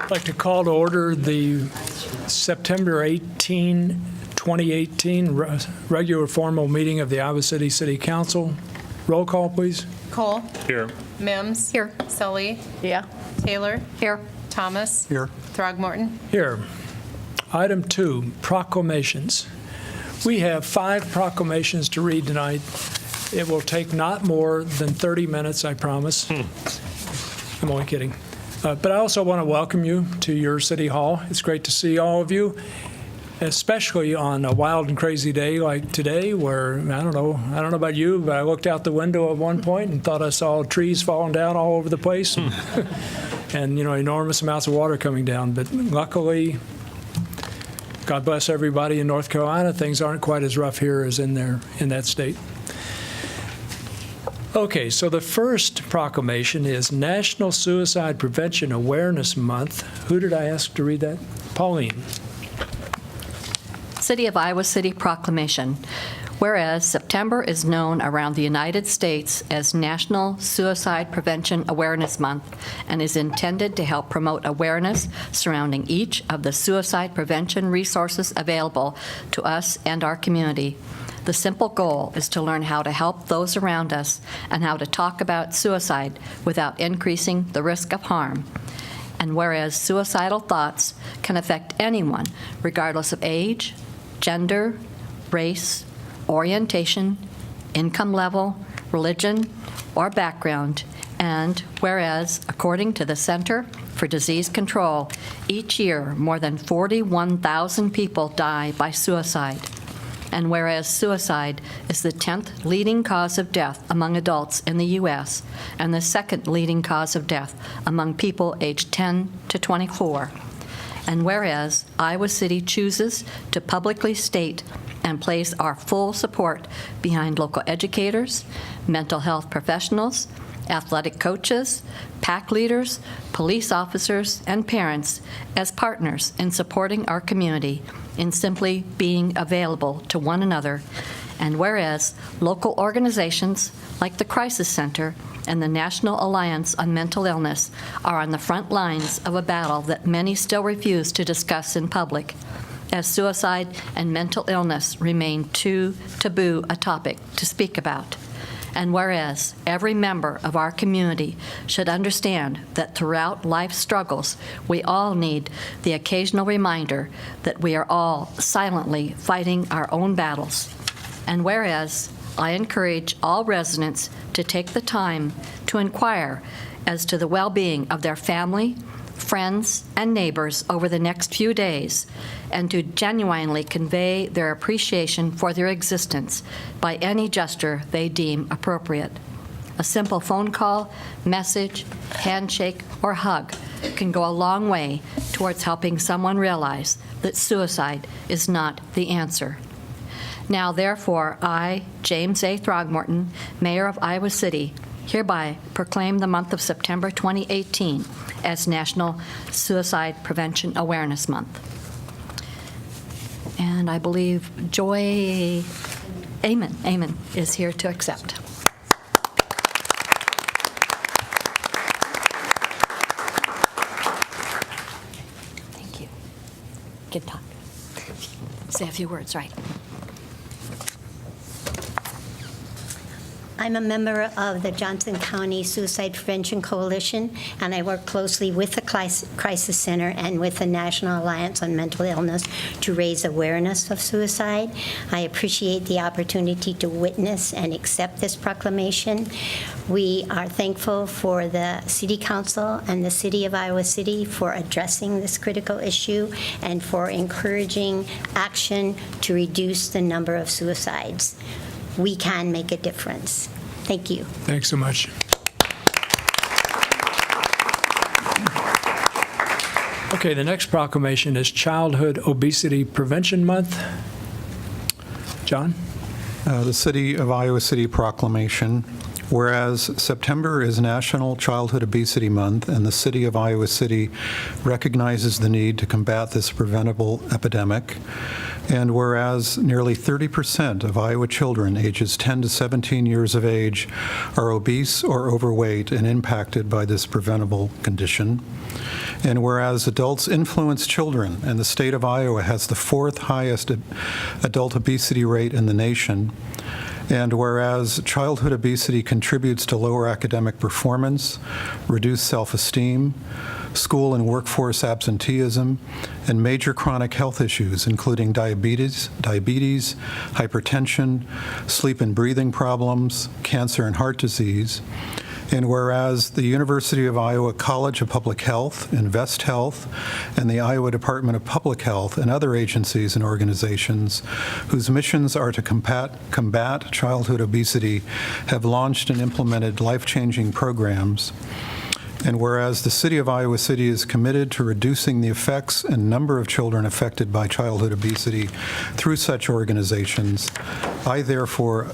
I'd like to call to order the September 18, 2018 regular formal meeting of the Iowa City City Council. Roll call, please. Cole. Here. Mims. Here. Sully. Yeah. Taylor. Here. Thomas. Here. Throgmorton. Here. Item 2, proclamations. We have 5 proclamations to read tonight. It will take not more than 30 minutes, I promise. I'm only kidding. But I also want to welcome you to your City Hall. It's great to see all of you, especially on a wild and crazy day like today where, I don't know about you, but I looked out the window at one point and thought I saw trees falling down all over the place and enormous amounts of water coming down. But luckily, God bless everybody in North Carolina, things aren't quite as rough here as in that state. Okay, so the first proclamation is National Suicide Prevention Awareness Month. Who did I ask to read that? Pauline. City of Iowa City Proclamation. Whereas September is known around the United States as National Suicide Prevention Awareness Month and is intended to help promote awareness surrounding each of the suicide prevention resources available to us and our community. The simple goal is to learn how to help those around us and how to talk about suicide without increasing the risk of harm. And whereas suicidal thoughts can affect anyone, regardless of age, gender, race, orientation, income level, religion, or background, and whereas, according to the Center for Disease Control, each year more than 41,000 people die by suicide. And whereas suicide is the 10th leading cause of death among adults in the U.S. and the 2nd leading cause of death among people aged 10 to 24. And whereas Iowa City chooses to publicly state and place our full support behind local educators, mental health professionals, athletic coaches, PAC leaders, police officers, and parents as partners in supporting our community in simply being available to one another. And whereas local organizations like the Crisis Center and the National Alliance on Mental Illness are on the front lines of a battle that many still refuse to discuss in public, as suicide and mental illness remain too taboo a topic to speak about. And whereas every member of our community should understand that throughout life's struggles, we all need the occasional reminder that we are all silently fighting our own battles. And whereas I encourage all residents to take the time to inquire as to the well-being of their family, friends, and neighbors over the next few days, and to genuinely convey their appreciation for their existence by any gesture they deem appropriate. A simple phone call, message, handshake, or hug can go a long way towards helping someone realize that suicide is not the answer. Now, therefore, I, James A. Throgmorton, Mayor of Iowa City, hereby proclaim the month of September 2018 as National Suicide Prevention Awareness Month. And I believe Joy Amon is here to accept. Thank you. Good talk. Say a few words, right? I'm a member of the Johnson County Suicide Prevention Coalition, and I work closely with the Crisis Center and with the National Alliance on Mental Illness to raise awareness of suicide. I appreciate the opportunity to witness and accept this proclamation. We are thankful for the City Council and the City of Iowa City for addressing this critical issue and for encouraging action to reduce the number of suicides. We can make a difference. Thank you. Thanks so much. Okay, the next proclamation is Childhood Obesity Prevention Month. John? The City of Iowa City Proclamation. Whereas September is National Childhood Obesity Month, and the City of Iowa City recognizes the need to combat this preventable epidemic. And whereas nearly 30% of Iowa children ages 10 to 17 years of age are obese or overweight and impacted by this preventable condition. And whereas adults influence children, and the state of Iowa has the 4th highest adult obesity rate in the nation. And whereas childhood obesity contributes to lower academic performance, reduced self-esteem, school and workforce absenteeism, and major chronic health issues, including diabetes, hypertension, sleep and breathing problems, cancer and heart disease. And whereas the University of Iowa College of Public Health, Invest Health, and the Iowa Department of Public Health and other agencies and organizations whose missions are to combat childhood obesity have launched and implemented life-changing programs. And whereas the City of Iowa City is committed to reducing the effects and number of children affected by childhood obesity through such organizations, Therefore,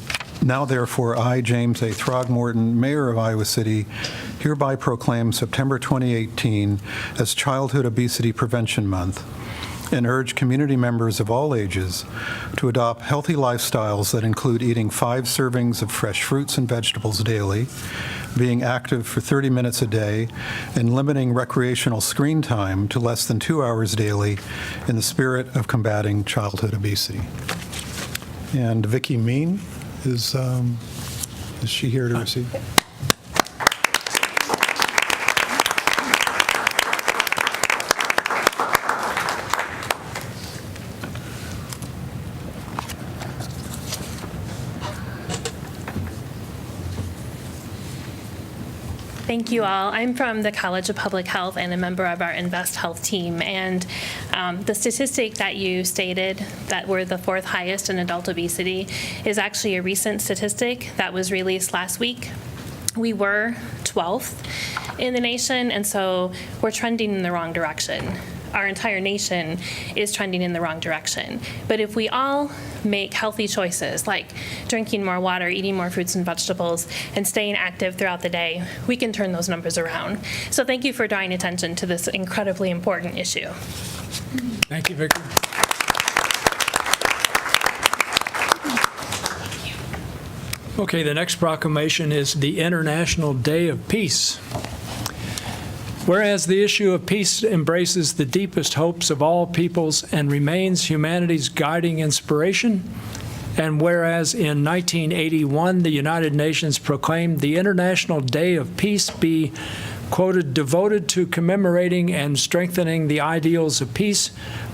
I, James A. Throgmorton, Mayor of Iowa City, hereby proclaim September 2018 as Childhood Obesity Prevention Month, and urge community members of all ages to adopt healthy lifestyles that include eating 5 servings of fresh fruits and vegetables daily, being active for 30 minutes a day, and limiting recreational screen time to less than 2 hours daily in the spirit of combating childhood obesity. And Vicki Mean, is she here to receive? Thank you all. I'm from the College of Public Health and a member of our Invest Health team. And the statistic that you stated, that we're the 4th highest in adult obesity, is actually a recent statistic that was released last week. We were 12th in the nation, and so we're trending in the wrong direction. Our entire nation is trending in the wrong direction. But if we all make healthy choices, like drinking more water, eating more fruits and vegetables, and staying active throughout the day, we can turn those numbers around. So thank you for drawing attention to this incredibly important issue. Thank you, Victor. Okay, the next proclamation is the International Day of Peace. Whereas the issue of peace embraces the deepest hopes of all peoples and remains humanity's guiding inspiration, and whereas in 1981 the United Nations proclaimed the International Day of Peace be, quoted, devoted to commemorating and strengthening the ideals of peace,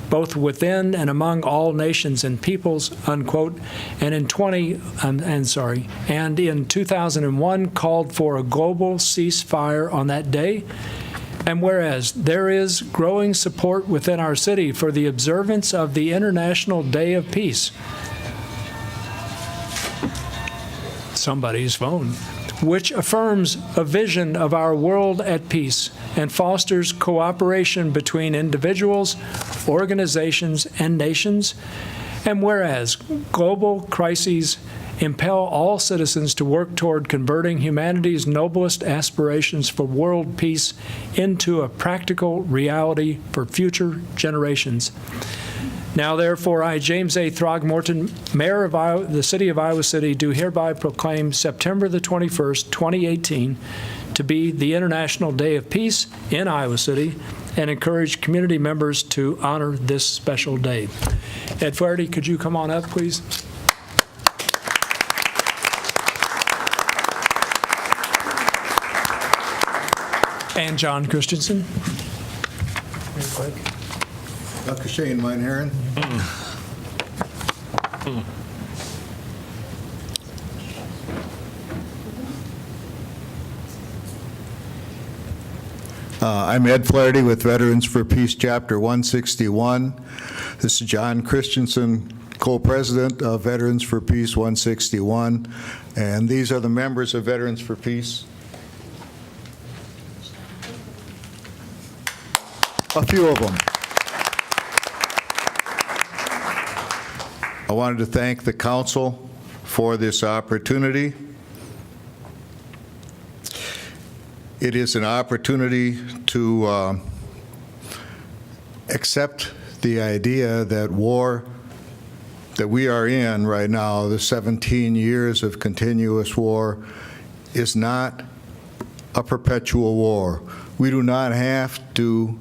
both within and among all nations and peoples, unquote, and in 2001 called for a global ceasefire on that day. And whereas there is growing support within our city for the observance of the International Day of Peace, somebody's phone, which affirms a vision of our world at peace and fosters cooperation between individuals, organizations, and nations. And whereas global crises impel all citizens to work toward converting humanity's noblest aspirations for world peace into a practical reality for future generations. Now, therefore, I, James A. Throgmorton, Mayor of the City of Iowa City, do hereby proclaim September the 21st, 2018, to be the International Day of Peace in Iowa City, and encourage community members to honor this special day. Ed Flaherty, could you come on up, please? And John Christensen. Dr. Shane Meinherren. I'm Ed Flaherty with Veterans for Peace Chapter 161. This is John Christensen, co-president of Veterans for Peace 161, and these are the members of Veterans for Peace. A few of them. I wanted to thank the council for this opportunity. It is an opportunity to accept the idea that war that we are in right now, the 17 years of continuous war, is not a perpetual war. We do not have to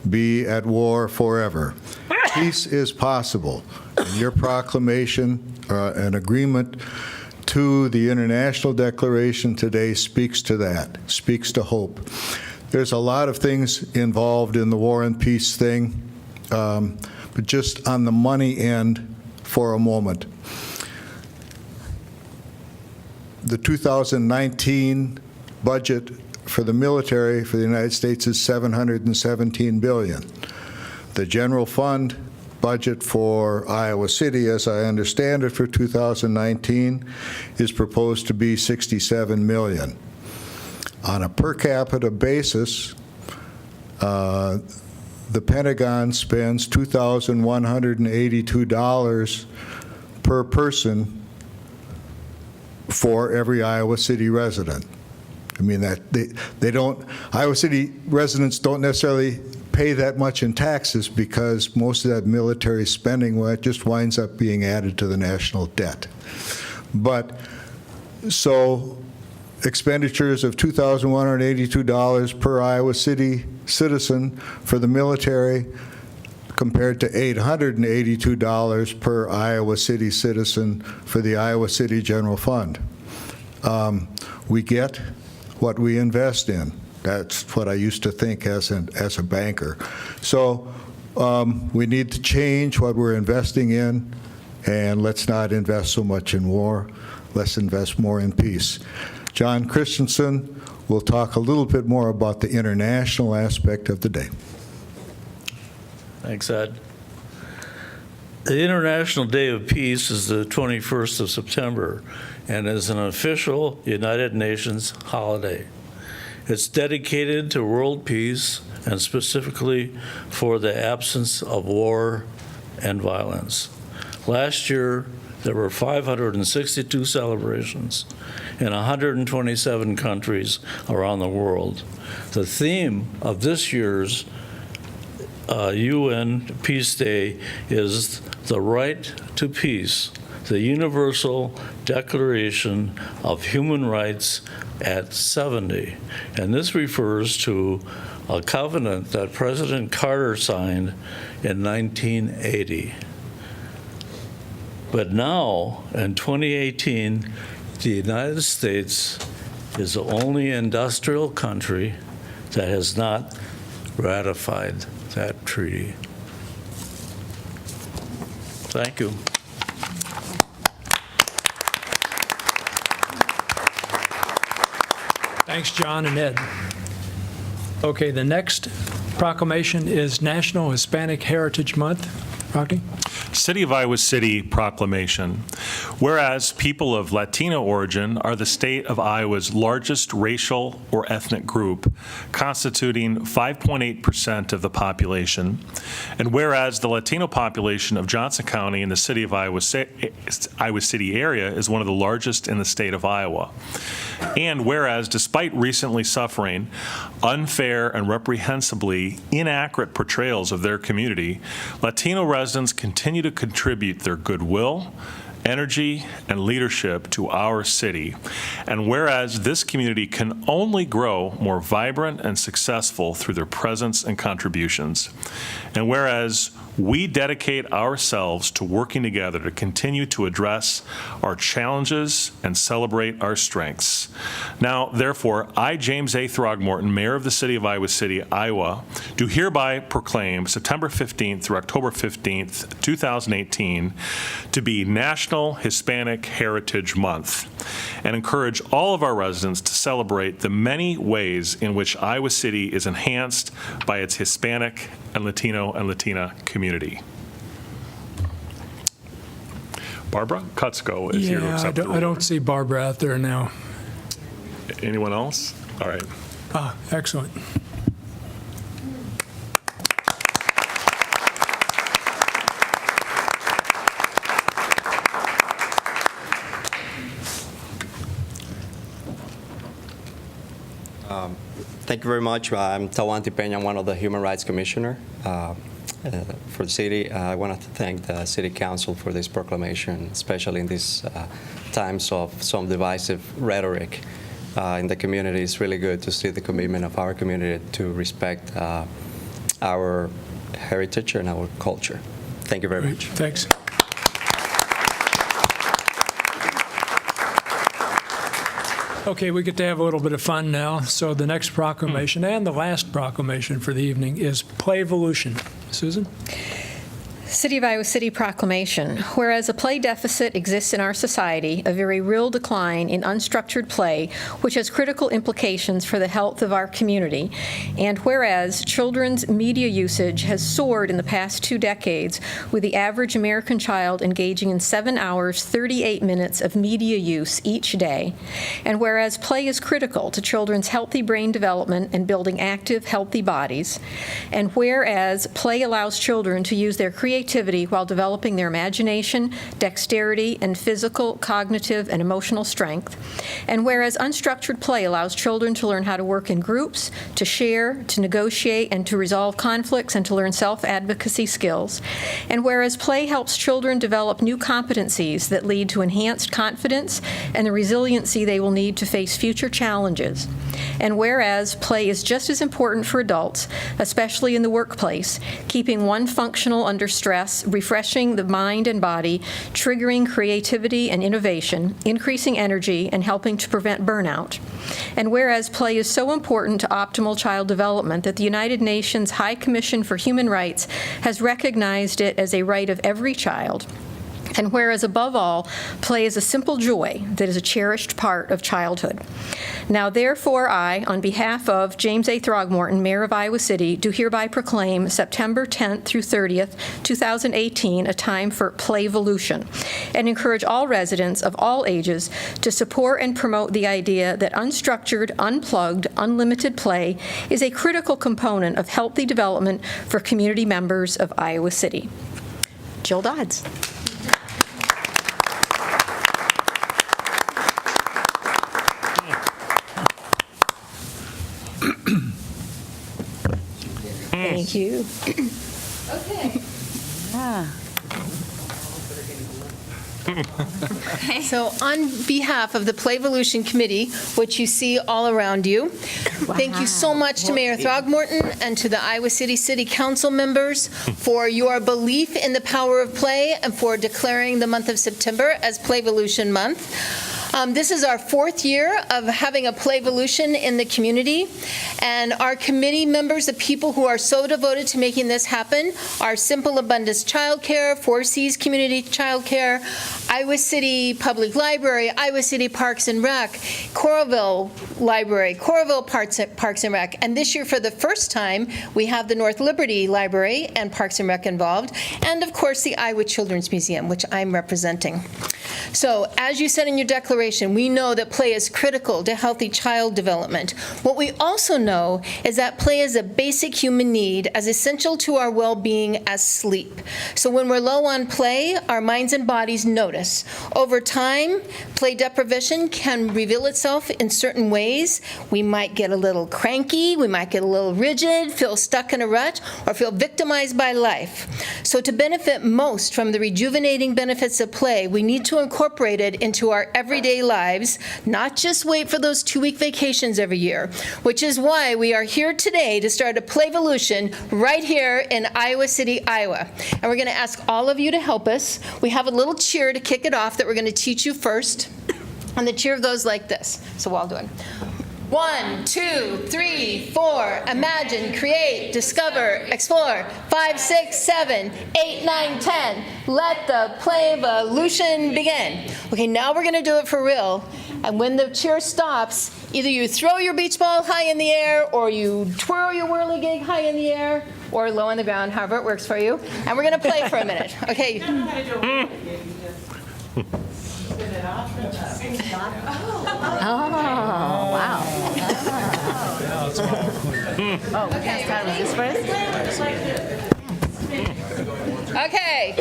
be at war forever. Peace is possible. And your proclamation, an agreement to the International Declaration today speaks to that, speaks to hope. There's a lot of things involved in the war and peace thing, but just on the money end for a moment. The 2019 budget for the military for the United States is $717 billion. The general fund budget for Iowa City, as I understand it, for 2019 is proposed to be $67 million. On a per capita basis, the Pentagon spends $2,182 per person for every Iowa City resident. I mean, that they don't, Iowa City residents don't necessarily pay that much in taxes because most of that military spending just winds up being added to the national debt. But so expenditures of $2,182 per Iowa City citizen for the military compared to $882 per Iowa City citizen for the Iowa City General Fund. We get what we invest in. That's what I used to think as a banker. So we need to change what we're investing in, and let's not invest so much in war. Let's invest more in peace. John Christensen will talk a little bit more about the international aspect of the day. Thanks, Ed. The International Day of Peace is the 21st of September and is an official United Nations holiday. It's dedicated to world peace and specifically for the absence of war and violence. Last year, there were 562 celebrations in 127 countries around the world. The theme of this year's UN Peace Day is the right to peace, the Universal Declaration of Human Rights at 70. And this refers to a covenant that President Carter signed in 1980. But now, in 2018, the United States is the only industrial country that has not ratified that treaty. Thank you. Thanks, John and Ed. Okay, the next proclamation is National Hispanic Heritage Month. Rocky? City of Iowa City proclamation. Whereas people of Latino origin are the state of Iowa's largest racial or ethnic group, constituting 5.8% of the population, and whereas the Latino population of Johnson County in the city of Iowa City area is one of the largest in the state of Iowa. And whereas, despite recently suffering unfair and reprehensibly inaccurate portrayals of their community, Latino residents continue to contribute their goodwill, energy, and leadership to our city. And whereas this community can only grow more vibrant and successful through their presence and contributions. And whereas we dedicate ourselves to working together to continue to address our challenges and celebrate our strengths. Now, therefore, I, James A. Throgmorton, Mayor of the City of Iowa City, Iowa, do hereby proclaim September 15th through October 15th, 2018, to be National Hispanic Heritage Month, and encourage all of our residents to celebrate the many ways in which Iowa City is enhanced by its Hispanic and Latino and Latina community. Barbara Kutzko is here to accept the I don't see Barbara out there now. Anyone else? All right. Excellent. Thank you very much. I'm Tawanti Peña, one of the Human Rights Commissioner for the city. I want to thank the City Council for this proclamation, especially in these times of some divisive rhetoric in the community. It's really good to see the commitment of our community to respect our heritage and our culture. Thank you very Great, much. thanks. Okay, we get to have a little bit of fun now. So the next proclamation and the last proclamation for the evening is Playvolution. Susan? City of Iowa City proclamation. Whereas a play deficit exists in our society, a very real decline in unstructured play, which has critical implications for the health of our community. And whereas children's media usage has soared in the past 2 decades, with the average American child engaging in 7 hours, 38 minutes of media use each day. And whereas play is critical to children's healthy brain development and building active, healthy bodies. And whereas play allows children to use their creativity while developing their imagination, dexterity, and physical, cognitive, and emotional strength. And whereas unstructured play allows children to learn how to work in groups, to share, to negotiate, and to resolve conflicts, and to learn self-advocacy skills. And whereas play helps children develop new competencies that lead to enhanced confidence and the resiliency they will need to face future challenges. And whereas play is just as important for adults, especially in the workplace, keeping one functional under stress, refreshing the mind and body, triggering creativity and innovation, increasing energy, and helping to prevent burnout. And whereas play is so important to optimal child development that the United Nations High Commission for Human Rights has recognized it as a right of every child. And whereas, above all, play is a simple joy that is a cherished part of childhood. Now, therefore, I, on behalf of James A. Throgmorton, Mayor of Iowa City, do hereby proclaim September 10th through 30th, 2018, a time for Playvolution, and encourage all residents of all ages to support and promote the idea that unstructured, unplugged, unlimited play is a critical component of healthy development for community members of Iowa City. Jill Dodds. Thank you. Okay. So on behalf of the Playvolution Committee, which you see all around you, thank you so much to Mayor Throgmorton and to the Iowa City Council members for your belief in the power of play and for declaring the month of September as Playvolution Month. This is our 4th year of having a Playvolution in the community, and our committee members, the people who are so devoted to making this happen, are Simple Abundance Childcare, 4Cs Community Childcare, Iowa City Public Library, Iowa City Parks and Rec, Coralville Library, Coralville Parks and Rec, and this year for the first time we have the North Liberty Library and Parks and Rec involved, and of course the Iowa Children's Museum, which I'm representing. So, as you said in your declaration, we know that play is critical to healthy child development. What we also know is that play is a basic human need as essential to our well-being as sleep. So when we're low on play, our minds and bodies notice. Over time, play deprivation can reveal itself in certain ways. We might get a little cranky, we might get a little rigid, feel stuck in a rut, or feel victimized by life. So to benefit most from the rejuvenating benefits of play, we need to incorporate it into our everyday lives, not just wait for those 2-week vacations every year, which is why we are here today to start a Playvolution right here in Iowa City, Iowa. And we're going to ask all of you to help us. We have a little cheer to kick it off that we're going to teach you first. And the cheer goes like this. So we'll all do it. 1, 2, 3, 4, imagine, create, discover, explore. 5, 6, 7, 8, 9, 10. Let the Playvolution begin. Okay, now we're going to do it for real. And when the cheer stops, either you throw your beach ball high in the air, or you twirl your whirligig high in the air, or low on the ground, however it works for you. And we're going to play for a minute. Okay. Oh, wow. Okay.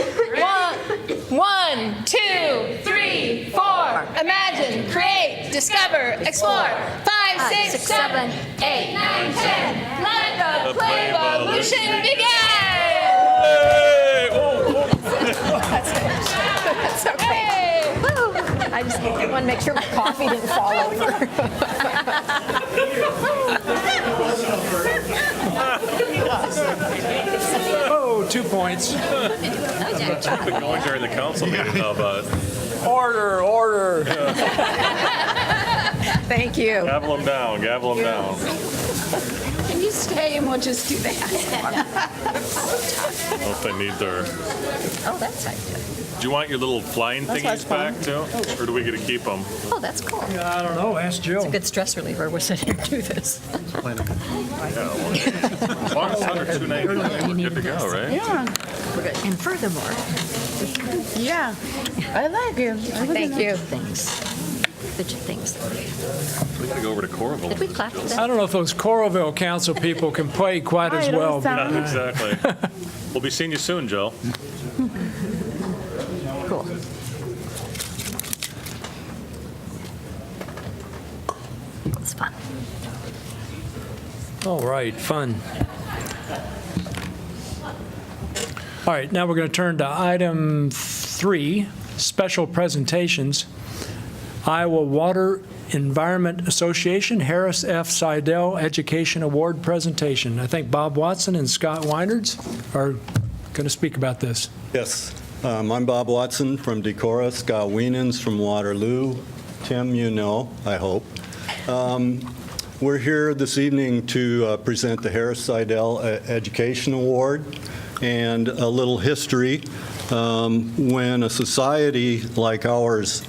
1, 2, 3, 4. Imagine, create, discover, explore. 5, 6, 7, 8, 9, 10. Let the Playvolution begin! That's okay. I just want to make sure my coffee didn't fall over. Oh, 2 points. I've been going during the council meeting, how about? Order, order. Thank you. Gavel them down, gavel them down. Can you stay and we'll just do that? I don't know if they need their, Oh, that's how you do it. do you want your little flying thingies back too? Or do we get to keep them? Oh, that's cool. I don't know, ask Jill. Good stress reliever. We're sitting here to do this. As long as it's under 290, we're good to go, right? And furthermore, Yeah, I like it. Thank you. fidget things. We gotta go over to Coralville. Did we clap for that? I don't know if those Coralville council people can play quite as well. but- Yeah, exactly. We'll be seeing you soon, Joe. Cool. It's fun. All right, fun. All right, now we're going to turn to item 3, special presentations. Iowa Water Environment Association, Harris F. Seidel Education Award presentation. I think Bob Watson and Scott Weinerds are going to speak about this. Yes, I'm Bob Watson from Decorah, Scott Wienans from Waterloo. Tim, you know, I hope. We're here this evening to present the Harris Seidel Education Award and a little history. When a society like ours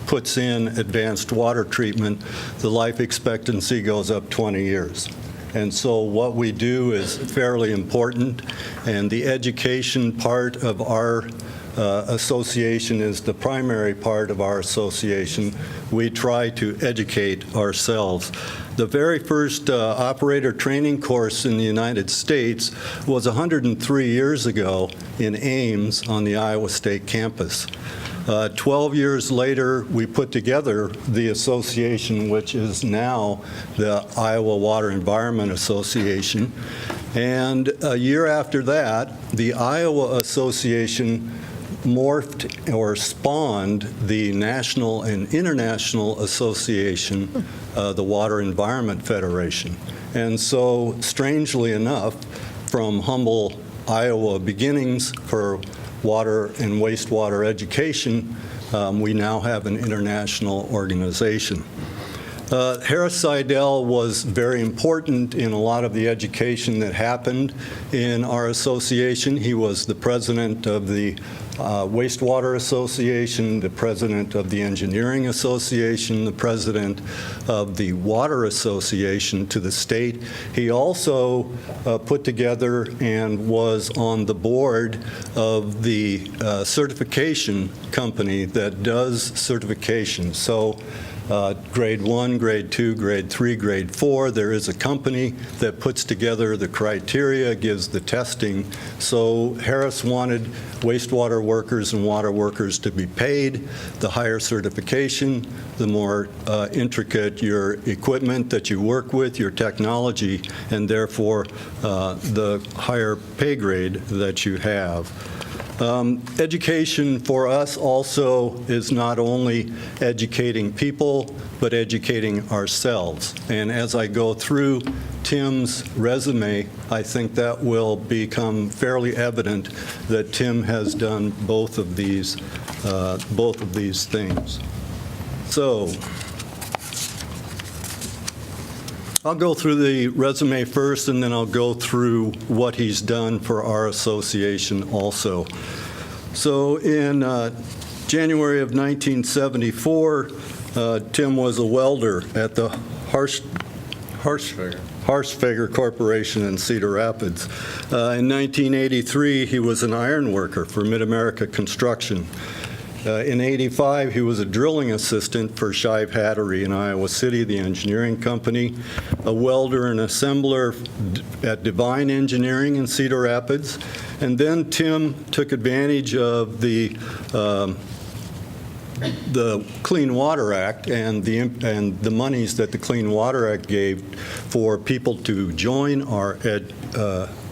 puts in advanced water treatment, the life expectancy goes up 20 years. And so what we do is fairly important, and the education part of our association is the primary part of our association. We try to educate ourselves. The very first operator training course in the United States was 103 years ago in Ames on the Iowa State campus. 12 years later, we put together the association, which is now the Iowa Water Environment Association. And a year after that, the Iowa Association morphed or spawned the National and International Association, the Water Environment Federation. And so, strangely enough, from humble Iowa beginnings for water and wastewater education, we now have an international organization. Harris Seidel was very important in a lot of the education that happened in our association. He was the president of the Wastewater Association, the president of the Engineering Association, the president of the Water Association to the state. He also put together and was on the board of the certification company that does certification. So grade 1, grade 2, grade 3, grade 4. There is a company that puts together the criteria, gives the testing. So Harris wanted wastewater workers and water workers to be paid. The higher certification, the more intricate your equipment that you work with, your technology, and therefore the higher pay grade that you have. Education for us also is not only educating people, but educating ourselves. And as I go through Tim's resume, I think that will become fairly evident that Tim has done both of these things. So, I'll go through the resume first, and then I'll go through what he's done for our association also. So in January of 1974, Tim was a welder at the Harshfeger Corporation in Cedar Rapids. In 1983, he was an iron worker for Mid-America Construction. In '85, he was a drilling assistant for Shive Hattery in Iowa City, the engineering company, a welder and assembler at Divine Engineering in Cedar Rapids. And then Tim took advantage of the the Clean Water Act and the monies that the Clean Water Act gave for people to join our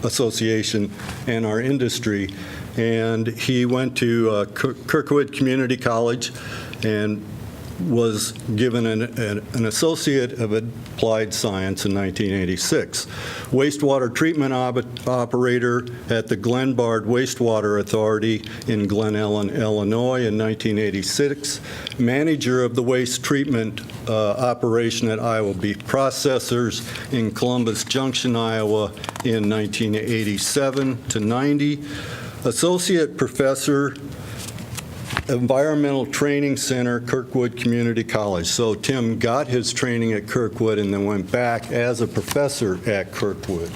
association and our industry. And he went to Kirkwood Community College and was given an Associate of Applied Science in 1986. Wastewater treatment operator at the Glenbard Wastewater Authority in Glen Ellen, Illinois in 1986. Manager of the waste treatment operation at Iowa Beef Processors in Columbus Junction, Iowa in 1987 to 90. Associate Professor, Environmental Training Center, Kirkwood Community College. So Tim got his training at Kirkwood and then went back as a professor at Kirkwood.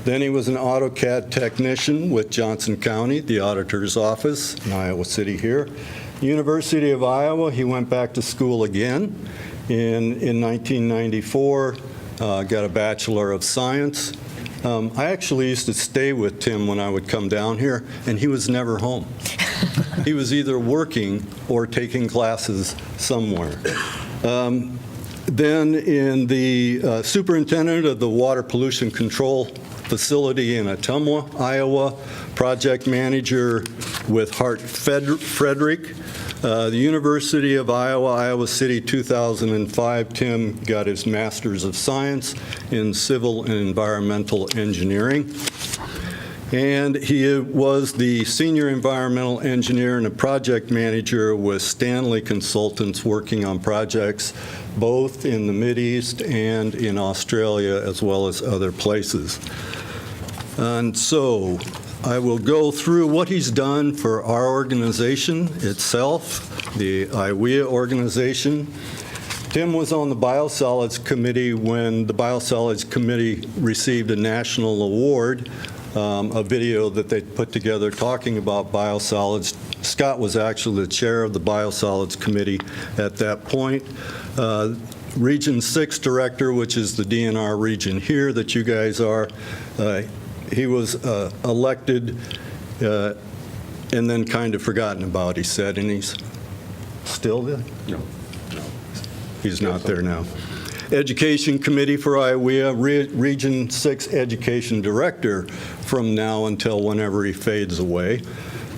Then he was an AutoCAD technician with Johnson County, the auditor's office in Iowa City here. University of Iowa, he went back to school again in 1994, got a Bachelor of Science. I actually used to stay with Tim when I would come down here, and he was never home. He was either working or taking classes somewhere. Then in the superintendent of the Water Pollution Control Facility in Ottumwa, Iowa, project manager with Hart Frederick. The University of Iowa, Iowa City, 2005, Tim got his Master's of Science in Civil and Environmental Engineering. And he was the Senior Environmental Engineer and a project manager with Stanley Consultants working on projects both in the Mideast and in Australia as well as other places. And so I will go through what he's done for our organization itself, the IWEA organization. Tim was on the Biosolids Committee when the Biosolids Committee received a national award, a video that they put together talking about biosolids. Scott was actually the chair of the Biosolids Committee at that point. Region 6 director, which is the DNR region here that you guys are, he was elected and then kind of forgotten about, he said, and he's still there? No. He's not there now. Education Committee for IWEA, Region 6 Education Director from now until whenever he fades away.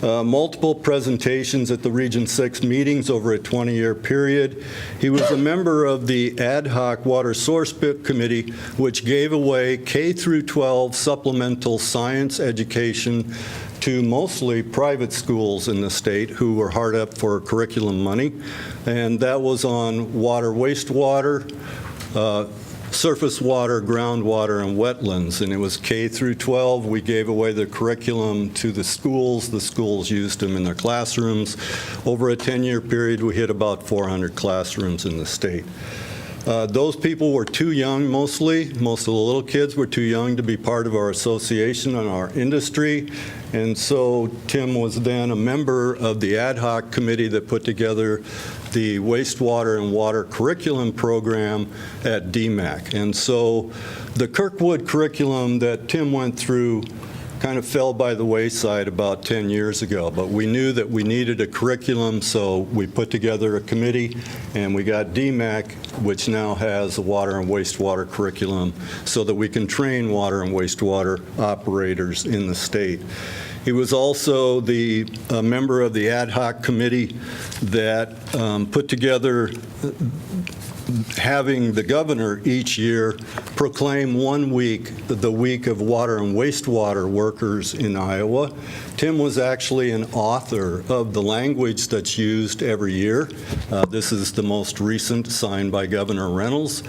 Multiple presentations at the Region 6 meetings over a 20-year period. He was a member of the Ad Hoc Water Source Committee, which gave away K through 12 supplemental science education to mostly private schools in the state who were hard up for curriculum money. And that was on water, wastewater, surface water, groundwater, and wetlands. And it was K through 12. We gave away the curriculum to the schools. The schools used them in their classrooms. Over a 10-year period, we hit about 400 classrooms in the state. Those people were too young mostly. Most of the little kids were too young to be part of our association and our industry. And so Tim was then a member of the ad hoc committee that put together the wastewater and water curriculum program at DMAC. And so the Kirkwood curriculum that Tim went through kind of fell by the wayside about 10 years ago, but we knew that we needed a curriculum, so we put together a committee, and we got DMAC, which now has a water and wastewater curriculum, so that we can train water and wastewater operators in the state. He was also a member of the ad hoc committee that put together having the governor each year proclaim 1 week, the week of water and wastewater workers in Iowa. Tim was actually an author of the language that's used every year. This is the most recent, signed by Governor Reynolds.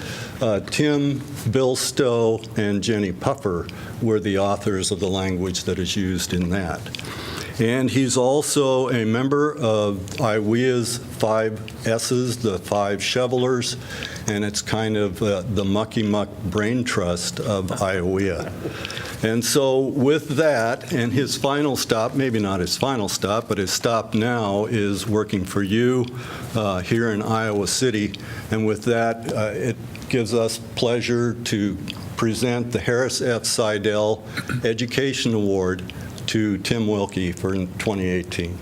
Tim, Bill Stowe, and Jenny Puffer were the authors of the language that is used in that. And he's also a member of IWEA's 5 S's, the 5 shovelers, and it's kind of the mucky muck brain trust of IWEA. And so with that, and his final stop, maybe not his final stop, but his stop now is working for you here in Iowa City. And with that, it gives us pleasure to present the Harris F. Seidel Education Award to Tim Wilkie for 2018.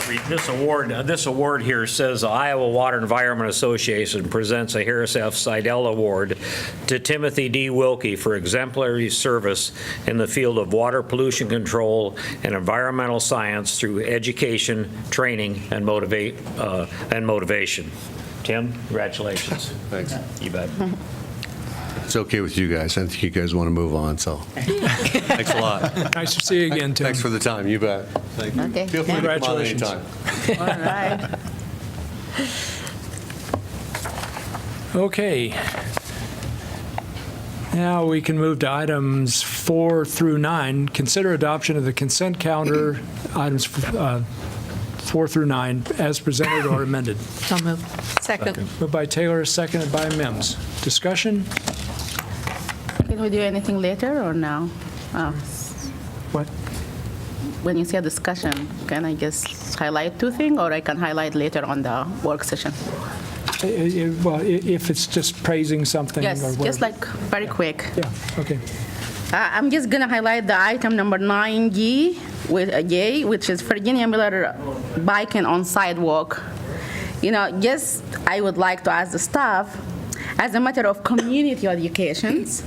This award here says Iowa Water Environment Association presents a Harris F. Seidel Award to Timothy D. Wilkie for exemplary service in the field of water pollution control and environmental science through education, training, and motivation. Tim, congratulations. Thanks. You bet. It's okay with you guys. I think you guys want to move on, so. Thanks a lot. Nice to see you again, Tim. Thanks for the time. You bet. Thank you. Okay. Feel free to come on Congratulations. anytime. All right. Okay. Now we can move to items 4 through 9. Consider adoption of the consent calendar, items 4 through 9, as presented or amended. So moved. Second. Moved by Taylor, seconded by Mims. Discussion? Can we do anything later or now? What? When you say discussion, can I just highlight two things, or I can highlight later on the work session? Well, if it's just praising something or Yes, whatever. just like very quick. Yeah, okay. I'm just gonna highlight the item number 9G with J, which is Virginia Miller biking on sidewalk. You know, just I would like to ask the staff, as a matter of community educations,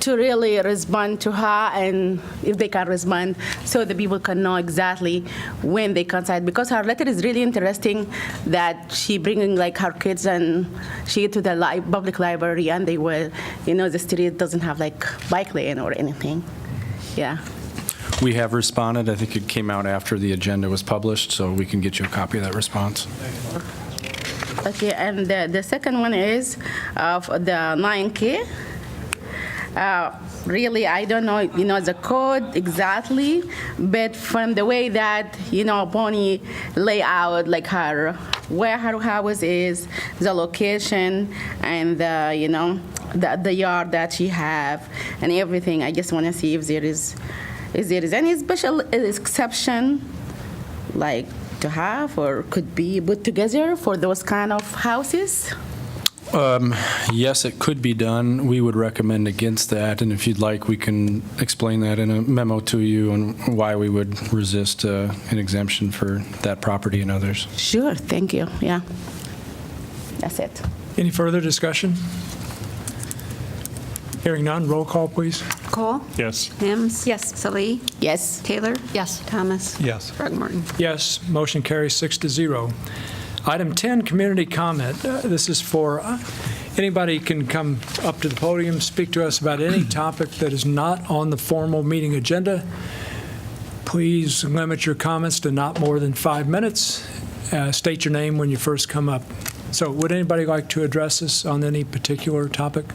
to really respond to her, and if they can respond, so the people can know exactly when they can side. Because her letter is really interesting, that she bringing like her kids and she to the public library, and they will, you know, the street doesn't have like bike lane or anything. Yeah. We have responded. I think it came out after the agenda was published, so we can get you a copy of that response. Okay, and the second one is of the 9K. Really, I don't know, you know, the code exactly, but from the way that, you know, Bonnie lay out, like where her house is, the location, and the, you know, the yard that she have, and everything. I just want to see if there is any special exception, like to have or could be put together for those kind of houses. Yes, it could be done. We would recommend against that, and if you'd like, we can explain that in a memo to you on why we would resist an exemption for that property and others. Sure, thank you, yeah. That's it. Any further discussion? Hearing none, roll call, please. Cole? Yes. Mims? Yes. Salee? Yes. Taylor? Yes. Thomas? Yes. Throgmorton? Yes, motion carries 6-0. Item 10, community comment. This is for anybody can come up to the podium, speak to us about any topic that is not on the formal meeting agenda. Please limit your comments to not more than 5 minutes. State your name when you first come up. So would anybody like to address us on any particular topic?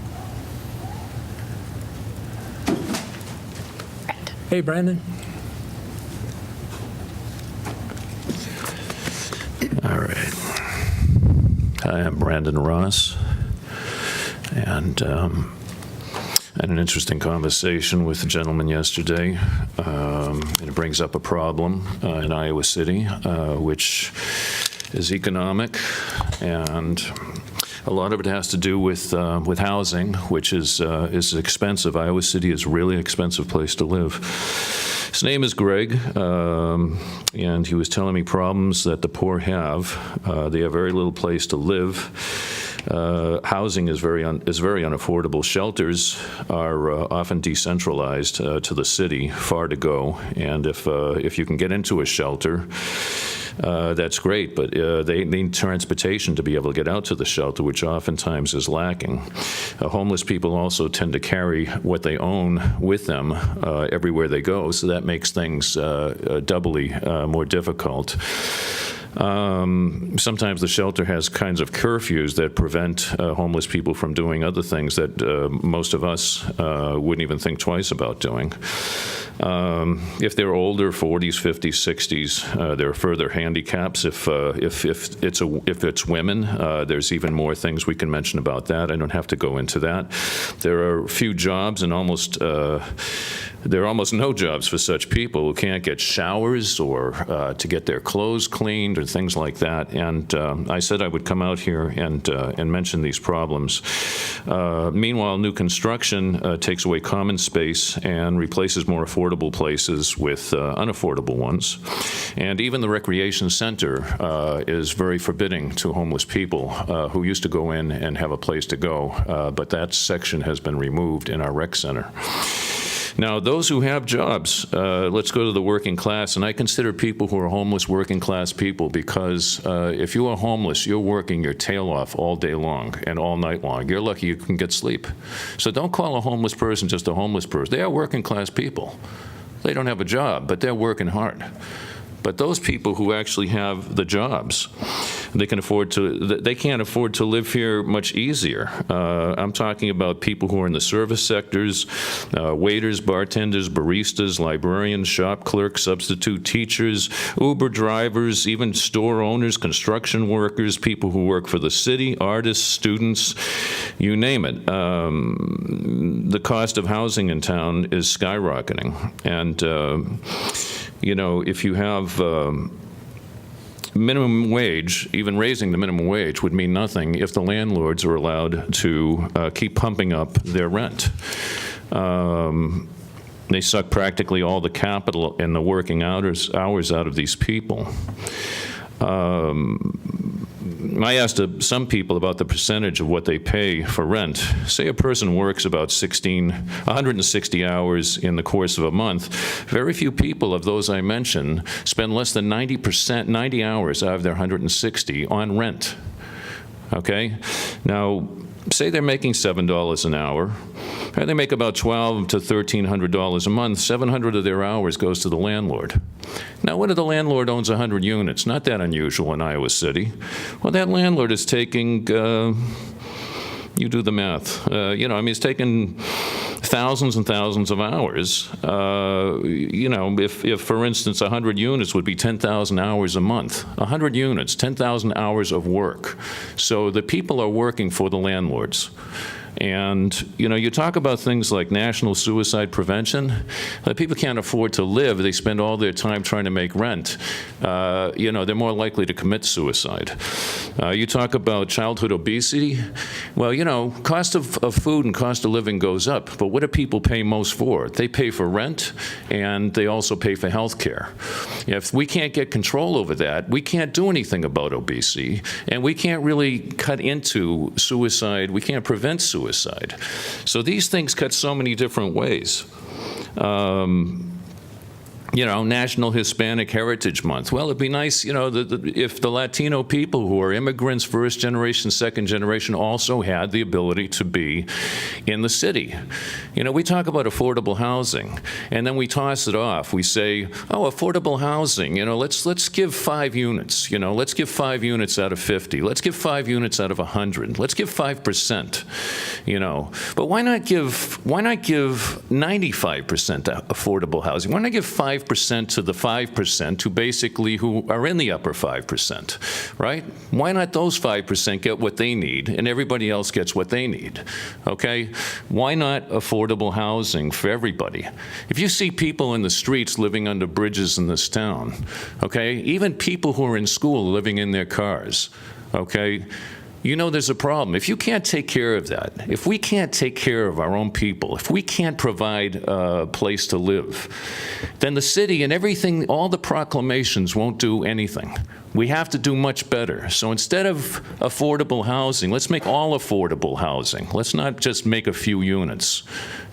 Hey, Brandon. All right. Hi, I'm Brandon Ross, and I had an interesting conversation with a gentleman yesterday, and it brings up a problem in Iowa City, which is economic, and a lot of it has to do with housing, which is expensive. Iowa City is a really expensive place to live. His name is Greg, and he was telling me problems that the poor have. They have very little place to live. Housing is very unaffordable. Shelters are often decentralized to the city, far to go. And if you can get into a shelter, that's great, but they need transportation to be able to get out to the shelter, which oftentimes is lacking. Homeless people also tend to carry what they own with them everywhere they go, so that makes things doubly more difficult. Sometimes the shelter has kinds of curfews that prevent homeless people from doing other things that most of us wouldn't even think twice about doing. If they're older, 40s, 50s, 60s, there are further handicaps. If it's women, there's even more things we can mention about that. I don't have to go into that. There are few jobs, and there are almost no jobs for such people who can't get showers or to get their clothes cleaned or things like that. And I said I would come out here and mention these problems. Meanwhile, new construction takes away common space and replaces more affordable affordable places with unaffordable ones. And even the recreation center is very forbidding to homeless people who used to go in and have a place to go, but that section has been removed in our rec center. Now, those who have jobs, let's go to the working class, and I consider people who are homeless working class people because if you are homeless, you're working your tail off all day long and all night long. You're lucky you can get sleep. So don't call a homeless person just a homeless person. They are working class people. They don't have a job, but they're working hard. But those people who actually have the jobs, they can't afford to live here much easier. I'm talking about people who are in the service sectors, waiters, bartenders, baristas, librarians, shop clerks, substitute teachers, Uber drivers, even store owners, construction workers, people who work for the city, artists, students, you name it. The cost of housing in town is skyrocketing. And if you have minimum wage, even raising the minimum wage would mean nothing if the landlords are allowed to keep pumping up their rent. They suck practically all the capital and the working hours out of these people. I asked some people about the percentage of what they pay for rent. Say a person works about 160 hours in the course of a month. Very few people of those I mentioned spend less than 90 hours out of their 160 on rent. Okay? Now, say they're making $7 an hour, and they make about $1,200 to $1,300 a month. 700 of their hours goes to the landlord. Now, what if the landlord owns 100 units? Not that unusual in Iowa City. Well, that landlord is taking, you do the math, he's taking thousands and thousands of hours. If, for instance, 100 units would be 10,000 hours a month. 100 units, 10,000 hours of work. So the people are working for the landlords. And, you talk about things like national suicide prevention. People can't afford to live. They spend all their time trying to make rent. They're more likely to commit suicide. You talk about childhood obesity. Well, cost of food and cost of living goes up. But what do people pay most for? They pay for rent, and they also pay for health care. If we can't get control over that, we can't do anything about obesity, and we can't really cut into suicide. We can't prevent suicide. So these things cut so many different ways. National Hispanic Heritage Month. Well, it'd be nice, if the Latino people who are immigrants, first generation, second generation, also had the ability to be in the city. We talk about affordable housing, and then we toss it off. We say, oh, affordable housing, let's give 5 units. Let's give 5 units out of 50. Let's give 5 units out of 100. Let's give 5%. But why not give 95% affordable housing? Why not give 5% to the 5% who are in the upper 5%, right? Why not those 5% get what they need and everybody else gets what they need, okay? Why not affordable housing for everybody? If you see people in the streets living under bridges in this town, okay, even people who are in school living in their cars, okay, there's a problem. If you can't take care of that, if we can't take care of our own people, if we can't provide a place to live, then the city and everything, all the proclamations won't do anything. We have to do much better. So instead of affordable housing, let's make all affordable housing. Let's not just make a few units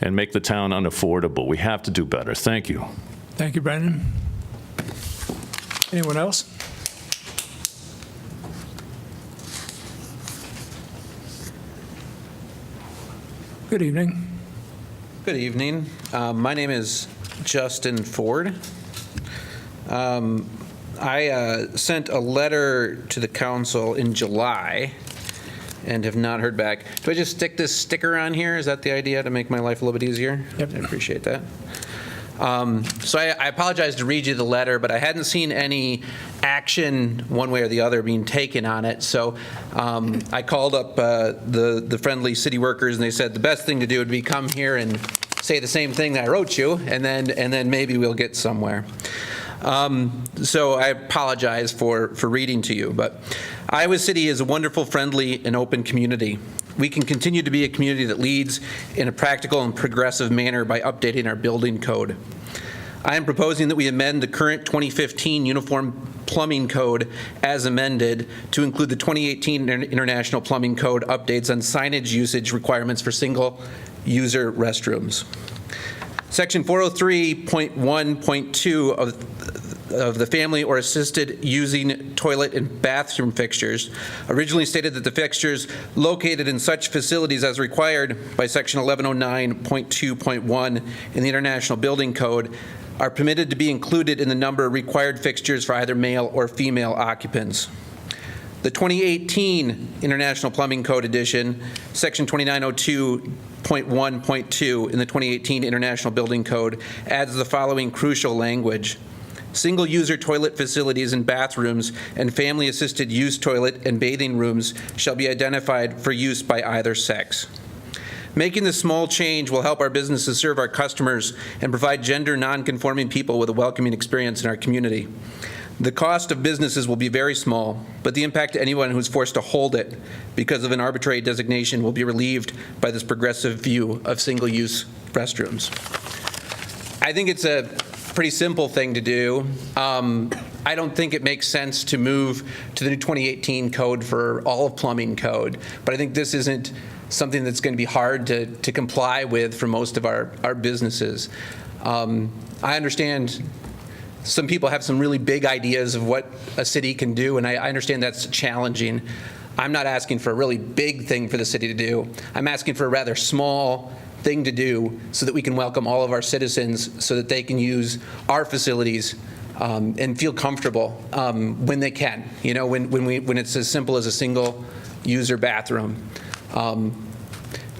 and make the town unaffordable. We have to do better. Thank you. Thank you, Brandon. Anyone else? Good evening. Good evening. My name is Justin Ford. I sent a letter to the council in July and have not heard back. Do I just stick this sticker on here? Is that the idea, to make my life a little bit easier? Yep. I appreciate that. So I apologize to read you the letter, but I hadn't seen any action one way or the other being taken on it. So I called up the friendly city workers, and they said the best thing to do would be come here and say the same thing that I wrote you, and then maybe we'll get somewhere. So I apologize for reading to you, but Iowa City is a wonderful, friendly, and open community. We can continue to be a community that leads in a practical and progressive manner by updating our building code. I am proposing that we amend the current 2015 Uniform Plumbing Code as amended to include the 2018 International Plumbing Code updates on signage usage requirements for single-user restrooms. Section 403.1.2 of the family or assisted using toilet and bathroom fixtures originally stated that the fixtures located in such facilities as required by Section 1109.2.1 in the International Building Code are permitted to be included in the number of required fixtures for either male or female occupants. The 2018 International Plumbing Code edition, Section 2902.1.2 in the 2018 International Building Code adds the following crucial language. Single-user toilet facilities and bathrooms and family-assisted use toilet and bathing rooms shall be identified for use by either sex. Making this small change will help our businesses serve our customers and provide gender non-conforming people with a welcoming experience in our community. The cost of businesses will be very small, but the impact to anyone who's forced to hold it because of an arbitrary designation will be relieved by this progressive view of single-use restrooms. I think it's a pretty simple thing to do. I don't think it makes sense to move to the new 2018 code for all of plumbing code, but I think this isn't something that's going to be hard to comply with for most of our businesses. I understand some people have some really big ideas of what a city can do, and I understand that's challenging. I'm not asking for a really big thing for the city to do. I'm asking for a rather small thing to do so that we can welcome all of our citizens so that they can use our facilities and feel comfortable when they can, you know, when it's as simple as a single user bathroom.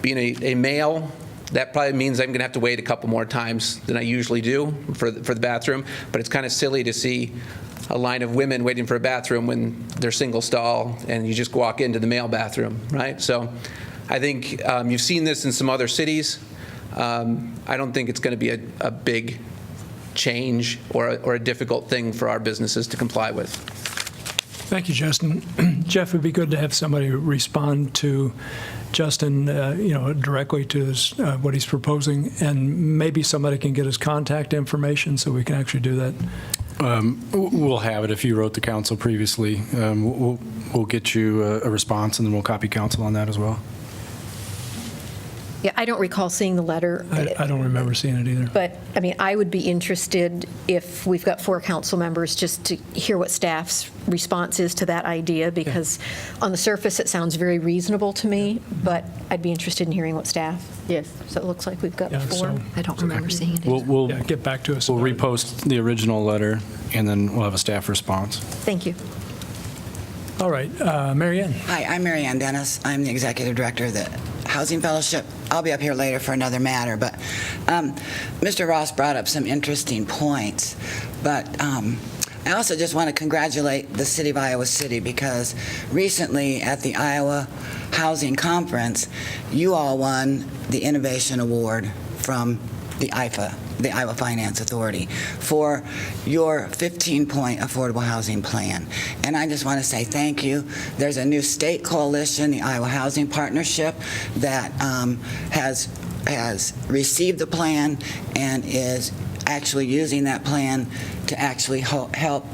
Being a male, that probably means I'm going to have to wait a couple more times than I usually do for the bathroom, but it's kind of silly to see a line of women waiting for a bathroom when they're single stall and you just walk into the male bathroom, right? So I think you've seen this in some other cities. I don't think it's going to be a big change or a difficult thing for our businesses to comply with. Thank you, Justin. Jeff, it'd be good to have somebody respond to Justin, directly to his, what he's proposing, and maybe somebody can get his contact information so we can actually do that. We'll have it if you wrote the council previously. We'll get you a response, and then we'll copy council on that as well. Yeah, I don't recall seeing the letter. I don't remember seeing it either. But, I mean, I would be interested, if we've got 4 council members, just to hear what staff's response is to that idea, because on the surface, it sounds very reasonable to me, but I'd be interested in hearing what staff. Yes. So it looks like we've got 4. so- I don't remember seeing it. We'll Get back to us. We'll about it. repost the original letter, and then we'll have a staff response. Thank you. All right, Mary Ann. Hi, I'm Mary Ann Dennis. I'm the Executive Director of the Housing Fellowship. I'll be up here later for another matter, but Mr. Ross brought up some interesting points. But I also just want to congratulate the City of Iowa City, because recently at the Iowa Housing Conference, you all won the Innovation Award from the IFA, the Iowa Finance Authority, for your 15-point affordable housing plan. And I just want to say thank you. There's a new state coalition, the Iowa Housing Partnership, that has received the plan and is actually using that plan to actually help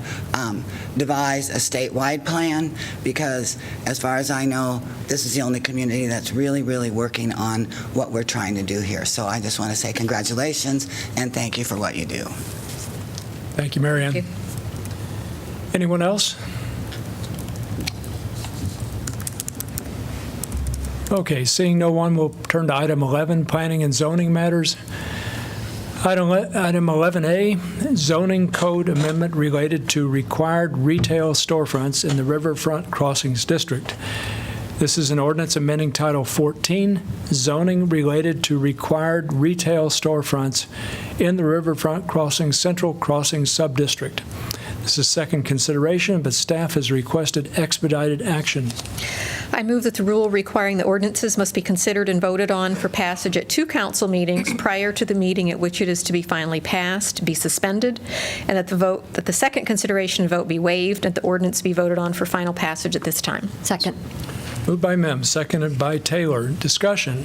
devise a statewide plan, because as far as I know, this is the only community that's really, really working on what we're trying to do here. So I just want to say congratulations and thank you for what you do. Thank you, Mary Ann. Thank you. Anyone else? Okay, seeing no one, we'll turn to item 11, planning and zoning matters. Item 11A, zoning code amendment related to required retail storefronts in the Riverfront Crossings District. This is an ordinance amending Title 14, zoning related to required retail storefronts in the Riverfront Crossings Central Crossings Subdistrict. This is second consideration, but staff has requested expedited action. I move that the rule requiring the ordinances must be considered and voted on for passage at 2 council meetings prior to the meeting at which it is to be finally passed be suspended, and that the second consideration vote be waived and the ordinance be voted on for final passage at this time. Second. Moved by Mims, seconded by Taylor. Discussion.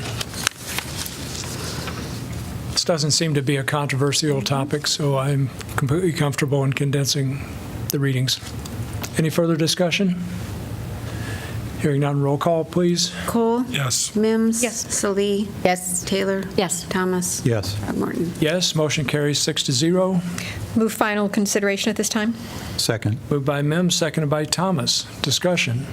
This doesn't seem to be a controversial topic, so I'm completely comfortable in condensing the readings. Any further discussion? Hearing none, roll call, please. Cole? Yes. Mims? Yes. Salee? Yes. Taylor? Yes. Thomas? Yes. Morton? Yes, motion carries 6-0. Move final consideration at this time. Second. Moved by Mims, seconded by Thomas. Discussion.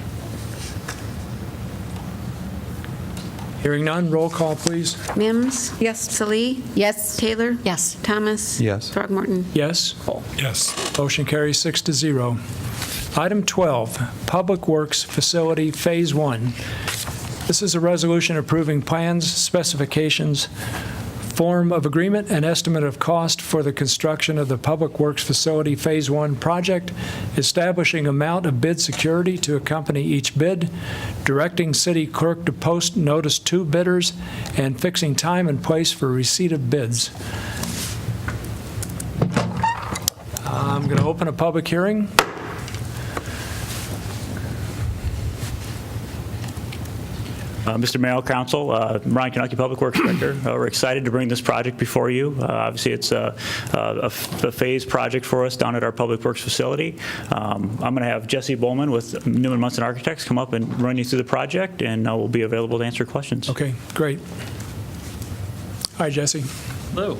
Hearing none, roll call, please. Mims? Yes. Salee? Yes. Taylor? Yes. Thomas? Yes. Throgmorton? Yes? Yes. Motion carries 6-0. Item 12, Public Works Facility Phase 1. This is a resolution approving plans, specifications, form of agreement, and estimate of cost for the construction of the Public Works Facility Phase 1 project, establishing amount of bid security to accompany each bid, directing city clerk to post notice to bidders, and fixing time and place for receipt of bids. I'm going to open a public hearing. Mr. Mayor, Council, Ryan Kanaki, Public Works Director. We're excited to bring this project before you. Obviously, it's a phase project for us down at our Public Works facility. I'm going to have Jesse Bowman with Newman Munson Architects come up and run you through the project, and we'll be available to answer questions. Okay, great. Hi, Jesse. Hello.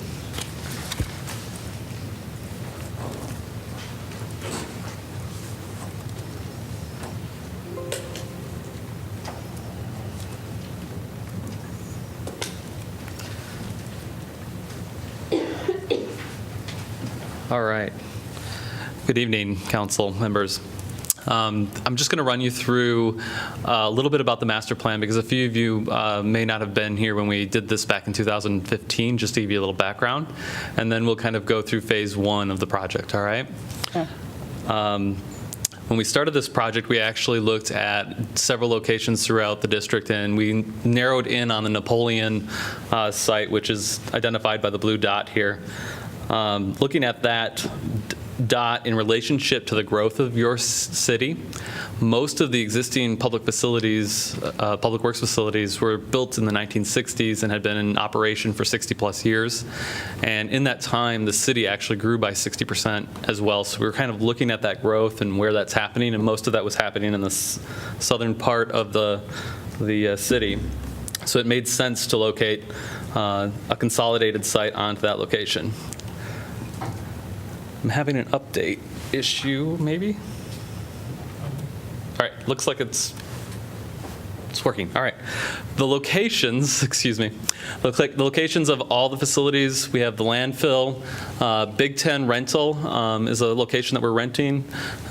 All right. Good evening, council members. I'm just going to run you through a little bit about the master plan because a few of you may not have been here when we did this back in 2015, just to give you a little background. And then we'll kind of go through phase 1 of the project, all right? When we started this project, we actually looked at several locations throughout the district, and we narrowed in on the Napoleon site, which is identified by the blue dot here. Looking at that dot in relationship to the growth of your city, most of the existing public facilities, public works facilities, were built in the 1960s and had been in operation for 60+ years. And in that time, the city actually grew by 60% as well. So we were kind of looking at that growth and where that's happening, and most of that was happening in the southern part of the city. So it made sense to locate a consolidated site onto that location. I'm having an update issue, maybe? All right, looks like it's working. All right. The locations, excuse me, look like the locations of all the facilities. We have the landfill. Big Ten Rental is a location that we're renting.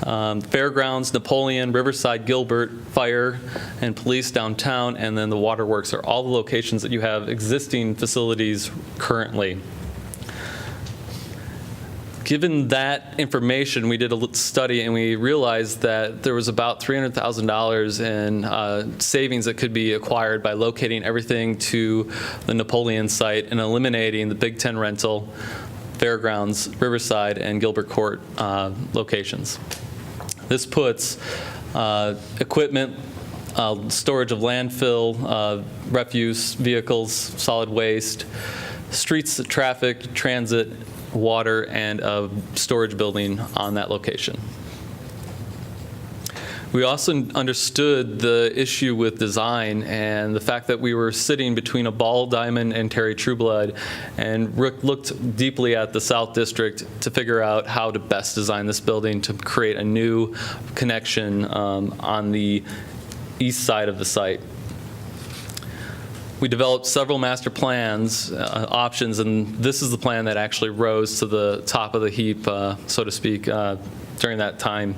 Fairgrounds, Napoleon, Riverside, Gilbert, Fire, and Police downtown, and then the Waterworks are all the locations that you have existing facilities currently. Given that information, we did a study and we realized that there was about $300,000 in savings that could be acquired by locating everything to the Napoleon site and eliminating the Big Ten Rental, Fairgrounds, Riverside, and Gilbert Court locations. This puts equipment, storage of landfill, refuse, vehicles, solid waste, streets, traffic, transit, water, and a storage building on that location. We also understood the issue with design and the fact that we were sitting between a Ball Diamond and Terry Trueblood, and Rick looked deeply at the South District to figure out how to best design this building to create a new connection on the east side of the site. We developed several master plans, options, and this is the plan that actually rose to the top of the heap, so to speak, during that time.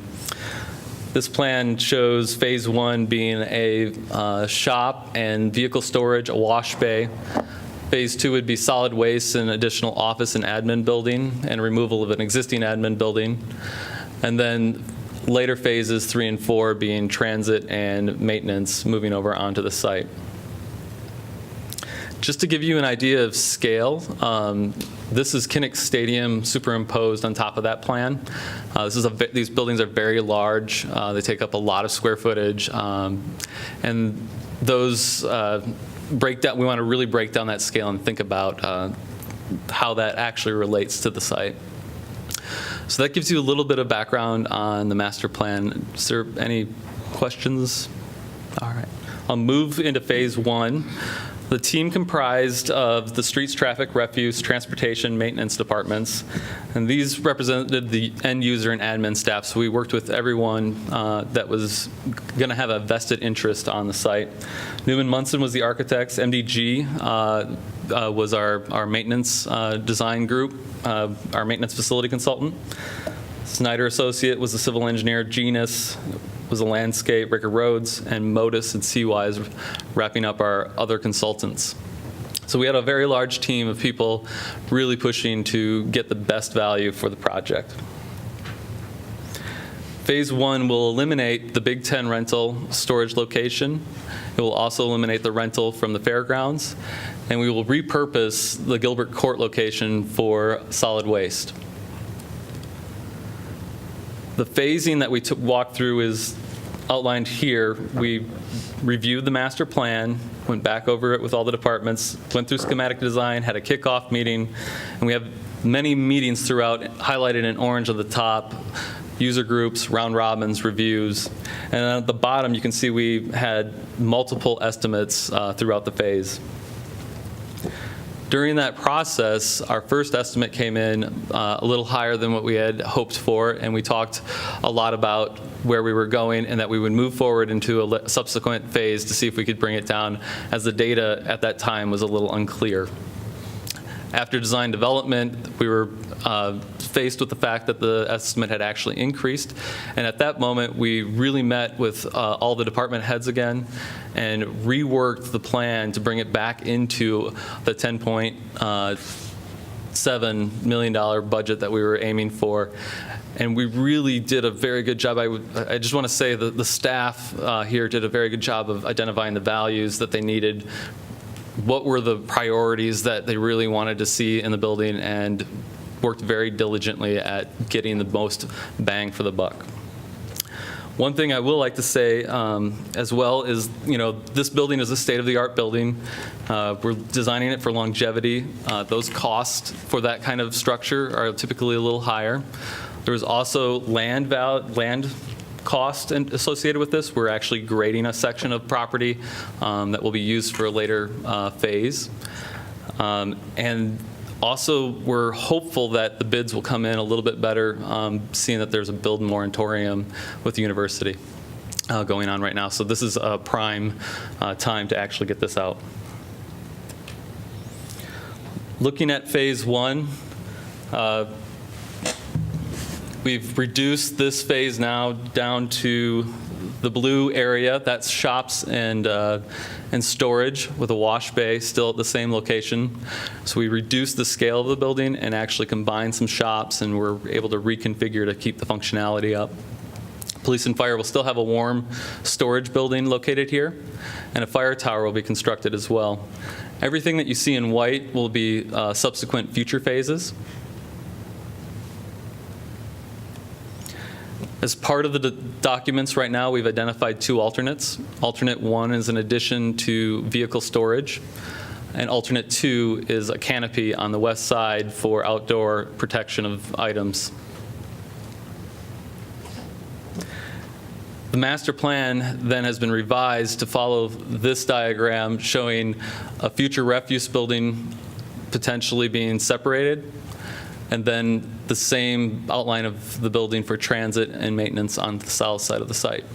This plan shows phase 1 being a shop and vehicle storage, a wash bay. Phase 2 would be solid waste and additional office and admin building and removal of an existing admin building. And then later phases 3 and 4 being transit and maintenance moving over onto the site. Just to give you an idea of scale, this is Kinnick Stadium superimposed on top of that plan. These buildings are very large. They take up a lot of square footage. And those we want to really break down that scale and think about how that actually relates to the site. So that gives you a little bit of background on the master plan. Is there any questions? All right. I'll move into phase one. The team comprised of the streets, traffic, refuse, transportation, maintenance departments, and these represented the end user and admin staff. So we worked with everyone that was going to have a vested interest on the site. Newman Munson was the architects. MDG was our maintenance design group, our maintenance facility consultant. Snyder Associate was the civil engineer. Genus was a landscape, Ricker Rhodes, and Modus and CY wrapping up our other consultants. So we had a very large team of people really pushing to get the best value for the project. Phase one will eliminate the Big Ten rental storage location. It will also eliminate the rental from the fairgrounds, and we will repurpose the Gilbert Court location for solid waste. The phasing that we walked through is outlined here. We reviewed the master plan, went back over it with all the departments, went through schematic design, had a kickoff meeting, and we have many meetings throughout, highlighted in orange at the top, user groups, round robins, reviews. And at the bottom, you can see we had multiple estimates throughout the phase. During that process, our first estimate came in a little higher than what we had hoped for, and we talked a lot about where we were going and that we would move forward into a subsequent phase to see if we could bring it down, as the data at that time was a little unclear. After design development, we were faced with the fact that the estimate had actually increased. And at that moment, we really met with all the department heads again and reworked the plan to bring it back into the $10.7 million budget that we were aiming for. And we really did a very good job. I just want to say that the staff here did a very good job of identifying the values that they needed, what were the priorities that they really wanted to see in the building, and worked very diligently at getting the most bang for the buck. One thing I will like to say as well is, this building is a state-of-the-art building. We're designing it for longevity. Those costs for that kind of structure are typically a little higher. There was also land cost associated with this. We're actually grading a section of property that will be used for a later phase. And also, we're hopeful that the bids will come in a little bit better, seeing that there's a build moratorium with the university going on right now. So this is a prime time to actually get this out. Looking at phase one, we've reduced this phase now down to the blue area. That's shops and storage with a wash bay still at the same location. So we reduced the scale of the building and actually combined some shops, and we're able to reconfigure to keep the functionality up. Police and fire will still have a warm storage building located here, and a fire tower will be constructed as well. Everything that you see in white will be subsequent future phases. As part of the documents right now, we've identified two alternates. Alternate one is an addition to vehicle storage, and alternate two is a canopy on the west side for outdoor protection of items. The master plan then has been revised to follow this diagram showing a future refuse building potentially being separated, and then the same outline of the building for transit and maintenance on the south side of the site.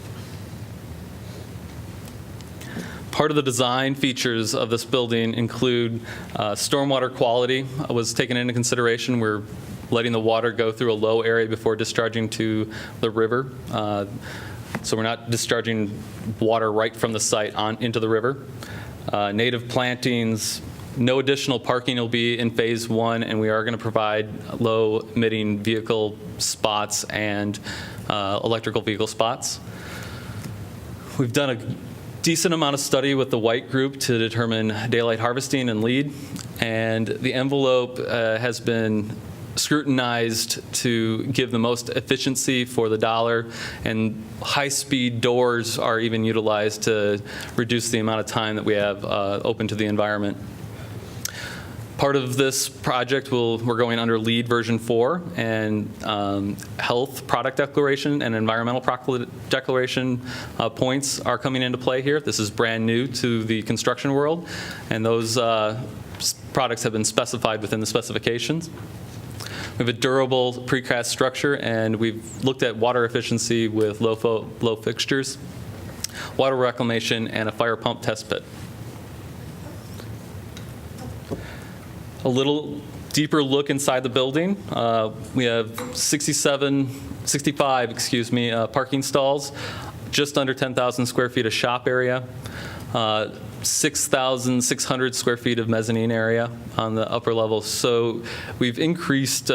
Part of the design features of this building include stormwater quality was taken into consideration. We're letting the water go through a low area before discharging to the river. So we're not discharging water right from the site into the river. Native plantings. No additional parking will be in phase one, and we are going to provide low emitting vehicle spots and electrical vehicle spots. We've done a decent amount of study with the White Group to determine daylight harvesting and lead, and the envelope has been scrutinized to give the most efficiency for the dollar, and high-speed doors are even utilized to reduce the amount of time that we have open to the environment. Part of this project, we're going under LEED version 4, and health product declaration and environmental declaration points are coming into play here. This is brand new to the construction world, and those products have been specified within the specifications. We have a durable precast structure, and we've looked at water efficiency with low fixtures, water reclamation, and a fire pump test pit. A little deeper look inside the building. We have 65 parking stalls, just under 10,000 square feet of shop area, 6,600 square feet of mezzanine area on the upper level. So we've increased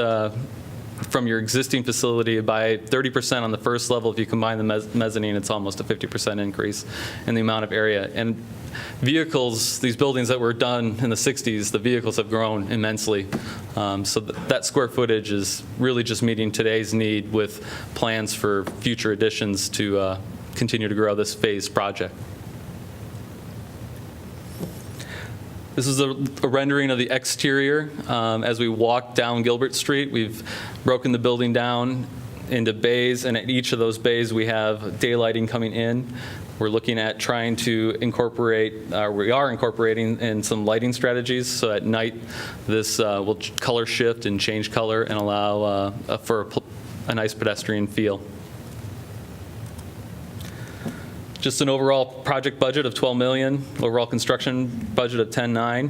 from your existing facility by 30% on the first level. If you combine the mezzanine, it's almost a 50% increase in the amount of area. And vehicles, these buildings that were done in the 60s, the vehicles have grown immensely. So that square footage is really just meeting today's need with plans for future additions to continue to grow this phase project. This is a rendering of the exterior. As we walk down Gilbert Street, we've broken the building down into bays, and at each of those bays we have daylighting coming in. We're looking at trying to incorporate, we are incorporating in some lighting strategies, so at night this will color shift and change color and allow for a nice pedestrian feel. Just an overall project budget of $12 million, overall construction budget of $10.9.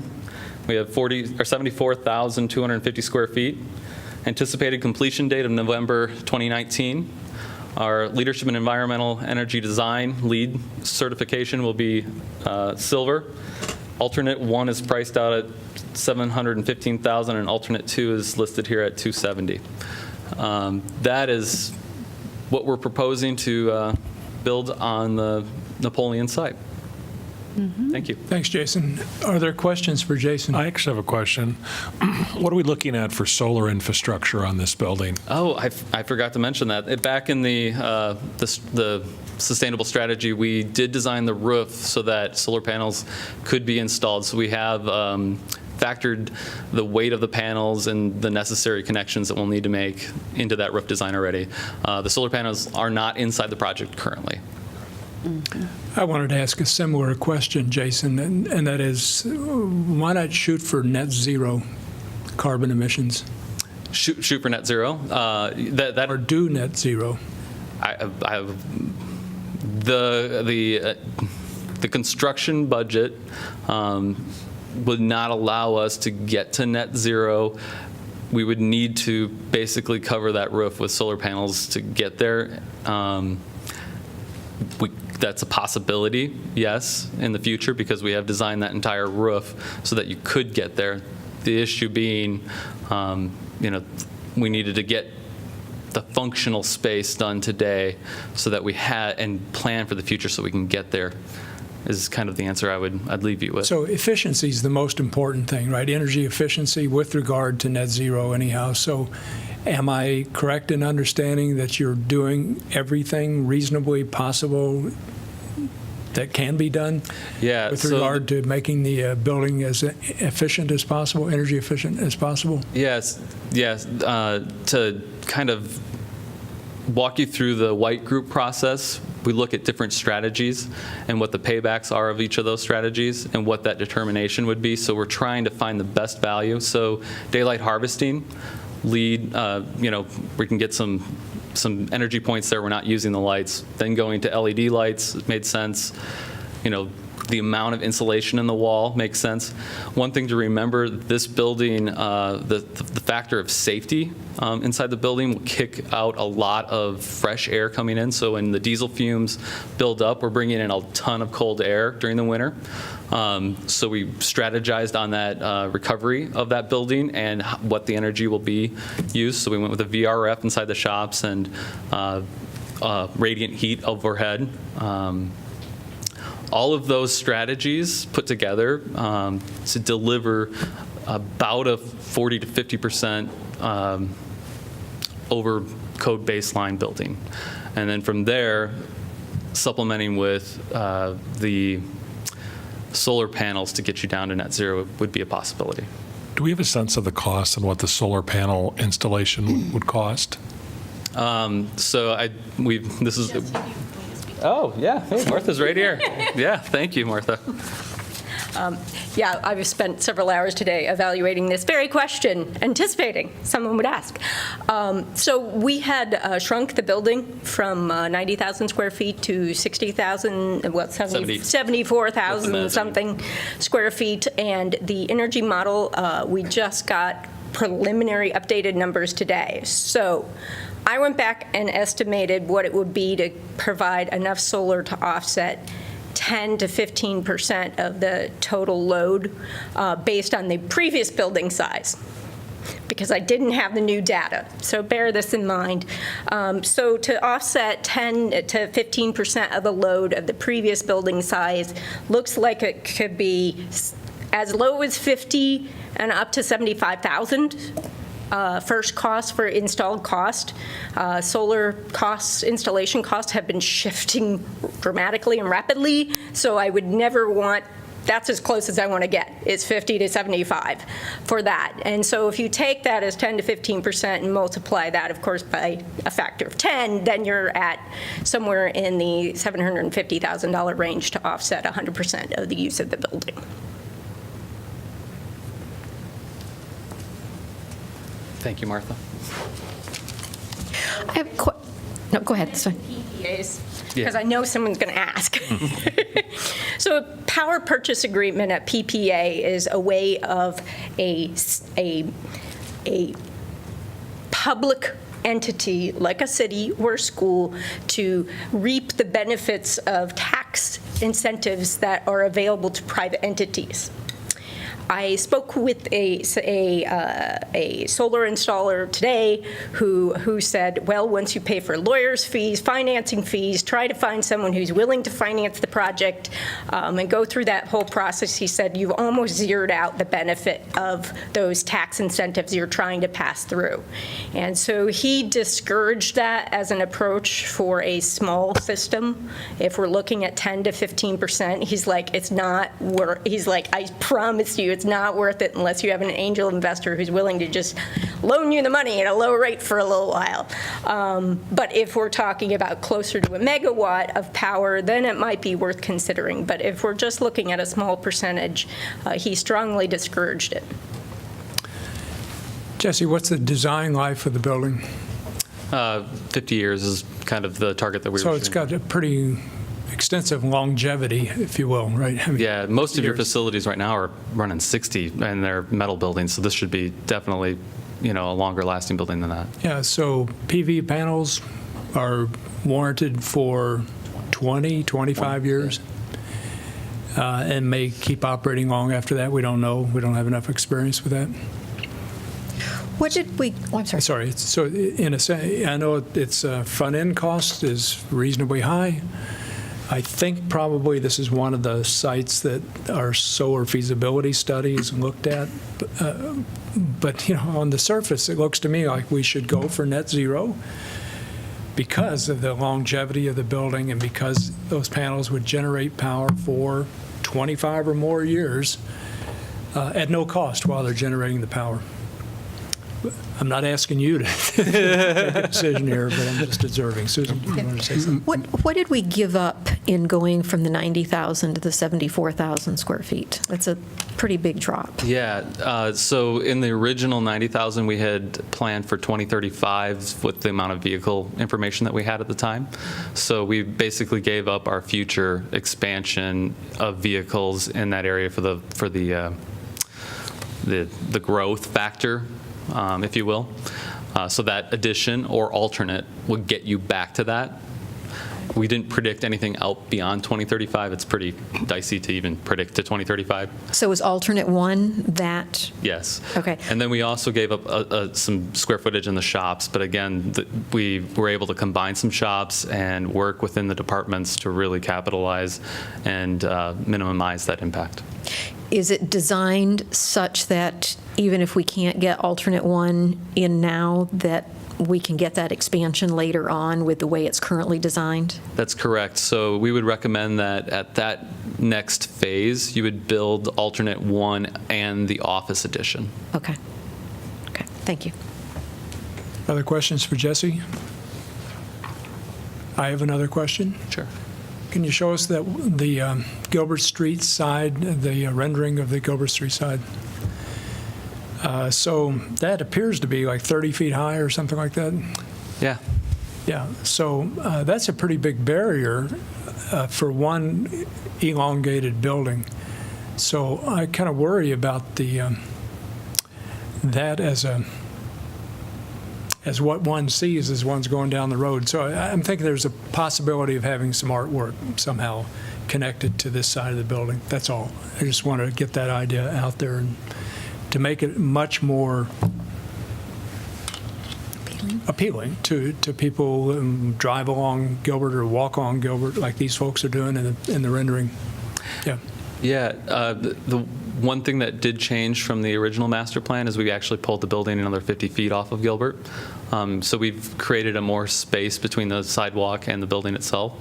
We have 74,250 square feet. Anticipated completion date of November 2019. Our Leadership in Environmental Energy Design LEED certification will be silver. Alternate 1 is priced out at $715,000, and alternate 2 is listed here at $270,000. That is what we're proposing to build on the Napoleon site. Thank you. Thanks, Jason. Are there questions for Jason? I actually have a question. What are we looking at for solar infrastructure on this building? Oh, I forgot to mention that. Back in the sustainable strategy, we did design the roof so that solar panels could be installed. So we have factored the weight of the panels and the necessary connections that we'll need to make into that roof design already. The solar panels are not inside the project currently. I wanted to ask a similar question, Jason, and that is, why not shoot for net zero carbon emissions? Shoot for net zero? Or do net zero? The construction budget would not allow us to get to net zero. We would need to basically cover that roof with solar panels to get there. That's a possibility, yes, in the future, because we have designed that entire roof so that you could get there. The issue being, we needed to get the functional space done today so that we had and plan for the future so we can get there. Is kind of the answer I'd leave you with. So efficiency is the most important thing, right? Energy efficiency with regard to net zero anyhow. So am I correct in understanding that you're doing everything reasonably possible that can be done? Yeah. With regard to making the building as efficient as possible, energy efficient as possible? Yes. To kind of walk you through the White Group process, we look at different strategies and what the paybacks are of each of those strategies and what that determination would be. So we're trying to find the best value. So daylight harvesting, LEED, we can get some energy points there. We're not using the lights. Then going to LED lights made sense. The amount of insulation in the wall makes sense. One thing to remember, this building, the factor of safety inside the building will kick out a lot of fresh air coming in. So when the diesel fumes build up, we're bringing in a ton of cold air during the winter. So we strategized on that recovery of that building and what the energy will be used. So we went with a VRF inside the shops and radiant heat overhead. All of those strategies put together to deliver about a 40 to 50% over code baseline building. And then from there, supplementing with the solar panels to get you down to net zero would be a possibility. Do we have a sense of the cost and what the solar panel installation would cost? This is. Oh, yeah. Hey, Martha's right here. Yeah, thank you, Martha. Yeah, I've spent several hours today evaluating this very question, anticipating someone would ask. So we had shrunk the building from 90,000 square feet to 60,000, well, 74,000 something square feet. And the energy model, we just got preliminary updated numbers today. So I went back and estimated what it would be to provide enough solar to offset 10 to 15% of the total load based on the previous building size, because I didn't have the new data. So bear this in mind. So to offset 10 to 15% of the load of the previous building size looks like it could be as low as 50 and up to 75,000. First cost for installed cost. Solar costs, installation costs have been shifting dramatically and rapidly, so I would never want, that's as close as I want to get, is 50 to 75 for that. And so if you take that as 10 to 15% and multiply that, of course, by a factor of 10, then you're at somewhere in the $750,000 range to offset 100% of the use of the building. Thank you, Martha. I have no, go ahead. Sorry. PPAs, because I know someone's going to ask. So a power purchase agreement at PPA is a way of a public entity like a city or a school to reap the benefits of tax incentives that are available to private entities. I spoke with a solar installer today who said, well, once you pay for lawyers' fees, financing fees, try to find someone who's willing to finance the project and go through that whole process. He said, you've almost zeroed out the benefit of those tax incentives you're trying to pass through. And so he discouraged that as an approach for a small system. If we're looking at 10 to 15%, he's like, it's not worth, he's like, I promise you, it's not worth it unless you have an angel investor who's willing to just loan you the money at a low rate for a little while. But if we're talking about closer to a megawatt of power, then it might be worth considering. But if we're just looking at a small percentage, he strongly discouraged it. Jesse, what's the design life of the building? 50 years is kind of the target that we were So it's got a pretty extensive longevity, if you will, right? I mean, yeah, most of your facilities right now are running 60, and they're metal buildings, so this should be definitely, a longer lasting building than that. Yeah, so PV panels are warranted for 20, 25 years, and may keep operating long after that. We don't know. We don't have enough experience with that. What did we, I'm sorry. Sorry. So in a sense, I know its front-end cost is reasonably high. I think probably this is one of the sites that our solar feasibility studies looked at. But on the surface, it looks to me like we should go for net zero because of the longevity of the building and because those panels would generate power for 25 or more years at no cost while they're generating the power. I'm not asking you to make a decision here, but I'm just observing. Susan, do you want to say something? What did we give up in going from the 90,000 to the 74,000 square feet? That's a pretty big drop. Yeah, so in the original 90,000, we had planned for 2035 with the amount of vehicle information that we had at the time. So we basically gave up our future expansion of vehicles in that area for the growth factor, if you will. So that addition or alternate would get you back to that. We didn't predict anything out beyond 2035. It's pretty dicey to even predict to 2035. So is alternate one that? Yes. Okay. And then we also gave up some square footage in the shops, but again, we were able to combine some shops and work within the departments to really capitalize and minimize that impact. Is it designed such that even if we can't get alternate one in now, that we can get that expansion later on with the way it's currently designed? That's correct. So we would recommend that at that next phase, you would build alternate 1 and the office addition. Okay. Okay, thank you. Other questions for Jesse? I have another question. Sure. Can you show us the Gilbert Street side, the rendering of the Gilbert Street side? So that appears to be like 30 feet high or something like that? Yeah. Yeah, so that's a pretty big barrier for one elongated building. So I kind of worry about that as what one sees as one's going down the road. So I'm thinking there's a possibility of having some artwork somehow connected to this side of the building. That's all. I just want to get that idea out there and to make it much more appealing to people who drive along Gilbert or walk along Gilbert like these folks are doing in the rendering. Yeah. Yeah, the one thing that did change from the original master plan is we actually pulled the building another 50 feet off of Gilbert. So we've created a more space between the sidewalk and the building itself,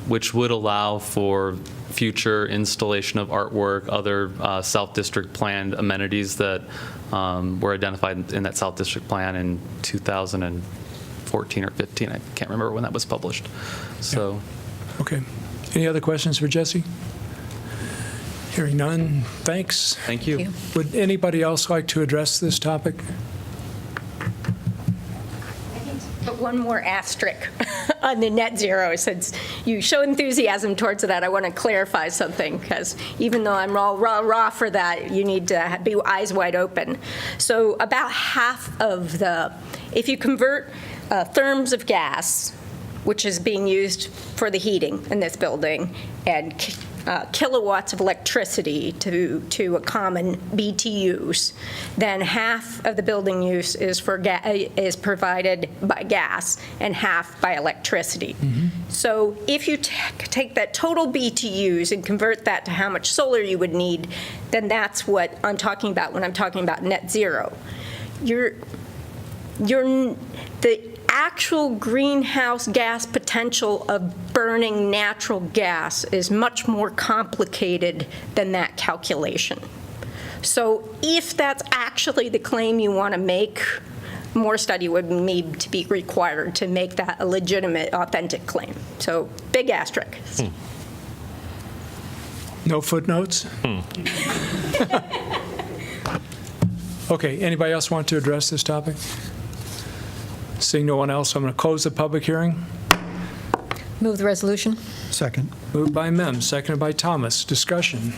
which would allow for future installation of artwork, other South District planned amenities that were identified in that South District plan in 2014 or 15. I can't remember when that was published. So. Yeah. Okay. Any other questions for Jesse? Hearing none, thanks. Thank you. Would anybody else like to address this topic? But one more asterisk on the net zero. Since you show enthusiasm towards that, I want to clarify something, because even though I'm raw for that, you need to be eyes wide open. So about half of if you convert therms of gas, which is being used for the heating in this building, and kilowatts of electricity to a common BTUs, then half of the building use is provided by gas and half by electricity. So if you take that total BTUs and convert that to how much solar you would need, then that's what I'm talking about when I'm talking about net zero. The actual greenhouse gas potential of burning natural gas is much more complicated than that calculation. So if that's actually the claim you want to make, more study would need to be required to make that a legitimate, authentic claim. So big asterisk. No footnotes? Okay, anybody else want to address this topic? Seeing no one else, I'm going to close the public hearing. Move the resolution. Second. Moved by Mem, seconded by Thomas. Discussion.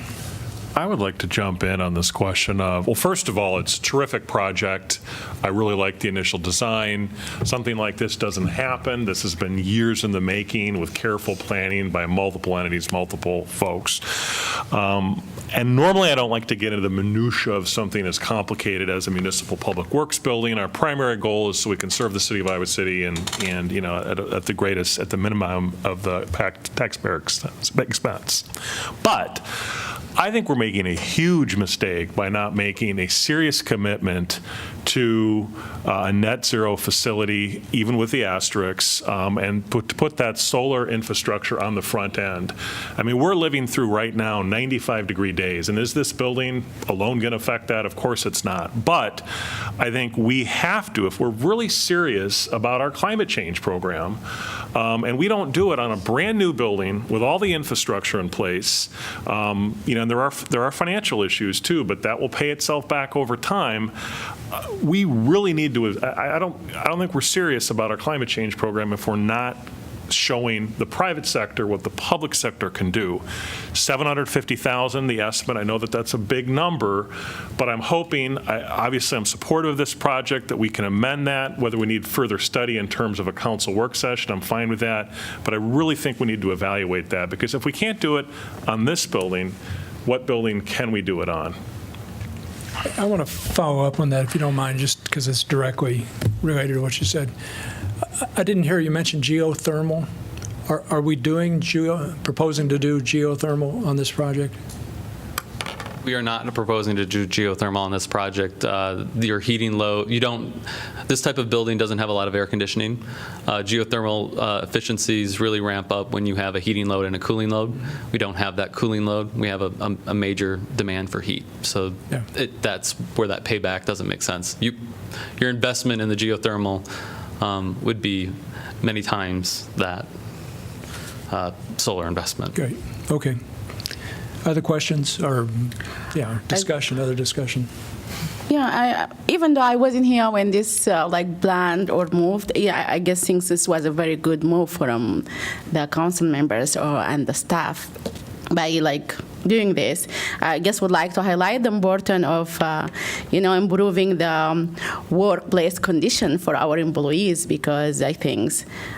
I would like to jump in on this question of, well, first of all, it's a terrific project. I really like the initial design. Something like this doesn't happen. This has been years in the making with careful planning by multiple entities, multiple folks. And normally I don't like to get into the minutia of something as complicated as a municipal public works building. Our primary goal is so we can serve the city of Iowa City and you know, at the minimum of the taxpayer expense. But I think we're making a huge mistake by not making a serious commitment to a net zero facility, even with the asterisks, and put that solar infrastructure on the front end. I mean, we're living through right now 95-degree days, and is this building alone going to affect that? Of course it's not. But I think we have to, if we're really serious about our climate change program, and we don't do it on a brand new building with all the infrastructure in place, you know, and there are financial issues too, but that will pay itself back over time. We really need to. I don't think we're serious about our climate change program if we're not showing the private sector what the public sector can do. 750,000, the estimate. I know that that's a big number, but I'm hoping. Obviously, I'm supportive of this project, that we can amend that. Whether we need further study in terms of a council work session, I'm fine with that. But I really think we need to evaluate that, because if we can't do it on this building, what building can we do it on? I want to follow up on that, if you don't mind, just because it's directly related to what you said. I didn't hear you mention geothermal. Are we doing proposing to do geothermal on this project? We are not proposing to do geothermal on this project. Your heating load, this type of building doesn't have a lot of air conditioning. Geothermal efficiencies really ramp up when you have a heating load and a cooling load. We don't have that cooling load. We have a major demand for heat. So that's where that payback doesn't make sense. Your investment in the geothermal would be many times that solar investment. Great, okay. Other questions or, discussion, other discussion? Yeah, even though I wasn't here when this planned or moved, I guess since this was a very good move from the council members and the staff by doing this, I guess would like to highlight the importance of, improving the workplace condition for our employees, because I think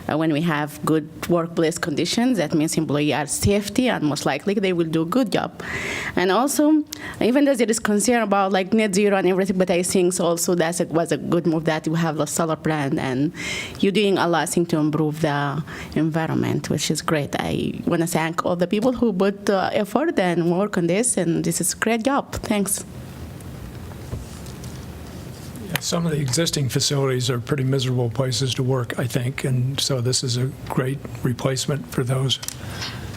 when we have good workplace conditions, that means employees are safety and most likely they will do a good job. And also, even though there is concern about net zero and everything, but I think also that it was a good move that you have the solar plant and you're doing a lot to improve the environment, which is great. I want to thank all the people who put effort and work on this, and this is a great job. Thanks. Some of the existing facilities are pretty miserable places to work, I think, and so this is a great replacement for those.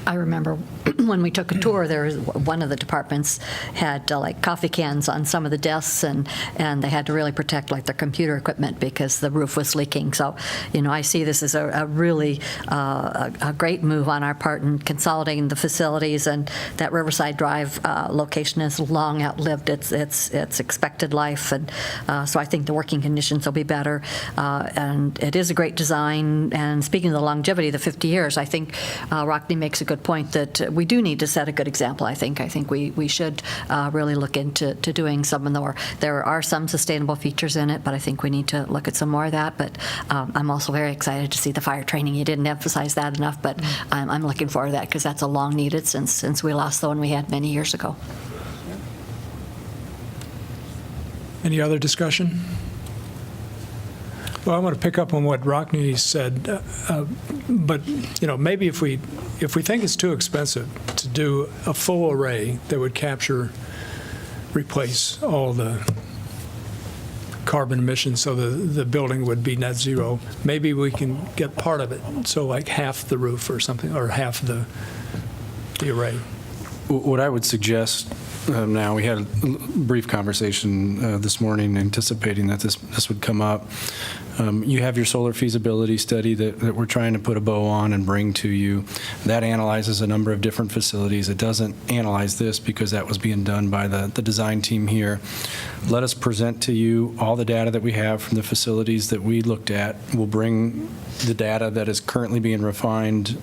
I remember when we took a tour, there was one of the departments had coffee cans on some of the desks, and they had to really protect their computer equipment because the roof was leaking. So, I see this as a really a great move on our part in consolidating the facilities, and that Riverside Drive location has long outlived its expected life, and so I think the working conditions will be better. And it is a great design. And speaking of the longevity, the 50 years, I think Rockne makes a good point that we do need to set a good example. I think we should really look into doing some more. There are some sustainable features in it, but I think we need to look at some more of that. But I'm also very excited to see the fire training. You didn't emphasize that enough, but I'm looking forward to that because that's a long needed since we lost the one we had many years ago. Any other discussion? Well, I want to pick up on what Rockne said, but maybe if we think it's too expensive to do a full array that would replace all the carbon emissions, so the building would be net zero, maybe we can get part of it, so half the roof or something, or half the array. What I would suggest now, we had a brief conversation this morning anticipating that this would come up. You have your solar feasibility study that we're trying to put a bow on and bring to you. That analyzes a number of different facilities. It doesn't analyze this because that was being done by the design team here. Let us present to you all the data that we have from the facilities that we looked at. We'll bring the data that is currently being refined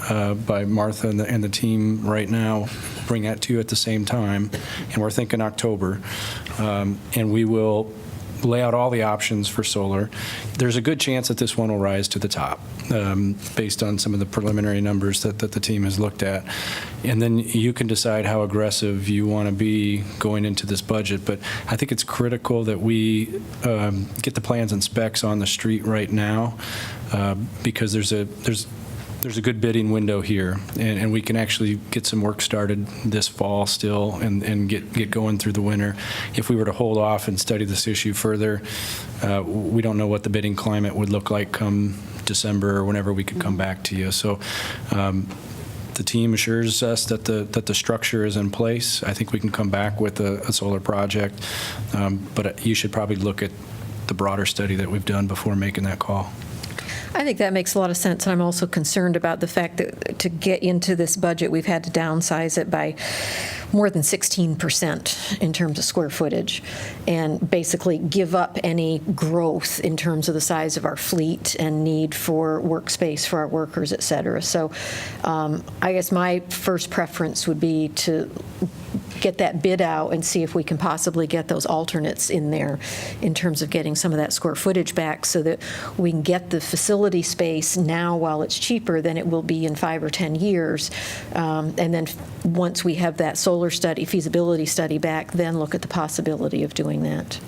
by Martha and the team right now, bring that to you at the same time, and we're thinking October, and we will lay out all the options for solar. There's a good chance that this one will rise to the top based on some of the preliminary numbers that the team has looked at. And then you can decide how aggressive you want to be going into this budget. But I think it's critical that we get the plans and specs on the street right now because there's a good bidding window here, and we can actually get some work started this fall still and get going through the winter. If we were to hold off and study this issue further, we don't know what the bidding climate would look like come December or whenever we could come back to you. So the team assures us that the structure is in place. I think we can come back with a solar project, but you should probably look at the broader study that we've done before making that call. I think that makes a lot of sense, and I'm also concerned about the fact that to get into this budget, we've had to downsize it by more than 16% in terms of square footage, and basically give up any growth in terms of the size of our fleet and need for workspace for our workers, et cetera. So I guess my first preference would be to get that bid out and see if we can possibly get those alternates in there in terms of getting some of that square footage back so that we can get the facility space now while it's cheaper than it will be in 5 or 10 years. And then once we have that solar study, feasibility study back, then look at the possibility of doing that.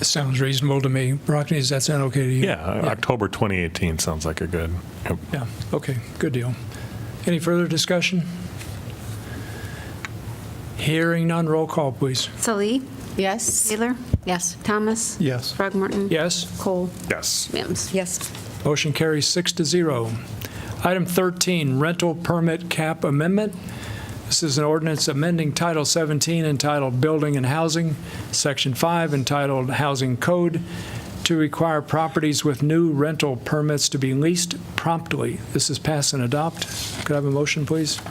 Sounds reasonable to me. Rockne, does that sound okay to you? Yeah, October 2018 sounds like a good. Yep. Yeah, okay, good deal. Any further discussion? Hearing none, roll call, please. Salee. Yes. Taylor. Yes. Thomas. Yes. Throgmorton. Yes. Cole. Yes. Mims. Yes. Motion carries 6-0. Item 13, rental permit cap amendment. This is an ordinance amending Title 17 entitled Building and Housing, Section 5 entitled Housing Code, to require properties with new rental permits to be leased promptly. This is pass and adopt. Could I have a motion, please?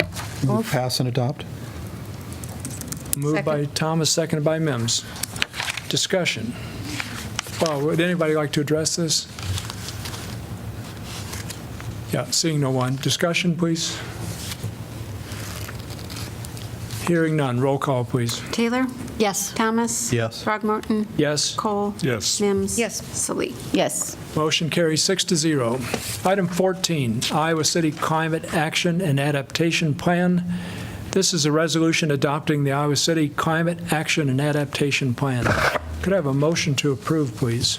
Move, pass, and adopt. Moved by Thomas, seconded by Mims. Discussion. Well, would anybody like to address this? Yeah, seeing no one. Discussion, please. Hearing none. Roll call, please. Taylor. Yes. Thomas. Yes. Throgmorton. Yes. Cole. Yes. Mims. Yes. Salee. Yes. Motion carries 6-0. Item 14, Iowa City Climate Action and Adaptation Plan. This is a resolution adopting the Iowa City Climate Action and Adaptation Plan. Could I have a motion to approve, please?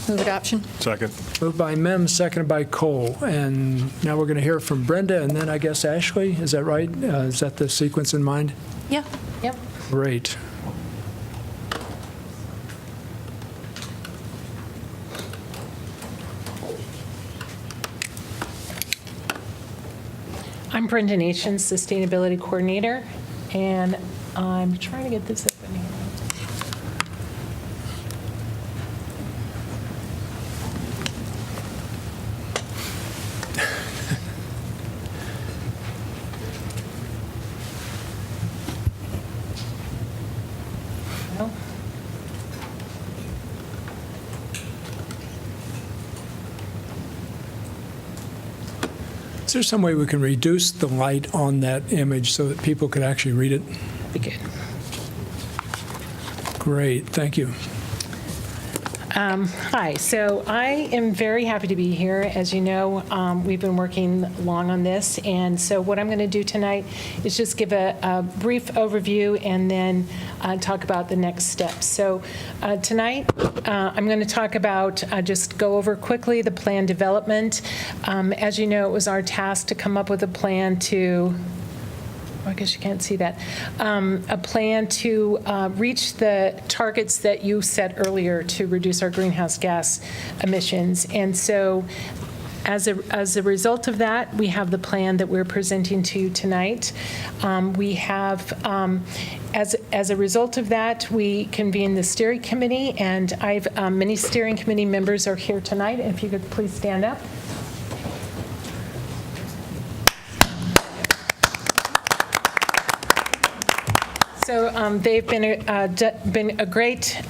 Move adoption. Second. Moved by Mims, seconded by Cole. And now we're going to hear from Brenda, and then I guess Ashley. Is that right? Is that the sequence in mind? Yeah. Yep. Great. I'm Brenda Nations, Sustainability Coordinator, and I'm trying to get this open here. No. Is there some way we can reduce the light on that image so that people could actually read it? Be good. Great, thank you. Hi, so I am very happy to be here. As you know, we've been working long on this, and so what I'm going to do tonight is just give a brief overview and then talk about the next steps. So tonight, I'm going to talk about, just go over quickly the plan development. As you know, it was our task to come up with a plan to, I guess you can't see that, a plan to reach the targets that you set earlier to reduce our greenhouse gas emissions. And so as a result of that, we have the plan that we're presenting to you tonight. We have, as a result of that, we convened the steering committee, and many steering committee members are here tonight. If you could please stand up. So they've been a great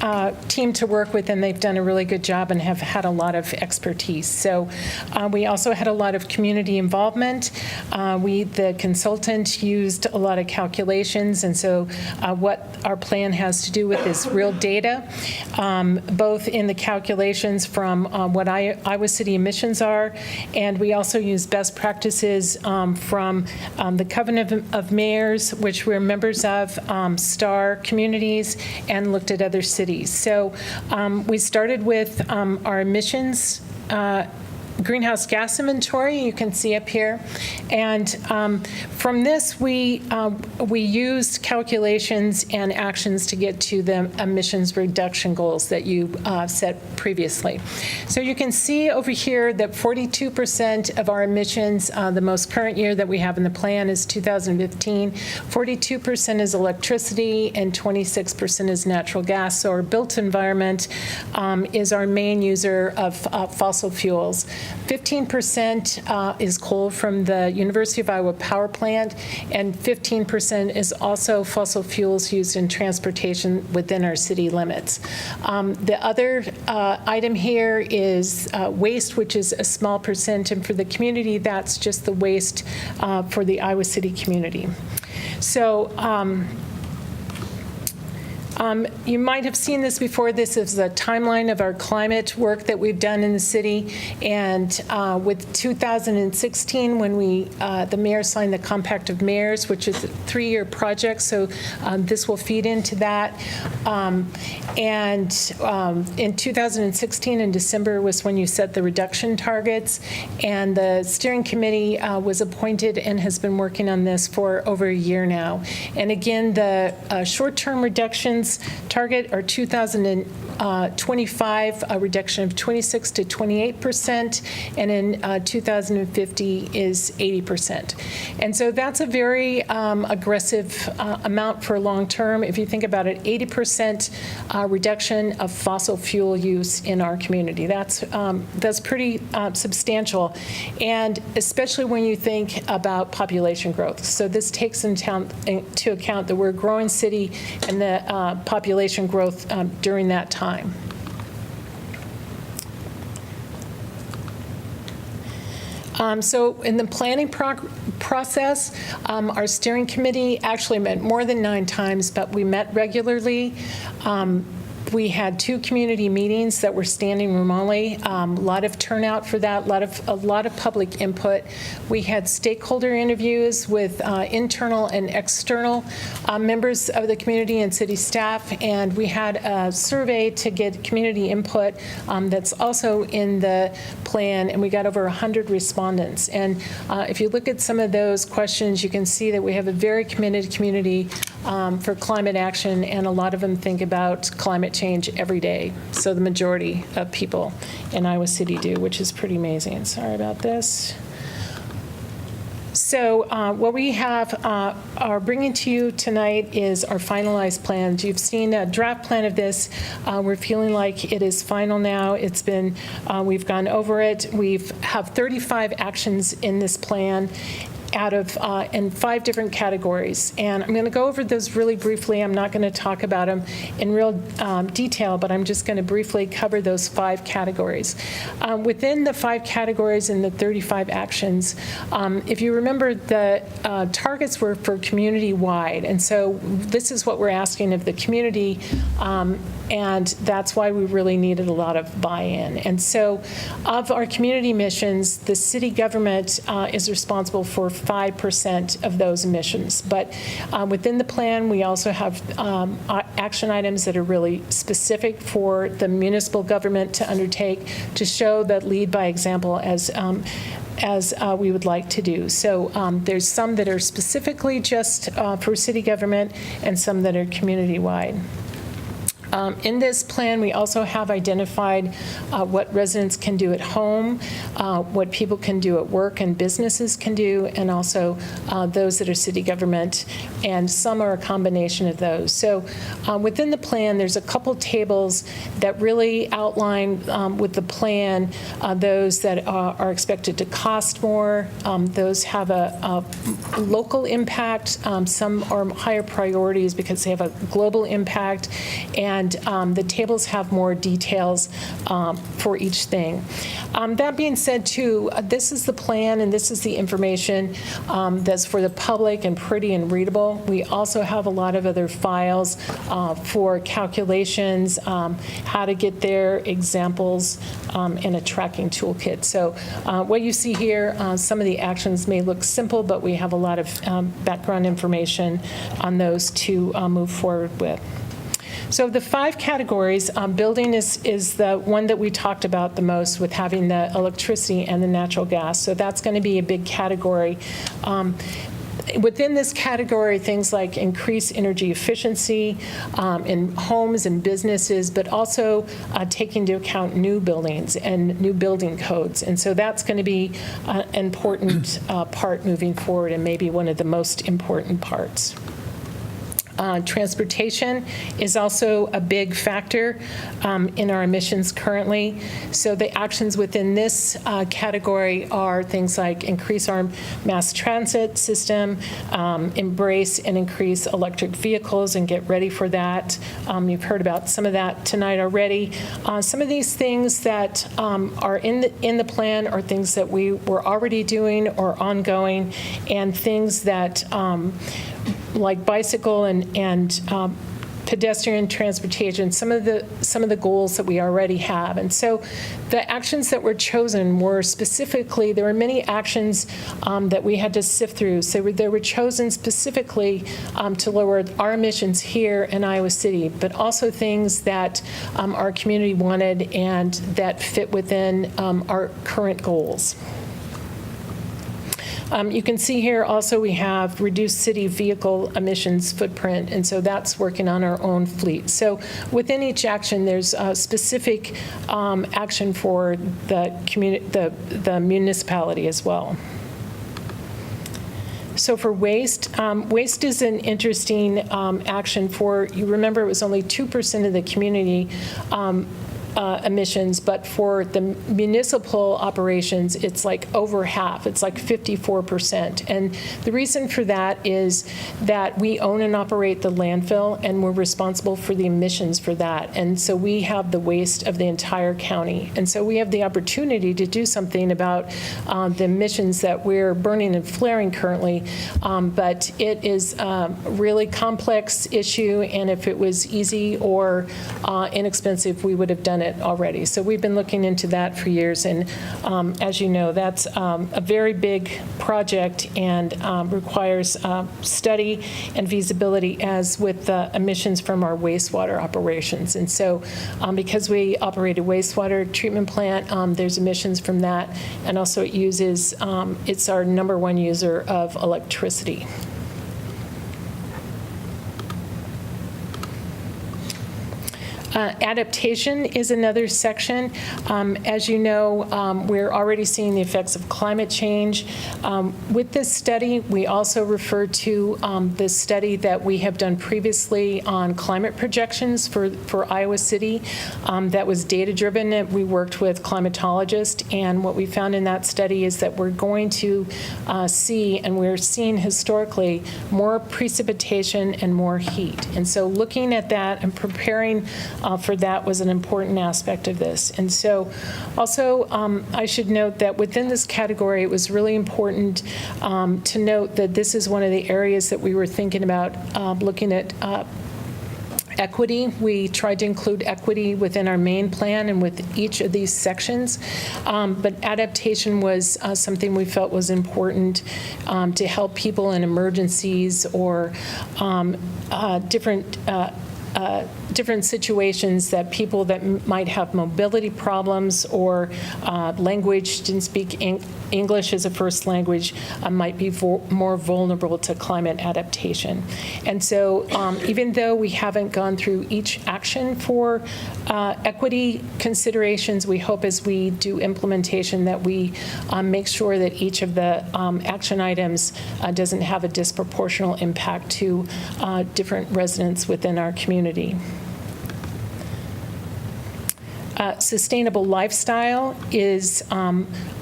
team to work with, and they've done a really good job and have had a lot of expertise. So we also had a lot of community involvement. The consultant used a lot of calculations, and so what our plan has to do with is real data, both in the calculations from what Iowa City emissions are, and we also use best practices from the Covenant of Mayors, which we're members of, STAR communities, and looked at other cities. So we started with our emissions greenhouse gas inventory, you can see up here. And from this, we used calculations and actions to get to the emissions reduction goals that you set previously. So you can see over here that 42% of our emissions, the most current year that we have in the plan is 2015, 42% is electricity and 26% is natural gas. So our built environment is our main user of fossil fuels. 15% is coal from the University of Iowa power plant, and 15% is also fossil fuels used in transportation within our city limits. The other item here is waste, which is a small percent, and for the community, that's just the waste for the Iowa City community. So You might have seen this before. This is a timeline of our climate work that we've done in the city. And with 2016, when the mayor signed the Compact of Mayors, which is a 3-year project, so this will feed into that. In 2016, in December, was when you set the reduction targets. And the steering committee was appointed and has been working on this for over a year now. And again, the short-term reductions target are 2025, a reduction of 26 to 28%, and in 2050 is 80%. And so that's a very aggressive amount for long-term. If you think about it, 80% reduction of fossil fuel use in our community. That's pretty substantial, and especially when you think about population growth. So this takes into account that we're a growing city and the population growth during that time. So in the planning process, our steering committee actually met more than 9 times, but we met regularly. We had 2 community meetings that were standing room only. A lot of turnout for that, a lot of public input. We had stakeholder interviews with internal and external members of the community and city staff, and we had a survey to get community input that's also in the plan, and we got over 100 respondents. And if you look at some of those questions, you can see that we have a very committed community for climate action, and a lot of them think about climate change every day. So the majority of people in Iowa City do, which is pretty amazing. Sorry about this. So what we are bringing to you tonight is our finalized plans. You've seen a draft plan of this. We're feeling like it is final now. It's been, we've gone over it. We have 35 actions in this plan, out of in 5 different categories. And I'm going to go over those really briefly. I'm not going to talk about them in real detail, but I'm just going to briefly cover those 5 categories. Within the 5 categories and the 35 actions, if you remember, the targets were for community-wide. And so this is what we're asking of the community, and that's why we really needed a lot of buy-in. And so of our community missions, the city government is responsible for 5% of those emissions. But within the plan, we also have action items that are really specific for the municipal government to undertake to show that lead by example as we would like to do. So there's some that are specifically just for city government and some that are community-wide. In this plan, we also have identified what residents can do at home, what people can do at work and businesses can do, and also those that are city government, and some are a combination of those. So within the plan, there's a couple tables that really outline with the plan those that are expected to cost more, those have a local impact, some are higher priorities because they have a global impact, and the tables have more details for each thing. That being said, too, this is the plan and this is the information that's for the public and pretty and readable. We also have a lot of other files for calculations, how to get there, examples, and a tracking toolkit. So what you see here, some of the actions may look simple, but we have a lot of background information on those to move forward with. So the 5 categories, building is the one that we talked about the most, with having the electricity and the natural gas. So that's going to be a big category. Within this category, things like increased energy efficiency in homes and businesses, but also taking into account new buildings and new building codes. And so that's going to be an important part moving forward, and maybe one of the most important parts. Transportation is also a big factor in our emissions currently. So the actions within this category are things like increase our mass transit system, embrace and increase electric vehicles and get ready for that. You've heard about some of that tonight already. Some of these things that are in the plan are things that we were already doing or ongoing, and things that like bicycle and pedestrian transportation, some of the goals that we already have. And so the actions that were chosen were specifically, there were many actions that we had to sift through. So they were chosen specifically to lower our emissions here in Iowa City, but also things that our community wanted and that fit within our current goals. You can see here also we have reduced city vehicle emissions footprint, and so that's working on our own fleet. So within each action, there's a specific action for the municipality as well. So for waste, waste is an interesting action for, you remember it was only 2% of the community emissions, but for the municipal operations, it's like over half. It's like 54%. And the reason for that is that we own and operate the landfill, and we're responsible for the emissions for that. And so we have the waste of the entire county. And so we have the opportunity to do something about the emissions that we're burning and flaring currently. But it is a really complex issue, and if it was easy or inexpensive, we would have done it already. So we've been looking into that for years, and as you know, that's a very big project and requires study and feasibility, as with the emissions from our wastewater operations. And so because we operate a wastewater treatment plant, there's emissions from that, and also it uses, it's our #1 user of electricity. Adaptation is another section. As you know, we're already seeing the effects of climate change. With this study, we also refer to the study that we have done previously on climate projections for Iowa City. That was data-driven. We worked with climatologists, and what we found in that study is that we're going to see, and we're seeing historically, more precipitation and more heat. And so looking at that and preparing for that was an important aspect of this. And so also, I should note that within this category, it was really important to note that this is one of the areas that we were thinking about looking at equity. We tried to include equity within our main plan and with each of these sections, but adaptation was something we felt was important to help people in emergencies or different situations, that people that might have mobility problems or language, didn't speak English as a first language, might be more vulnerable to climate adaptation. And so even though we haven't gone through each action for equity considerations, we hope as we do implementation that we make sure that each of the action items doesn't have a disproportional impact to different residents within our community. Sustainable lifestyle is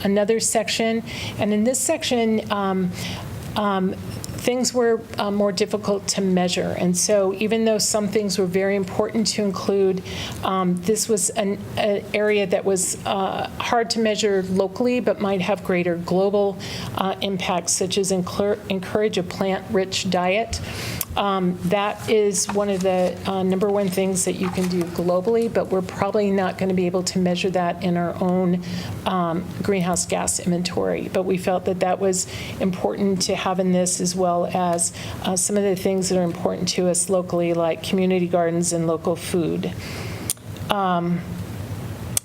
another section, and in this section, things were more difficult to measure. And so even though some things were very important to include, this was an area that was hard to measure locally, but might have greater global impacts, such as encourage a plant-rich diet. That is one of the #1 things that you can do globally, but we're probably not going to be able to measure that in our own greenhouse gas inventory. But we felt that that was important to have in this, as well as some of the things that are important to us locally, like community gardens and local food.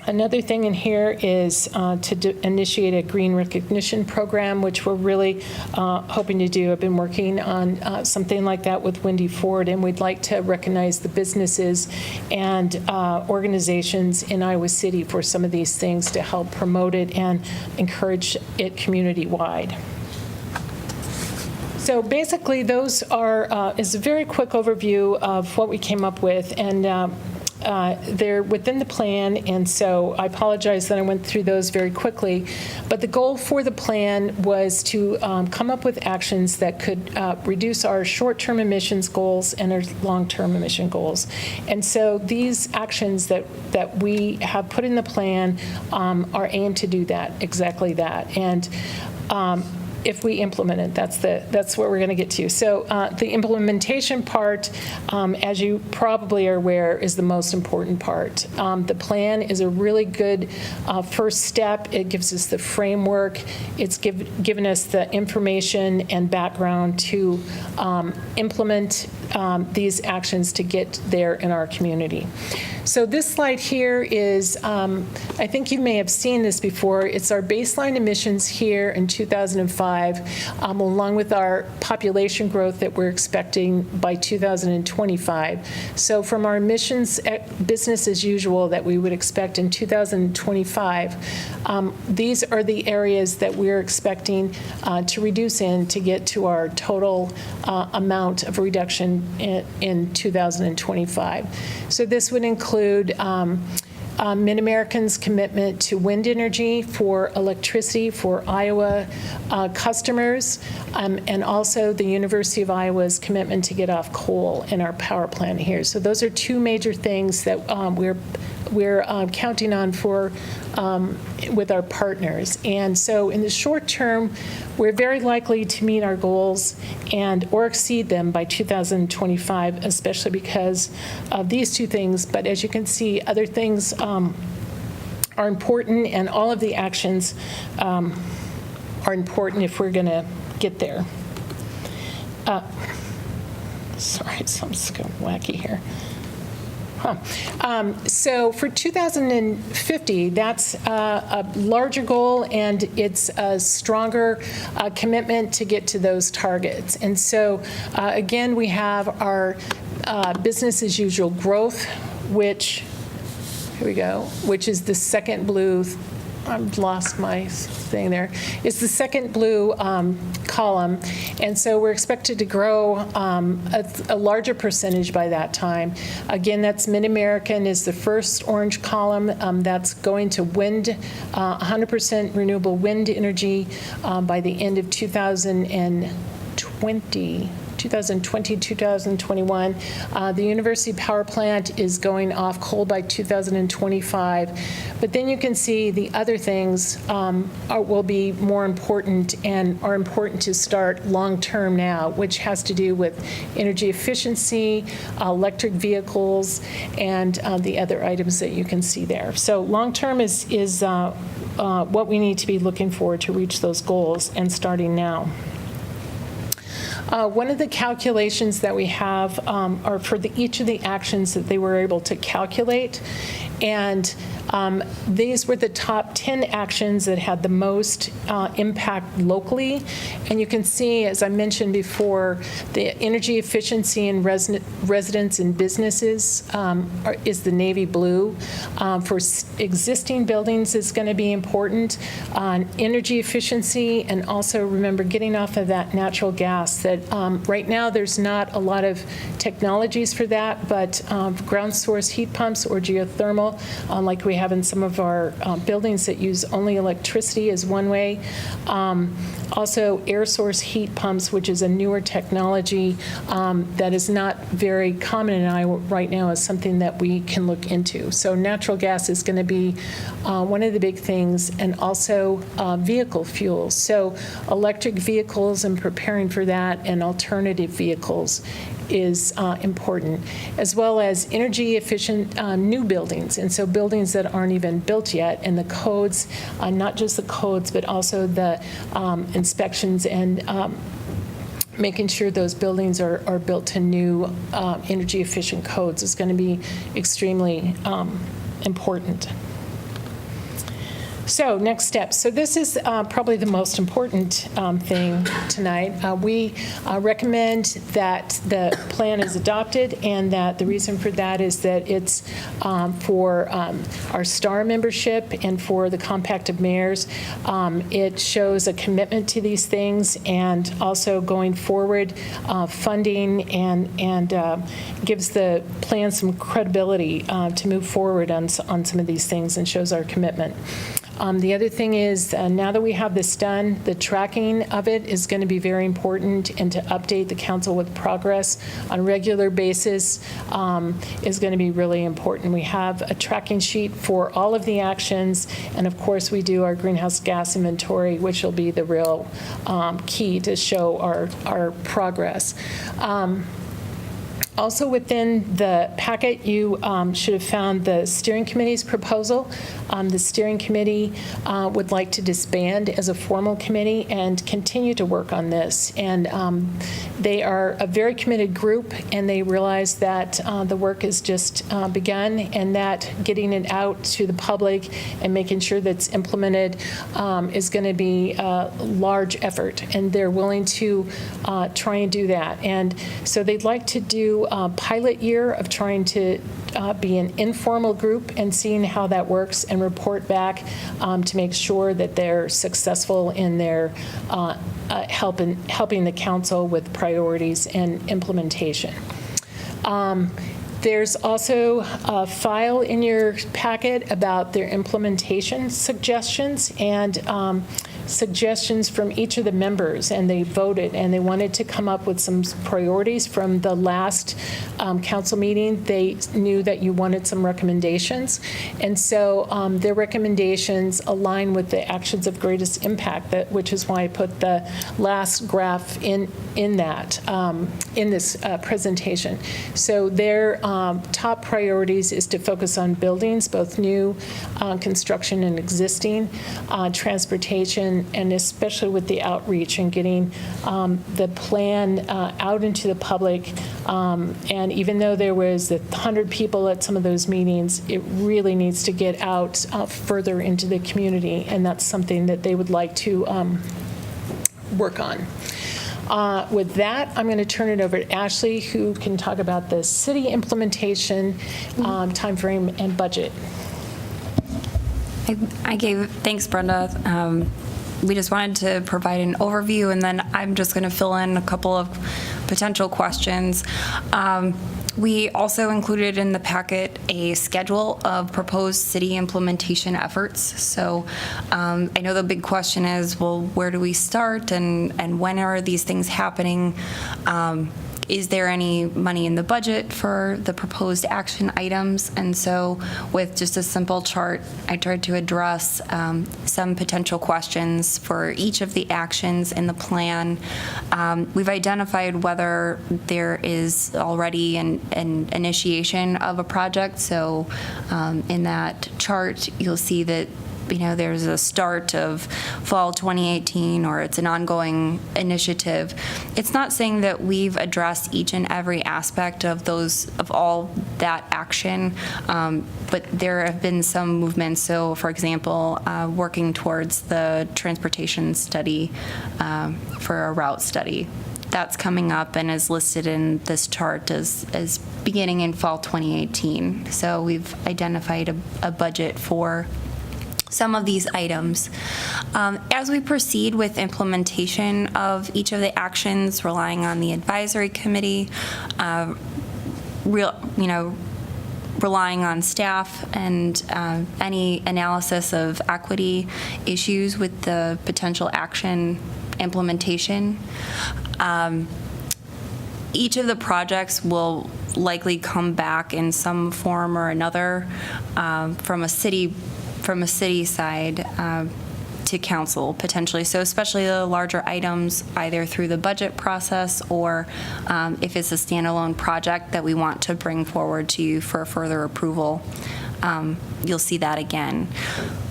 Another thing in here is to initiate a green recognition program, which we're really hoping to do. I've been working on something like that with Wendy Ford, and we'd like to recognize the businesses and organizations in Iowa City for some of these things to help promote it and encourage it community-wide. So basically, those is a very quick overview of what we came up with, and they're within the plan, and so I apologize that I went through those very quickly. But the goal for the plan was to come up with actions that could reduce our short-term emissions goals and our long-term emission goals. And so these actions that we have put in the plan are aimed to do that, exactly that. And if we implement it, that's what we're going to get to. So the implementation part, as you probably are aware, is the most important part. The plan is a really good first step. It gives us the framework. It's given us the information and background to implement these actions to get there in our community. So this slide here is, I think you may have seen this before. It's our baseline emissions here in 2005, along with our population growth that we're expecting by 2025. So from our emissions business as usual that we would expect in 2025, these are the areas that we're expecting to reduce in to get to our total amount of reduction in 2025. So this would include MidAmerican's commitment to wind energy for electricity for Iowa customers, and also the University of Iowa's commitment to get off coal in our power plant here. So those are two major things that we're counting on for with our partners. And so in the short term, we're very likely to meet our goals or exceed them by 2025, especially because of these two things. But as you can see, other things are important, and all of the actions are important if we're going to get there. Sorry, something's going wacky here. So for 2050, that's a larger goal, and it's a stronger commitment to get to those targets. And so, again, we have our business as usual growth, which, here we go, which is the second blue. I've lost my thing there. It's the second blue column, and so we're expected to grow a larger percentage by that time. Again, that's MidAmerican is the first orange column. That's going to wind, 100% renewable wind energy by the end of 2020, 2021. The University Power Plant is going off coal by 2025. But then you can see the other things will be more important and are important to start long-term now, which has to do with energy efficiency, electric vehicles, and the other items that you can see there. So long-term is what we need to be looking for to reach those goals, and starting now. One of the calculations that we have are for each of the actions that they were able to calculate, and these were the top 10 actions that had the most impact locally. And you can see, as I mentioned before, the energy efficiency in residents and businesses is the navy blue. For existing buildings is going to be important. Energy efficiency, and also remember getting off of that natural gas that right now there's not a lot of technologies for that, but ground source heat pumps or geothermal, like we have in some of our buildings that use only electricity, is one way. Also, air source heat pumps, which is a newer technology that is not very common in Iowa right now, is something that we can look into. So natural gas is going to be one of the big things, and also vehicle fuels. So electric vehicles and preparing for that, and alternative vehicles is important, as well as energy efficient new buildings. And so buildings that aren't even built yet, and the codes, not just the codes, but also the inspections and making sure those buildings are built to new energy efficient codes is going to be extremely important. So next steps. So this is probably the most important thing tonight. We recommend that the plan is adopted, and that the reason for that is that it's for our STAR membership and for the Compact of Mayors. It shows a commitment to these things, and also going forward funding, and gives the plan some credibility to move forward on some of these things, and shows our commitment. The other thing is, now that we have this done, the tracking of it is going to be very important, and to update the council with progress on a regular basis is going to be really important. We have a tracking sheet for all of the actions, and of course, we do our greenhouse gas inventory, which will be the real key to show our progress. Also within the packet, you should have found the steering committee's proposal. The steering committee would like to disband as a formal committee and continue to work on this. And they are a very committed group, and they realize that the work has just begun, and that getting it out to the public and making sure that it's implemented is going to be a large effort, and they're willing to try and do that. And so they'd like to do a pilot year of trying to be an informal group and seeing how that works, and report back to make sure that they're successful in their helping the council with priorities and implementation. There's also a file in your packet about their implementation suggestions, and suggestions from each of the members, and they voted, and they wanted to come up with some priorities from the last council meeting. They knew that you wanted some recommendations, and so their recommendations align with the actions of greatest impact, which is why I put the last graph in that, in this presentation. So their top priorities is to focus on buildings, both new construction and existing, transportation, and especially with the outreach and getting the plan out into the public. And even though there was 100 people at some of those meetings, it really needs to get out further into the community, and that's something that they would like to work on. With that, I'm going to turn it over to Ashley, who can talk about the city implementation timeframe and budget. Thanks, Brenda. We just wanted to provide an overview, and then I'm just going to fill in a couple of potential questions. We also included in the packet a schedule of proposed city implementation efforts. So I know the big question is, well, where do we start, and when are these things happening? Is there any money in the budget for the proposed action items? And so with just a simple chart, I tried to address some potential questions for each of the actions in the plan. We've identified whether there is already an initiation of a project. So in that chart, you'll see that there's a start of fall 2018, or it's an ongoing initiative. It's not saying that we've addressed each and every aspect of all that action, but there have been some movements. So, for example, working towards the transportation study for a route study. That's coming up and is listed in this chart as beginning in fall 2018. So we've identified a budget for some of these items. As we proceed with implementation of each of the actions, relying on the advisory committee, relying on staff and any analysis of equity issues with the potential action implementation. Each of the projects will likely come back in some form or another from a city side to council potentially. So especially the larger items, either through the budget process or if it's a standalone project that we want to bring forward to you for further approval, you'll see that again.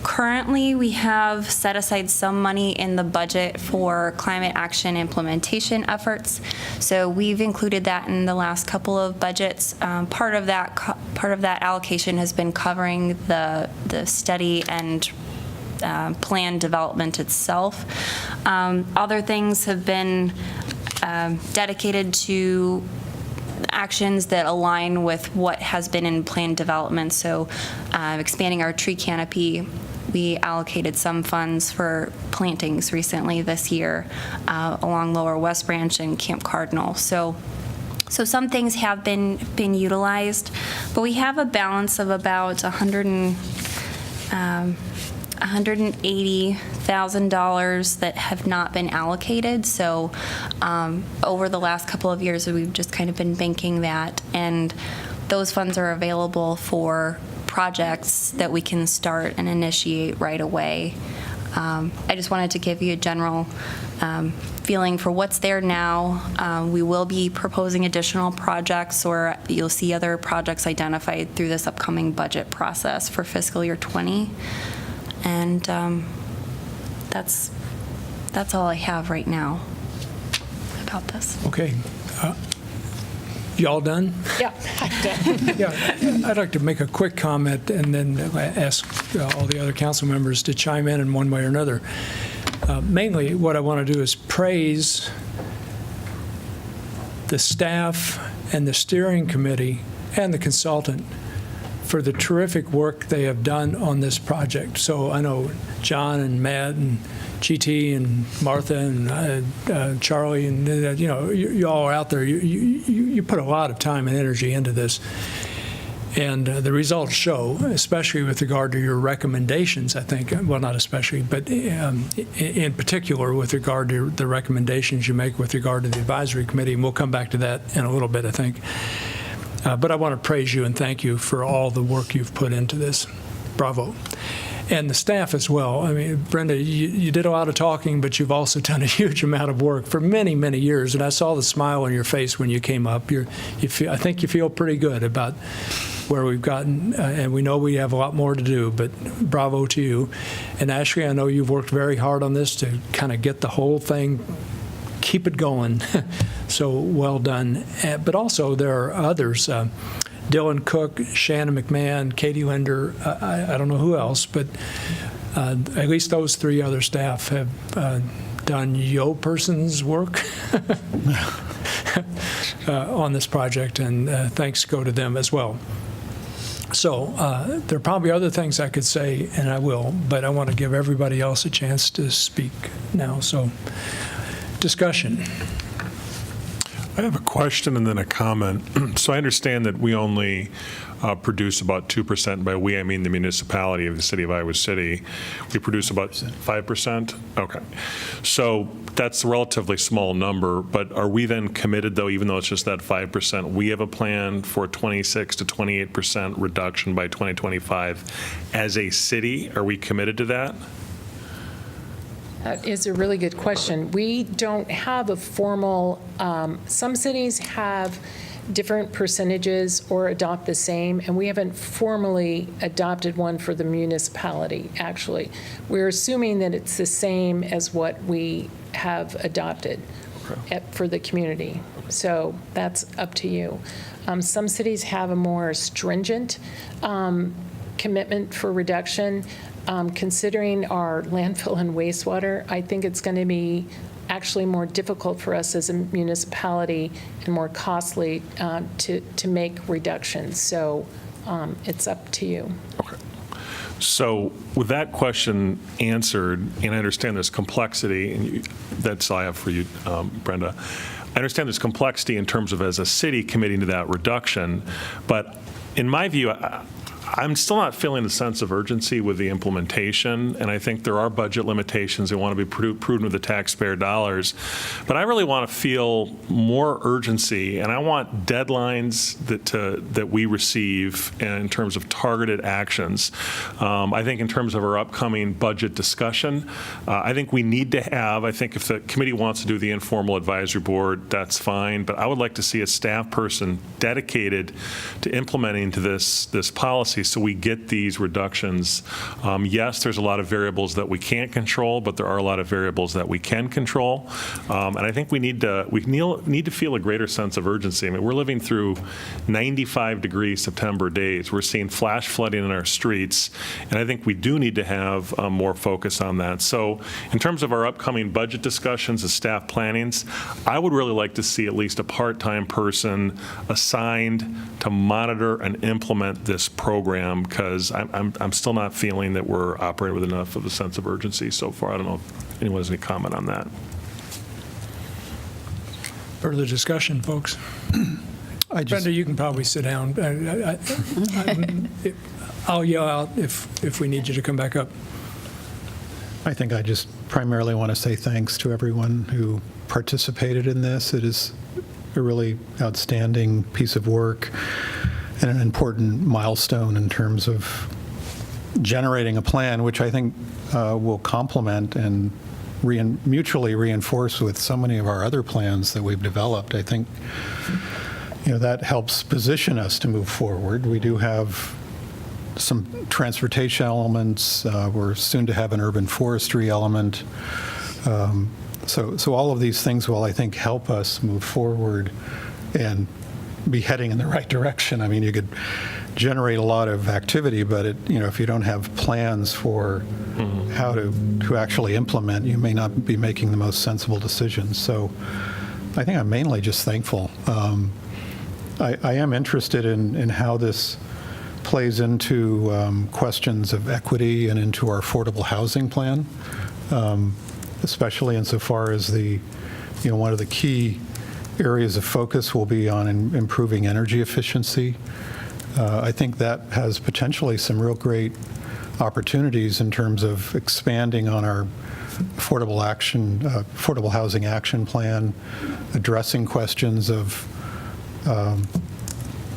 Currently, we have set aside some money in the budget for climate action implementation efforts. So we've included that in the last couple of budgets. Part of that allocation has been covering the study and plan development itself. Other things have been dedicated to actions that align with what has been in plan development. So expanding our tree canopy, we allocated some funds for plantings recently this year along Lower West Branch and Camp Cardinal. So some things have been utilized, but we have a balance of about $180,000 that have not been allocated. So over the last couple of years, we've just kind of been banking that, and those funds are available for projects that we can start and initiate right away. I just wanted to give you a general feeling for what's there now. We will be proposing additional projects, or you'll see other projects identified through this upcoming budget process for fiscal year 20. And that's all I have right now about this. Okay. You all done? Yeah, I'm done. Yeah, I'd like to make a quick comment and then ask all the other council members to chime in one way or another. Mainly, what I want to do is praise the staff and the steering committee and the consultant for the terrific work they have done on this project. So I know John and Matt and GT and Martha and Charlie and you all are out there. You put a lot of time and energy into this, and the results show, especially with regard to your recommendations. I think, well, not especially, but in particular with regard to the recommendations you make with regard to the advisory committee, and we'll come back to that in a little bit, I think. But I want to praise you and thank you for all the work you've put into this. Bravo. And the staff as well. I mean, Brenda, you did a lot of talking, but you've also done a huge amount of work for many, many years. And I saw the smile on your face when you came up. I think you feel pretty good about where we've gotten, and we know we have a lot more to do, but bravo to you. And Ashley, I know you've worked very hard on this to kind of get the whole thing, keep it going. So well done. But also there are others. Dylan Cook, Shannon McMahon, Katie Linder, I don't know who else, but at least those three other staff have done yo person's work on this project, and thanks go to them as well. So there are probably other things I could say, and I will, but I want to give everybody else a chance to speak now. So discussion. I have a question and then a comment. So I understand that we only produce about 2%. By we, I mean the municipality of the city of Iowa City. We produce about 5%? Okay. So that's a relatively small number, but are we then committed, though, even though it's just that 5%, we have a plan for 26 to 28% reduction by 2025 as a city? Are we committed to that? That is a really good question. We don't have a formal, some cities have different percentages or adopt the same, and we haven't formally adopted one for the municipality, actually. We're assuming that it's the same as what we have adopted for the community. So that's up to you. Some cities have a more stringent commitment for reduction. Considering our landfill and wastewater, I think it's going to be actually more difficult for us as a municipality and more costly to make reductions. So it's up to you. Okay. So with that question answered, and I understand there's complexity, and that's all I have for you, Brenda. I understand there's complexity in terms of as a city committing to that reduction, but in my view, I'm still not feeling a sense of urgency with the implementation, and I think there are budget limitations. We want to be prudent with the taxpayer dollars, but I really want to feel more urgency, and I want deadlines that we receive in terms of targeted actions. I think in terms of our upcoming budget discussion, I think we need to have, I think if the committee wants to do the informal advisory board, that's fine, but I would like to see a staff person dedicated to implementing to this policy so we get these reductions. Yes, there's a lot of variables that we can't control, but there are a lot of variables that we can control. And I think we need to feel a greater sense of urgency. I mean, we're living through 95-degree September days. We're seeing flash flooding in our streets, and I think we do need to have more focus on that. So in terms of our upcoming budget discussions and staff plannings, I would really like to see at least a part-time person assigned to monitor and implement this program, because I'm still not feeling that we're operating with enough of a sense of urgency so far. I don't know if anyone has any comment on that. Further discussion, folks? Brenda, you can probably sit down. I'll yell out if we need you to come back up. I think I just primarily want to say thanks to everyone who participated in this. It is a really outstanding piece of work and an important milestone in terms of generating a plan, which I think will complement and mutually reinforce with so many of our other plans that we've developed. I think that helps position us to move forward. We do have some transportation elements. We're soon to have an urban forestry element. So all of these things will, I think, help us move forward and be heading in the right direction. I mean, you could generate a lot of activity, but if you don't have plans for how to actually implement, you may not be making the most sensible decisions. So I think I'm mainly just thankful. I am interested in how this plays into questions of equity and into our affordable housing plan, especially insofar as one of the key areas of focus will be on improving energy efficiency. I think that has potentially some real great opportunities in terms of expanding on our affordable housing action plan, addressing questions of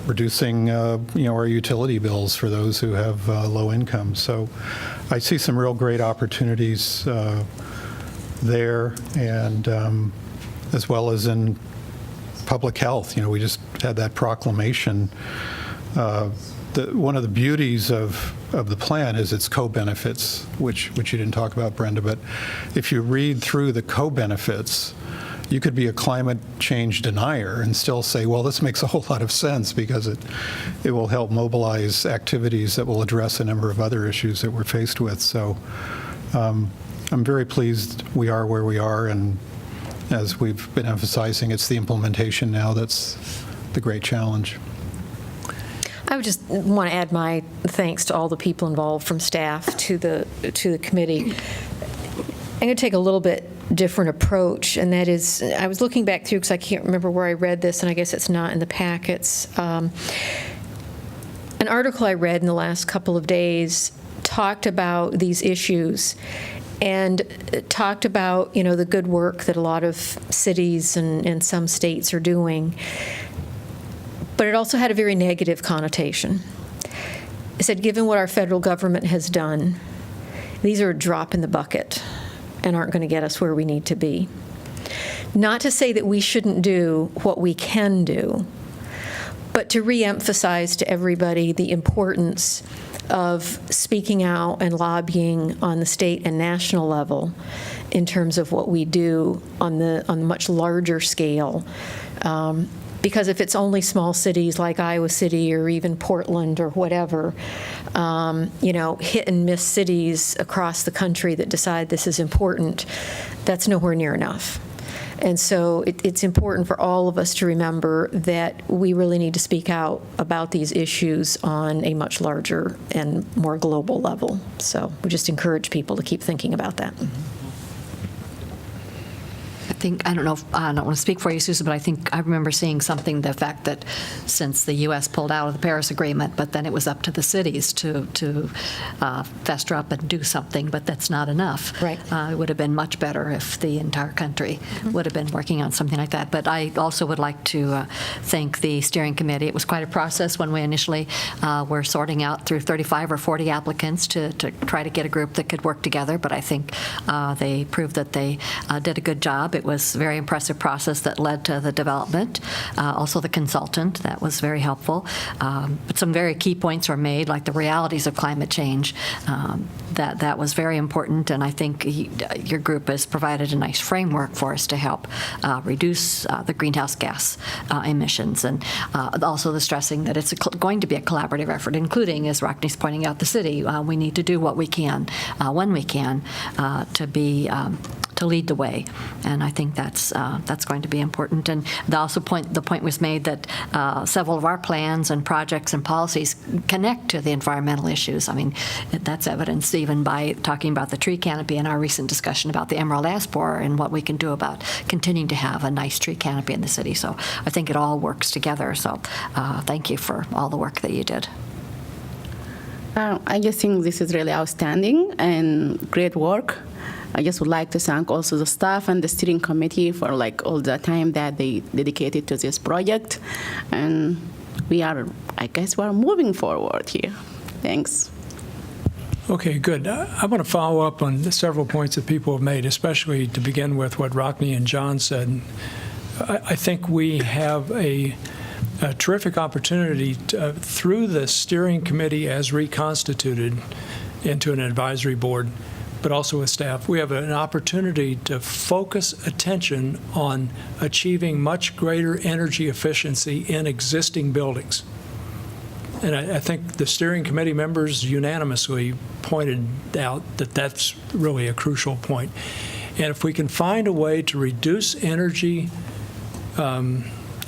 reducing our utility bills for those who have low income. So I see some real great opportunities there, and as well as in public health. We just had that proclamation. One of the beauties of the plan is its co-benefits, which you didn't talk about, Brenda, but if you read through the co-benefits, you could be a climate change denier and still say, well, this makes a whole lot of sense because it will help mobilize activities that will address a number of other issues that we're faced with. So I'm very pleased we are where we are, and as we've been emphasizing, it's the implementation now that's the great challenge. I would just want to add my thanks to all the people involved, from staff to the committee. I'm going to take a little bit different approach, and that is, I was looking back through because I can't remember where I read this, and I guess it's not in the packets. An article I read in the last couple of days talked about these issues and talked about, the good work that a lot of cities and some states are doing. But it also had a very negative connotation. It said, given what our federal government has done, these are a drop in the bucket and aren't going to get us where we need to be. Not to say that we shouldn't do what we can do, but to reemphasize to everybody the importance of speaking out and lobbying on the state and national level in terms of what we do on the much larger scale. Because if it's only small cities like Iowa City or even Portland or whatever, hit and miss cities across the country that decide this is important, that's nowhere near enough. And so it's important for all of us to remember that we really need to speak out about these issues on a much larger and more global level. So we just encourage people to keep thinking about that. I don't know if, I don't want to speak for you, Susan, but I think I remember seeing something, the fact that since the U.S. pulled out of the Paris Agreement, but then it was up to the cities to fester up and do something, but that's not enough. Right. It would have been much better if the entire country would have been working on something like that. But I also would like to thank the steering committee. It was quite a process when we initially were sorting out through 35 or 40 applicants to try to get a group that could work together, but I think they proved that they did a good job. It was a very impressive process that led to the development. Also the consultant, that was very helpful. But some very key points were made, like the realities of climate change. That was very important, and I think your group has provided a nice framework for us to help reduce the greenhouse gas emissions, and also the stressing that it's going to be a collaborative effort, including, as Rockne's pointing out, the city. We need to do what we can, when we can, to lead the way, and I think that's going to be important. And the point was made that several of our plans and projects and policies connect to the environmental issues. I mean, that's evidenced even by talking about the tree canopy in our recent discussion about the emerald ash borer and what we can do about continuing to have a nice tree canopy in the city. So I think it all works together. So thank you for all the work that you did. I just think this is really outstanding and great work. I just would like to thank also the staff and the steering committee for like all the time that they dedicated to this project. And I guess we're moving forward here. Thanks. Okay, good. I want to follow up on several points that people have made, especially to begin with what Rockne and John said. I think we have a terrific opportunity through the steering committee as reconstituted into an advisory board, but also with staff. We have an opportunity to focus attention on achieving much greater energy efficiency in existing buildings. And I think the steering committee members unanimously pointed out that that's really a crucial point. And if we can find a way to reduce energy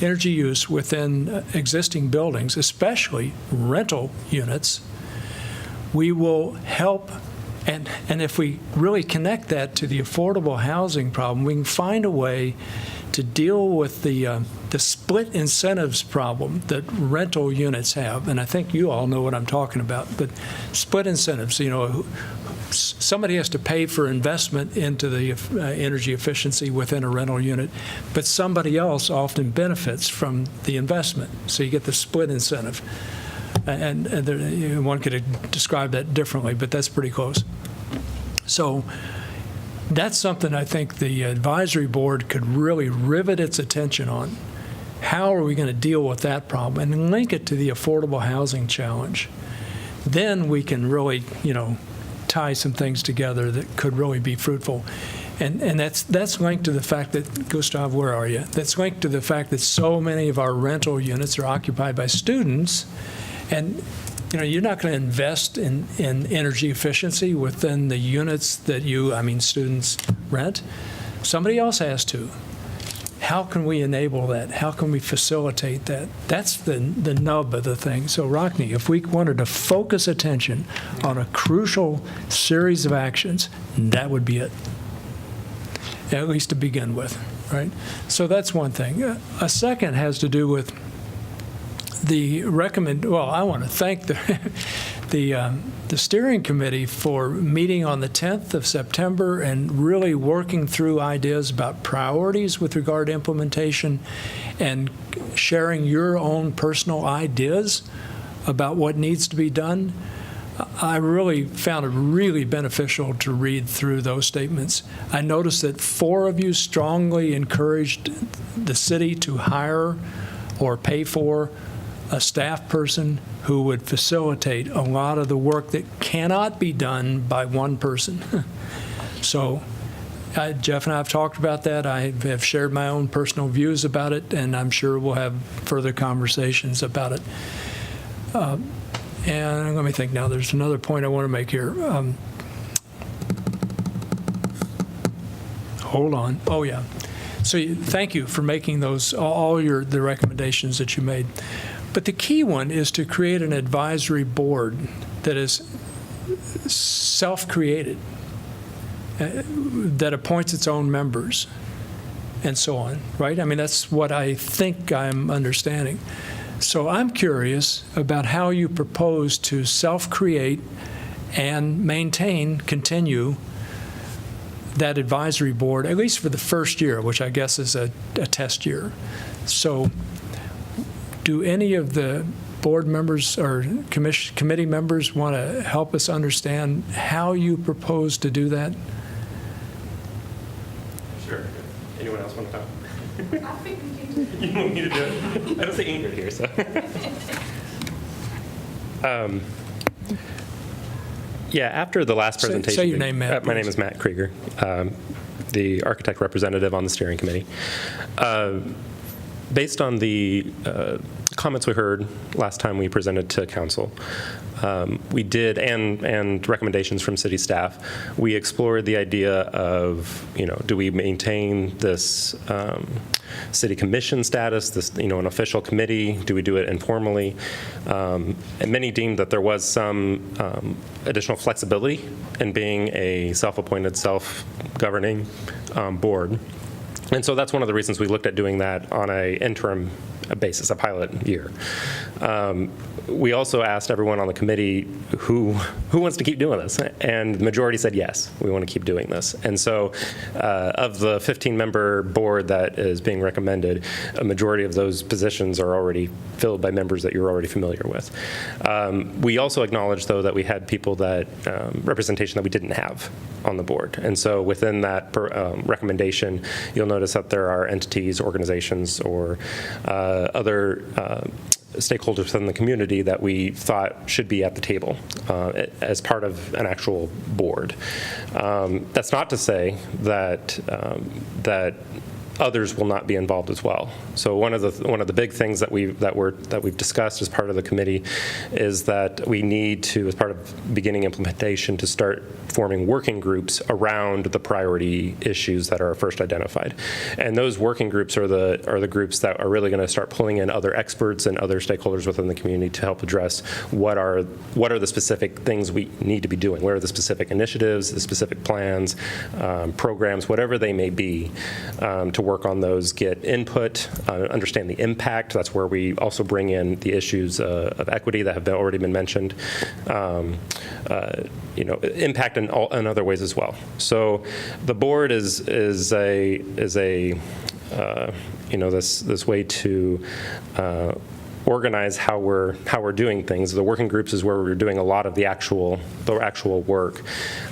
use within existing buildings, especially rental units, we will help. And if we really connect that to the affordable housing problem, we can find a way to deal with the split incentives problem that rental units have. And I think you all know what I'm talking about. But split incentives, somebody has to pay for investment into the energy efficiency within a rental unit, but somebody else often benefits from the investment. So you get the split incentive. And one could describe that differently, but that's pretty close. So that's something I think the advisory board could really rivet its attention on. How are we going to deal with that problem and link it to the affordable housing challenge? Then we can really, tie some things together that could really be fruitful. And that's linked to the fact that, Gustav, where are you? That's linked to the fact that so many of our rental units are occupied by students. And you're not going to invest in energy efficiency within the units that students rent. Somebody else has to. How can we enable that? How can we facilitate that? That's the nub of the thing. So, Rockne, if we wanted to focus attention on a crucial series of actions, that would be it, at least to begin with, right? So that's one thing. A second has to do with I want to thank the steering committee for meeting on the 10th of September and really working through ideas about priorities with regard to implementation and sharing your own personal ideas about what needs to be done. I really found it really beneficial to read through those statements. I noticed that 4 of you strongly encouraged the city to hire or pay for a staff person who would facilitate a lot of the work that cannot be done by one person. So Jeff and I have talked about that. I have shared my own personal views about it, and I'm sure we'll have further conversations about it. And let me think now. There's another point I want to make here. Hold on. Oh, yeah. So thank you for making those, the recommendations that you made. But the key one is to create an advisory board that is self-created, that appoints its own members, and so on, right? I mean, that's what I think I'm understanding. So I'm curious about how you propose to self-create and continue that advisory board, at least for the first year, which I guess is a test year. So do any of the board members or committee members want to help us understand how you propose to do that? Sure. Anyone else want to talk? You want me to do it? I don't see Ingrid here, so. Yeah, after the last presentation. Say your name, Matt. My name is Matt Krieger, the architect representative on the steering committee. Based on the comments we heard last time we presented to council, we did, and recommendations from city staff, we explored the idea of, do we maintain this city commission status, this, an official committee? Do we do it informally? And many deemed that there was some additional flexibility in being a self-appointed, self-governing board. And so that's one of the reasons we looked at doing that on an interim basis, a pilot year. we also asked everyone on the committee who wants to keep doing this, and the majority said yes, we want to keep doing this. And so of the 15-member board that is being recommended, a majority of those positions are already filled by members that you're already familiar with. We also acknowledged, though, that we had people that representation that we didn't have on the board. And so within that recommendation, you'll notice that there are entities, organizations, or other stakeholders within the community that we thought should be at the table as part of an actual board. That's not to say that that others will not be involved as well. So one of the big things that we've discussed as part of the committee is that we need to, as part of beginning implementation, to start forming working groups around the priority issues that are first identified. And those working groups are the groups that are really going to start pulling in other experts and other stakeholders within the community to help address what are the specific things we need to be doing. What are the specific initiatives, the specific plans, programs, whatever they may be, to work on those, get input, understand the impact. That's where we also bring in the issues of equity that have already been mentioned, impact in other ways as well. So the board is this way to organize how we're doing things. The working groups is where we're doing a lot of the actual work.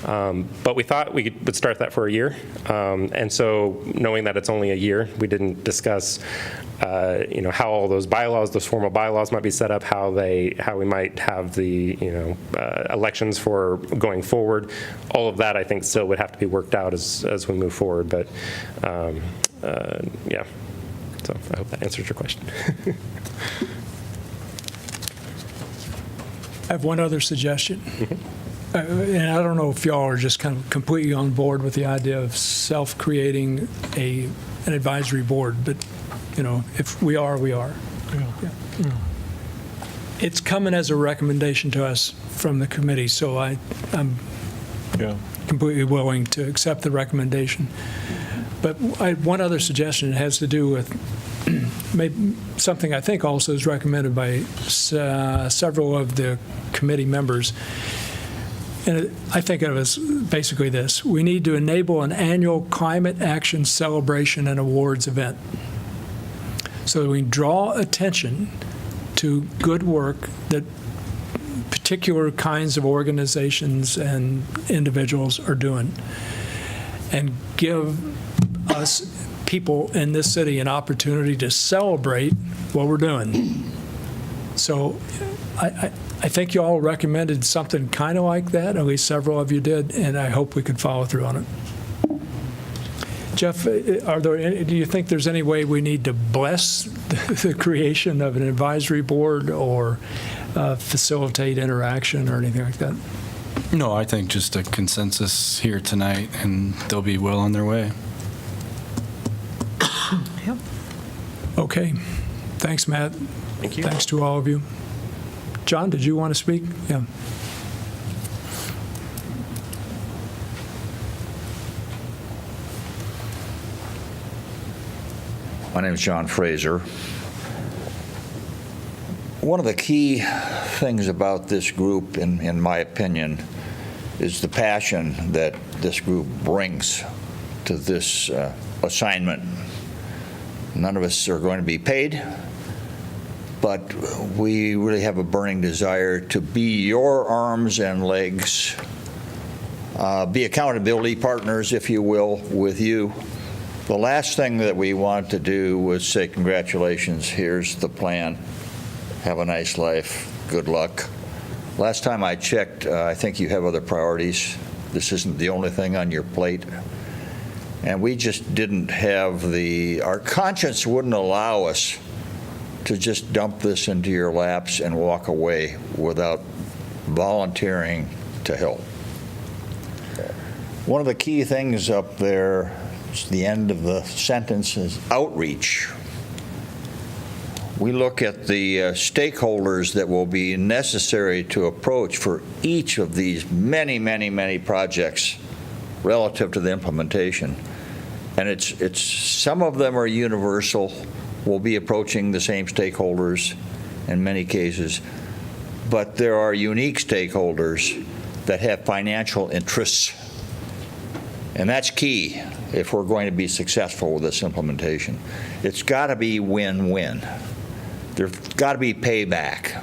But we thought we would start that for a year. And so knowing that it's only a year, we didn't discuss how all those bylaws, those formal bylaws might be set up, how we might have the elections for going forward. All of that, I think, still would have to be worked out as we move forward. But yeah. So I hope that answers your question. I have one other suggestion. And I don't know if y'all are just kind of completely on board with the idea of self-creating an advisory board, but, if we are, we are. Yeah. It's coming as a recommendation to us from the committee, so I'm completely willing to accept the recommendation. But I had one other suggestion. It has to do with maybe something I think also is recommended by several of the committee members. And I think of it as basically this. We need to enable an annual climate action celebration and awards event so that we draw attention to good work that particular kinds of organizations and individuals are doing, and give us people in this city an opportunity to celebrate what we're doing. So I think you all recommended something kind of like that, at least several of you did, and I hope we could follow through on it. Jeff, do you think there's any way we need to bless the creation of an advisory board or facilitate interaction or anything like that? No, I think just a consensus here tonight, and they'll be well on their way. Okay. Thanks, Matt. Thank you. Thanks to all of you. John, did you want to speak? Yeah. My name is John Fraser. One of the key things about this group, in my opinion, is the passion that this group brings to this assignment. None of us are going to be paid, but we really have a burning desire to be your arms and legs, be accountability partners, if you will, with you. The last thing that we wanted to do was say, congratulations, here's the plan. Have a nice life. Good luck. Last time I checked, I think you have other priorities. This isn't the only thing on your plate. And we just didn't have our conscience wouldn't allow us to just dump this into your laps and walk away without volunteering to help. One of the key things up there, the end of the sentence, is outreach. We look at the stakeholders that will be necessary to approach for each of these many, many, many projects relative to the implementation. And it's some of them are universal. We'll be approaching the same stakeholders in many cases. but there are unique stakeholders that have financial interests. And that's key if we're going to be successful with this implementation. It's got to be win-win. There's got to be payback.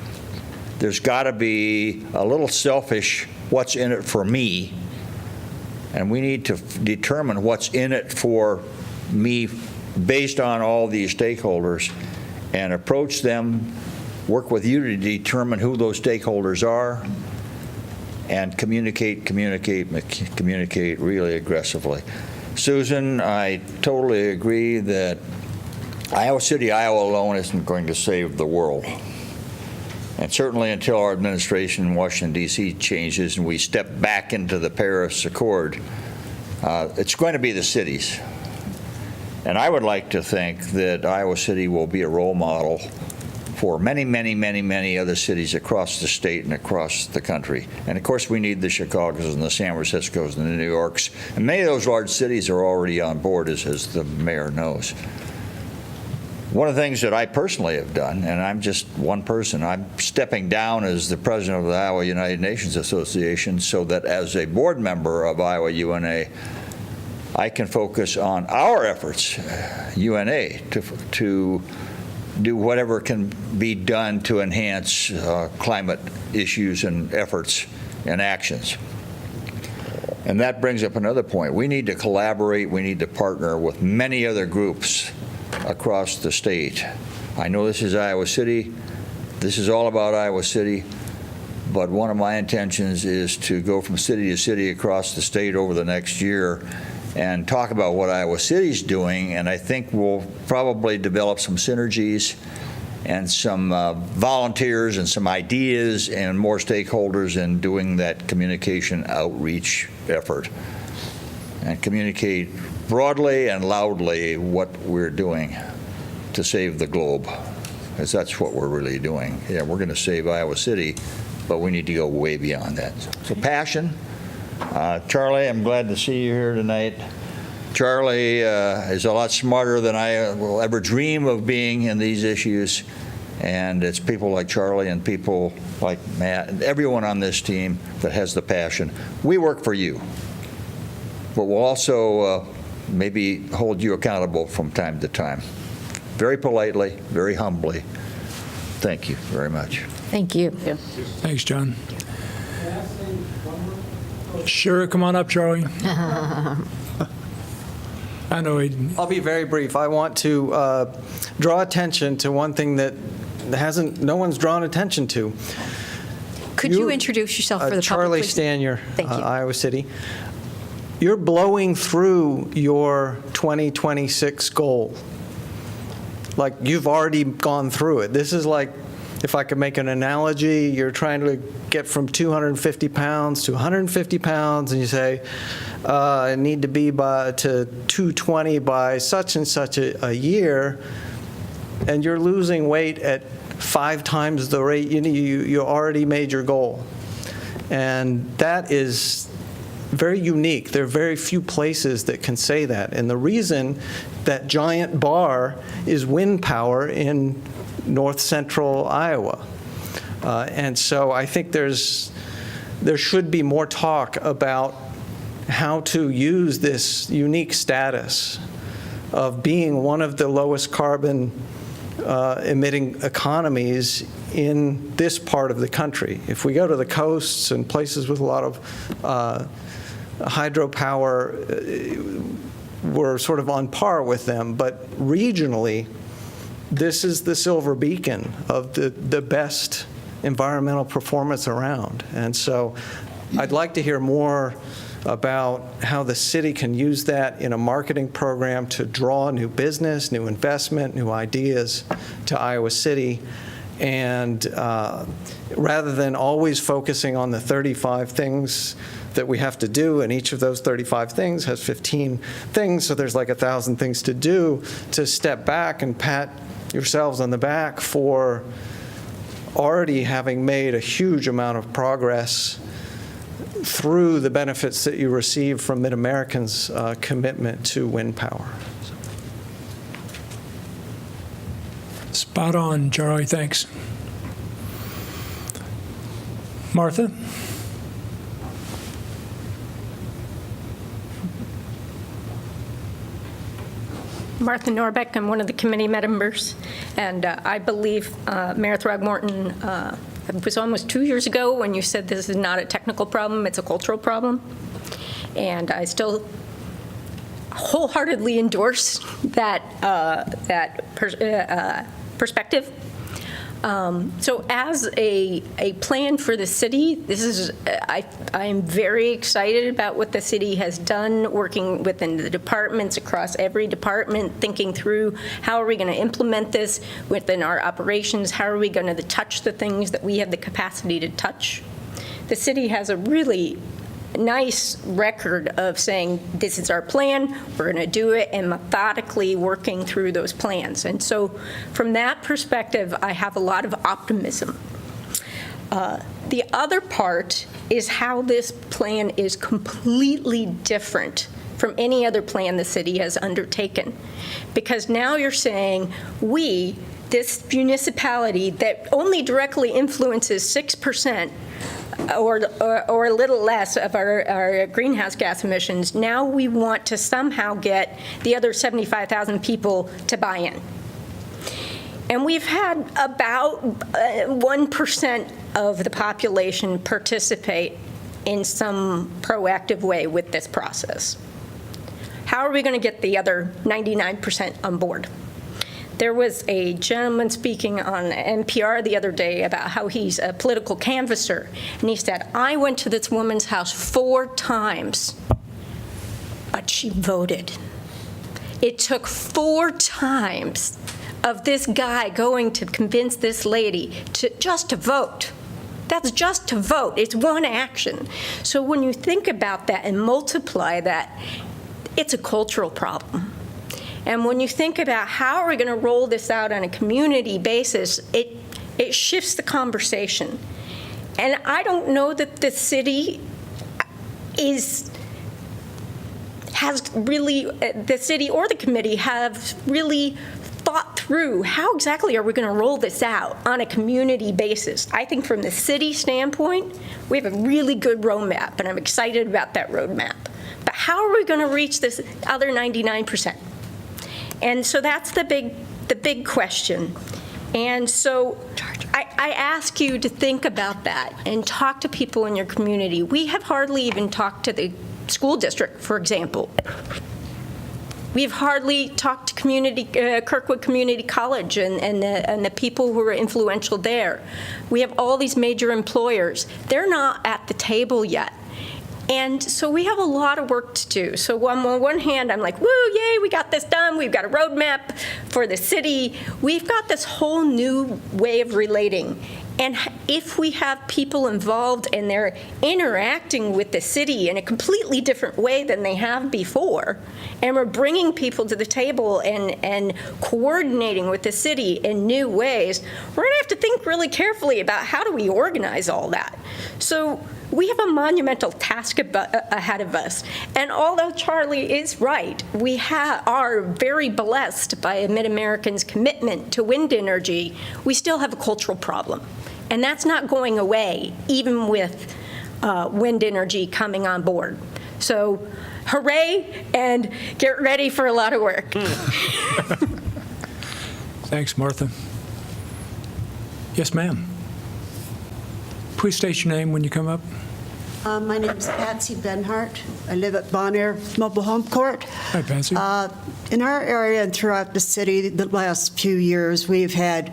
There's got to be a little selfish, what's in it for me, and we need to determine what's in it for me based on all these stakeholders and approach them, work with you to determine who those stakeholders are, and communicate really aggressively. Susan, I totally agree that Iowa City, Iowa alone isn't going to save the world. And certainly until our administration in Washington, D.C. changes and we step back into the Paris Accord, it's going to be the cities. And I would like to think that Iowa City will be a role model for many, many, many, many other cities across the state and across the country. And of course, we need the Chicagos and the San Franciscos and the New Yorks. And many of those large cities are already on board, as the mayor knows. One of the things that I personally have done, and I'm just one person, I'm stepping down as the president of the Iowa United Nations Association so that as a board member of Iowa UNA, I can focus on our efforts, UNA, to do whatever can be done to enhance climate issues and efforts and actions. And that brings up another point. We need to collaborate, we need to partner with many other groups across the state. I know this is Iowa City, this is all about Iowa City, but one of my intentions is to go from city to city across the state over the next year and talk about what Iowa City's doing, and I think we'll probably develop some synergies and some volunteers and some ideas and more stakeholders in doing that communication outreach effort and communicate broadly and loudly what we're doing to save the globe, because that's what we're really doing. Yeah, we're going to save Iowa City, but we need to go way beyond that. So passion. Charlie, I'm glad to see you here tonight. Charlie is a lot smarter than I will ever dream of being in these issues, and it's people like Charlie and people like Matt and everyone on this team that has the passion. We work for you, but we'll also maybe hold you accountable from time to time. Very politely, very humbly. Thank you very much. Thank you. Thanks, John. Sure, come on up, Charlie. I know I'll be very brief. I want to draw attention to one thing that no one's drawn attention to. Could you introduce yourself for the public, Charlie please? Stanier, Thank you. Iowa City. You're blowing through your 2026 goal. Like, you've already gone through it. This is like, if I could make an analogy, you're trying to get from 250 pounds to 150 pounds, and you say, I need to be to 220 by such and such a year, and you're losing weight at 5 times the rate. You already made your goal. And that is very unique. There are very few places that can say that. And the reason that giant bar is wind power in north central Iowa. And so I think there should be more talk about how to use this unique status of being one of the lowest carbon emitting economies in this part of the country. If we go to the coasts and places with a lot of hydropower, we're sort of on par with them, but regionally, this is the silver beacon of the best environmental performance around. And so I'd like to hear more about how the city can use that in a marketing program to draw new business, new investment, new ideas to Iowa City. And rather than always focusing on the 35 things that we have to do, and each of those 35 things has 15 things, so there's like 1,000 things to do, to step back and pat yourselves on the back for already having made a huge amount of progress through the benefits that you receive from Mid-American's commitment to wind power. Spot on, Charlie, thanks. Martha? Martha Norbeck, I'm one of the committee members, and I believe Mayor Throgmorton, it was almost 2 years ago when you said this is not a technical problem, it's a cultural problem, and I still wholeheartedly endorse that perspective. So as a plan for the city, this is, I'm very excited about what the city has done, working within the departments, across every department, thinking through how are we going to implement this within our operations, how are we going to touch the things that we have the capacity to touch. The city has a really nice record of saying, this is our plan, we're going to do it, and methodically working through those plans. And so from that perspective, I have a lot of optimism. The other part is how this plan is completely different from any other plan the city has undertaken. Because now you're saying, this municipality that only directly influences 6% or a little less of our greenhouse gas emissions, now we want to somehow get the other 75,000 people to buy in. And we've had about 1% of the population participate in some proactive way with this process. How are we going to get the other 99% on board? There was a gentleman speaking on NPR the other day about how he's a political canvasser, and he said, I went to this woman's house 4 times, but she voted. It took 4 times of this guy going to convince this lady just to vote. That's just to vote. It's one action. So when you think about that and multiply that, it's a cultural problem. And when you think about how are we going to roll this out on a community basis, it shifts the conversation. And I don't know that the city the city or the committee have really thought through how exactly are we going to roll this out on a community basis. I think from the city standpoint, we have a really good roadmap, and I'm excited about that roadmap. But how are we going to reach this other 99%? And so that's the big question. And so I ask you to think about that and talk to people in your community. We have hardly even talked to the school district, for example. We have hardly talked to Kirkwood Community College and the people who are influential there. We have all these major employers. They're not at the table yet. And so we have a lot of work to do. So on one hand, I'm like, woo, yay, we got this done. We've got a roadmap for the city. We've got this whole new way of relating. And if we have people involved and they're interacting with the city in a completely different way than they have before, and we're bringing people to the table and coordinating with the city in new ways, we're going to have to think really carefully about how do we organize all that. So we have a monumental task ahead of us. And although Charlie is right, we are very blessed by Mid-American's commitment to wind energy, we still have a cultural problem. And that's not going away, even with wind energy coming on board. So hooray, and get ready for a lot of work. Thanks, Martha. Yes, ma'am. Please state your name when you come up. My name is Patsy Benhart. I live at Bon Air Mobile Home Court. Hi, Patsy. In our area and throughout the city, the last few years, we've had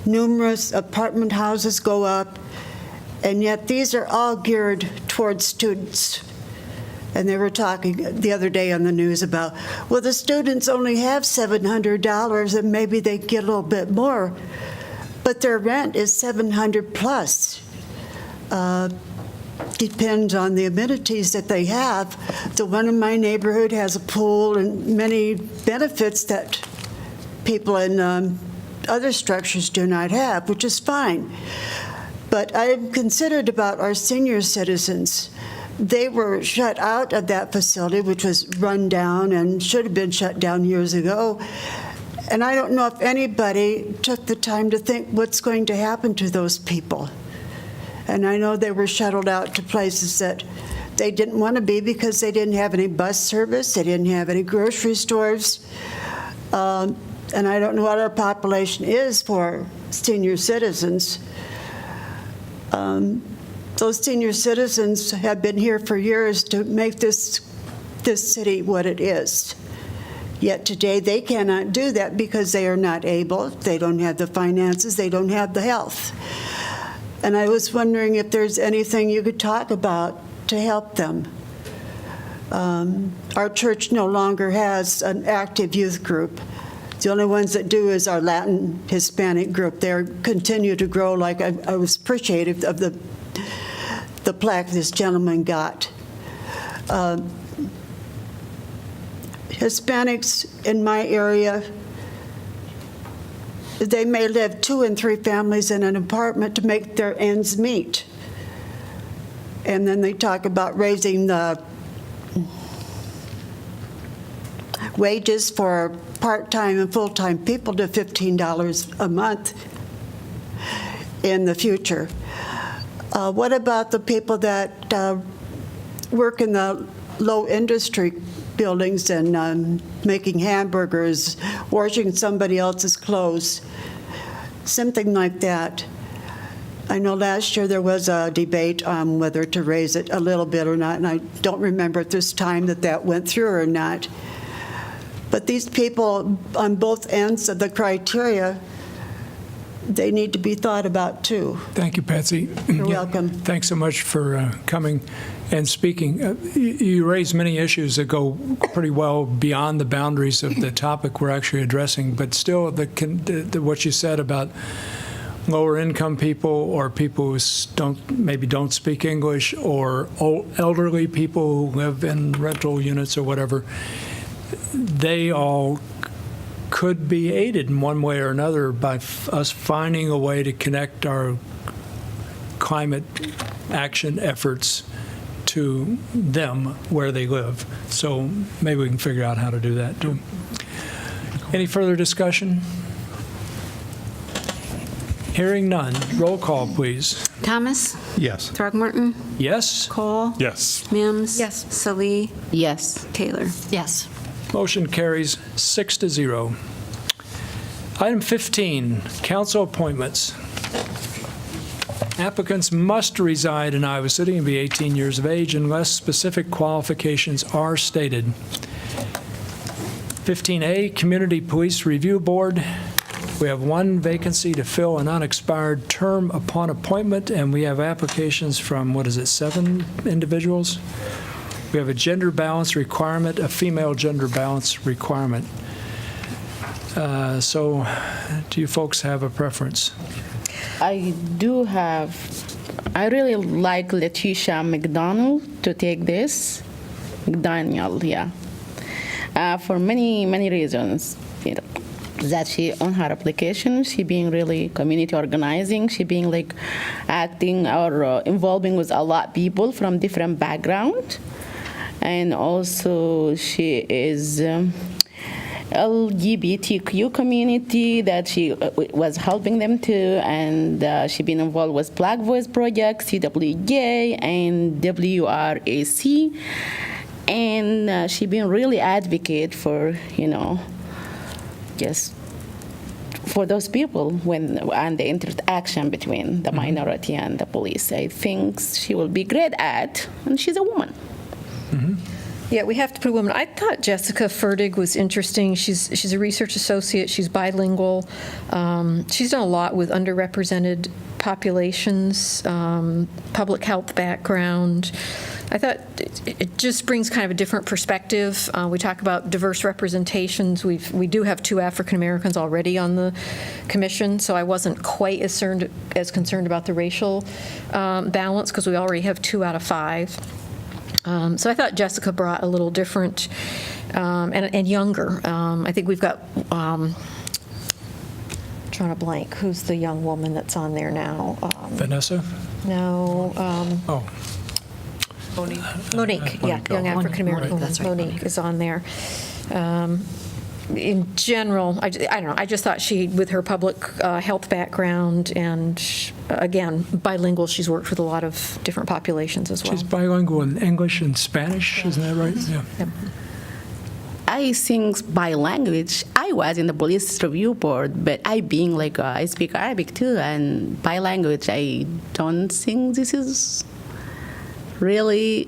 numerous apartment houses go up, and yet these are all geared towards students. And they were talking the other day on the news about, well, the students only have $700 and maybe they get a little bit more, but their rent is $700 plus. Depends on the amenities that they have. The one in my neighborhood has a pool and many benefits that people in other structures do not have, which is fine. But I am considered about our senior citizens. They were shut out of that facility, which was run down and should have been shut down years ago. And I don't know if anybody took the time to think what's going to happen to those people. And I know they were shuttled out to places that they didn't want to be because they didn't have any bus service, they didn't have any grocery stores. And I don't know what our population is for senior citizens. Those senior citizens have been here for years to make this city what it is. Yet today they cannot do that because they are not able, they don't have the finances, they don't have the health. And I was wondering if there's anything you could talk about to help them. Our church no longer has an active youth group. The only ones that do is our Latin Hispanic group. They continue to grow. Like I was appreciative of the plaque this gentleman got. Hispanics in my area, they may live 2 and 3 families in an apartment to make their ends meet. And then they talk about raising the wages for part-time and full-time people to $15 a month in the future. What about the people that work in the low industry buildings and making hamburgers, washing somebody else's clothes, something like that? I know last year there was a debate on whether to raise it a little bit or not, and I don't remember at this time that went through or not. But these people on both ends of the criteria, they need to be thought about too. Thank you, Patsy. You're welcome. Thanks so much for coming and speaking. You raise many issues that go pretty well beyond the boundaries of the topic we're actually addressing, but still what you said about lower income people or people who maybe don't speak English or elderly people who live in rental units or whatever, they all could be aided in one way or another by us finding a way to connect our climate action efforts to them where they live. So maybe we can figure out how to do that too. Any further discussion? Hearing none. Roll call, please. Thomas? Yes. Throgmorton? Yes? Cole? Yes. Mims? Yes. Salee? Yes. Taylor? Yes. Motion carries 6-0. Item 15, council appointments. Applicants must reside in Iowa City and be 18 years of age unless specific qualifications are stated. 15A, Community Police Review Board. We have 1 vacancy to fill an unexpired term upon appointment, and we have applications from, 7 individuals? We have a gender balance requirement, a female gender balance requirement. So do you folks have a preference? I really like Letitia McDonald to take this. McDaniel, yeah. For many, many reasons. That she, on her application, she being really community organizing, she being like acting or involving with a lot of people from different backgrounds. And also she is LGBTQ community that she was helping them too, and she been involved with Black Voice Project, CWJ, and WRAC, and she been really advocate for, just for those people and the interaction between the minority and the police. I think she will be great at, and she's a woman. Yeah, we have to put a woman. I thought Jessica Ferdig was interesting. She's a research associate. She's bilingual. She's done a lot with underrepresented populations, public health background. I thought it just brings kind of a different perspective. We talk about diverse representations. We do have 2 African Americans already on the commission, so I wasn't quite as concerned about the racial balance because we already have 2 out of 5. So I thought Jessica brought a little different and younger. I think we've got, trying to blank, who's the young woman that's on there now? Vanessa? No. Monique, yeah, young African American woman. That's right, Monique is on there. in general, I don't know, I just thought she, with her public health background and, again, bilingual, she's worked with a lot of different populations as well. She's bilingual in English and Spanish, isn't that right? Yeah. Yep. I think by language, I was in the police review board, but I being like, I speak Arabic too, and by language, I don't think this is really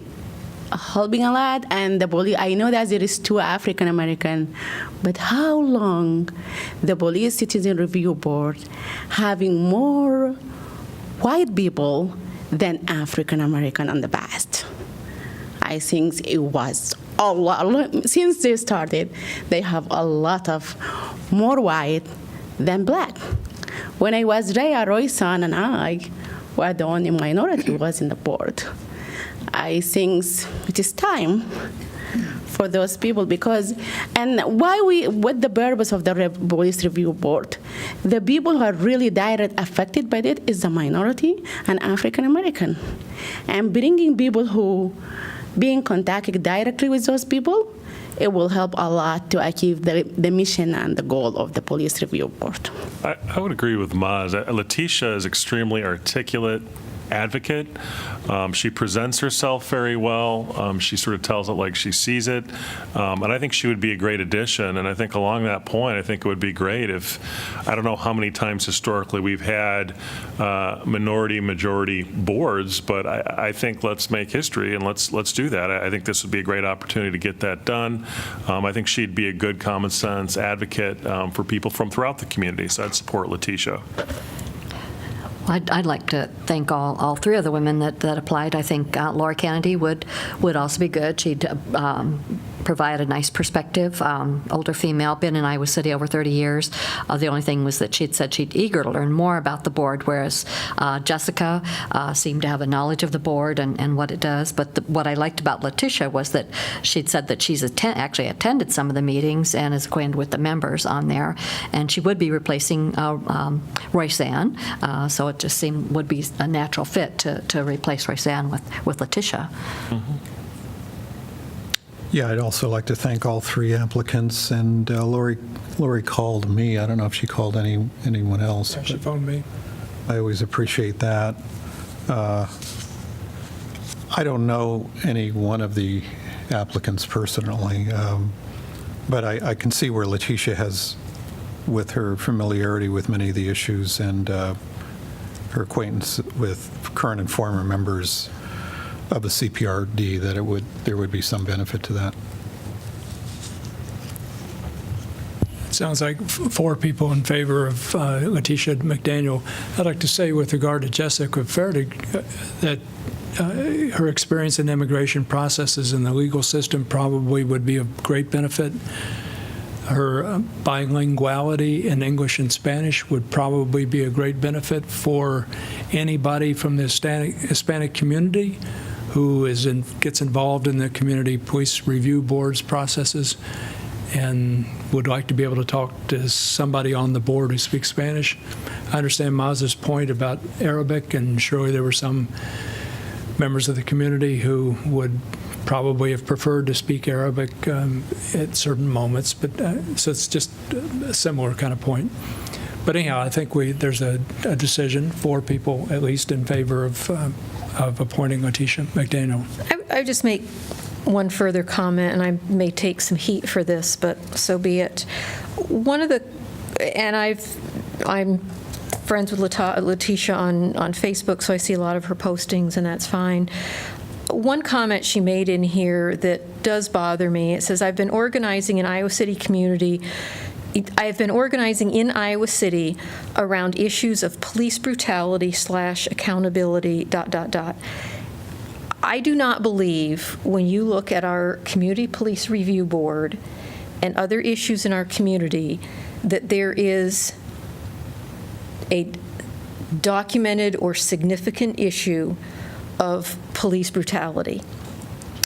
helping a lot. And the police, I know that there is 2 African American, but how long the police citizen review board having more white people than African American in the past? I think it was a lot. Since they started, they have a lot of more white than black. When I was there, Royson and I were the only minority was in the board. I think it is time for those people because, and what the purpose of the police review board, the people who are really direct affected by it is the minority and African American. And bringing people who being contacted directly with those people, it will help a lot to achieve the mission and the goal of the police review board. I would agree with Maz. Letitia is extremely articulate advocate. She presents herself very well. She sort of tells it like she sees it. And I think she would be a great addition. And I think along that point, I think it would be great if, I don't know how many times historically we've had minority-majority boards, but I think let's make history and let's do that. I think this would be a great opportunity to get that done. I think she'd be a good common sense advocate for people from throughout the community. So I'd support Letitia. I'd like to thank all 3 of the women that applied. I think Laura Kennedy would also be good. She'd provide a nice perspective. Older female, been in Iowa City over 30 years. The only thing was that she'd said she'd eager to learn more about the board, whereas Jessica seemed to have a knowledge of the board and what it does. But what I liked about Letitia was that she'd said that she's actually attended some of the meetings and is acquainted with the members on there. And she would be replacing Royce-Ann, so it just seemed would be a natural fit to replace Royce-Ann with Letitia. Mm-hmm. Yeah, I'd also like to thank all 3 applicants, and Lori called me. I don't know if she called anyone else. Yeah, she phoned me. I always appreciate that. I don't know any one of the applicants personally, but I can see where Letitia has, with her familiarity with many of the issues and her acquaintance with current and former members of the CPRD, that there would be some benefit to that. It sounds like 4 people in favor of Letitia McDaniel. I'd like to say with regard to Jessica Fertig that her experience in immigration processes in the legal system probably would be of great benefit. Her bilinguality in English and Spanish would probably be a great benefit for anybody from the Hispanic community who gets involved in the community police review boards processes and would like to be able to talk to somebody on the board who speaks Spanish. I understand Maz's point about Arabic, and surely there were some members of the community who would probably have preferred to speak Arabic at certain moments, but so it's just a similar kind of point. But anyhow, I think there's a decision, 4 people at least in favor of appointing Letitia McDaniel. I just make one further comment, and I may take some heat for this, but so be it. I'm friends with Letitia on Facebook, so I see a lot of her postings, and that's fine. One comment she made in here that does bother me, it says, I've been organizing in Iowa City around issues of police brutality / accountability, ... I do not believe when you look at our Community Police Review Board and other issues in our community that there is a documented or significant issue of police brutality.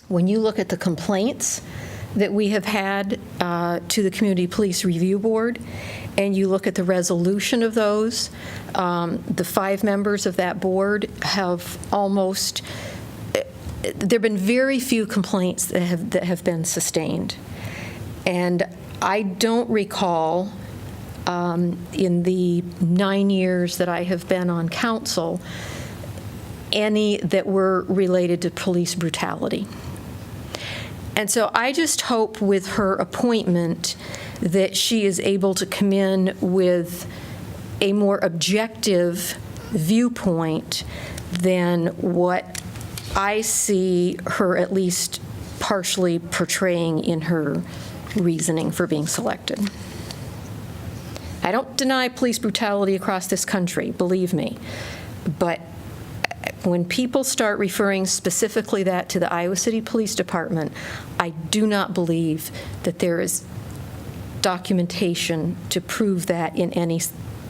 When you look at the complaints that we have had to the Community Police Review Board, and you look at the resolution of those, the 5 members of that board have there have been very few complaints that have been sustained. And I don't recall, in the 9 years that I have been on council, any that were related to police brutality. And so I just hope with her appointment that she is able to come in with a more objective viewpoint than what I see her at least partially portraying in her reasoning for being selected. I don't deny police brutality across this country, believe me, but when people start referring specifically that to the Iowa City Police Department, I do not believe that there is documentation to prove that in any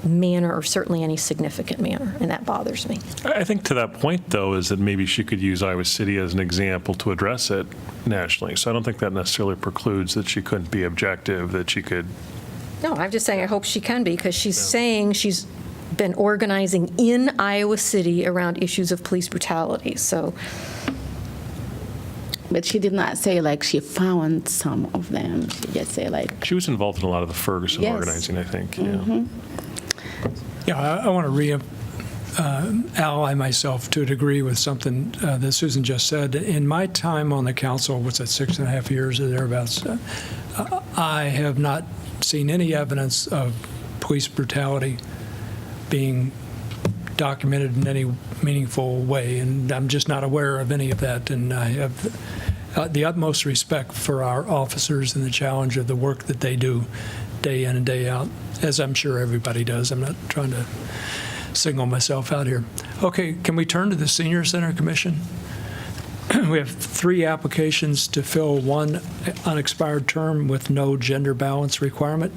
manner, or certainly any significant manner, and that bothers me. I think to that point, though, is that maybe she could use Iowa City as an example to address it nationally. So I don't think that necessarily precludes that she couldn't be objective, that she could. No, I'm just saying I hope she can be, because she's saying she's been organizing in Iowa City around issues of police brutality, so. But she did not say like she found some of them. She just said like. She was involved in a lot of the Ferguson Yes. organizing, I think. Yeah. Mhm. Yeah, I want to ally myself to a degree with something that Susan just said. In my time on the council, what's that, 6.5 years or thereabouts, I have not seen any evidence of police brutality being documented in any meaningful way, and I'm just not aware of any of that. And I have the utmost respect for our officers and the challenge of the work that they do day in and day out, as I'm sure everybody does. I'm not trying to single myself out here. Okay, can we turn to the Senior Center Commission? We have 3 applications to fill 1 unexpired term with no gender balance requirement.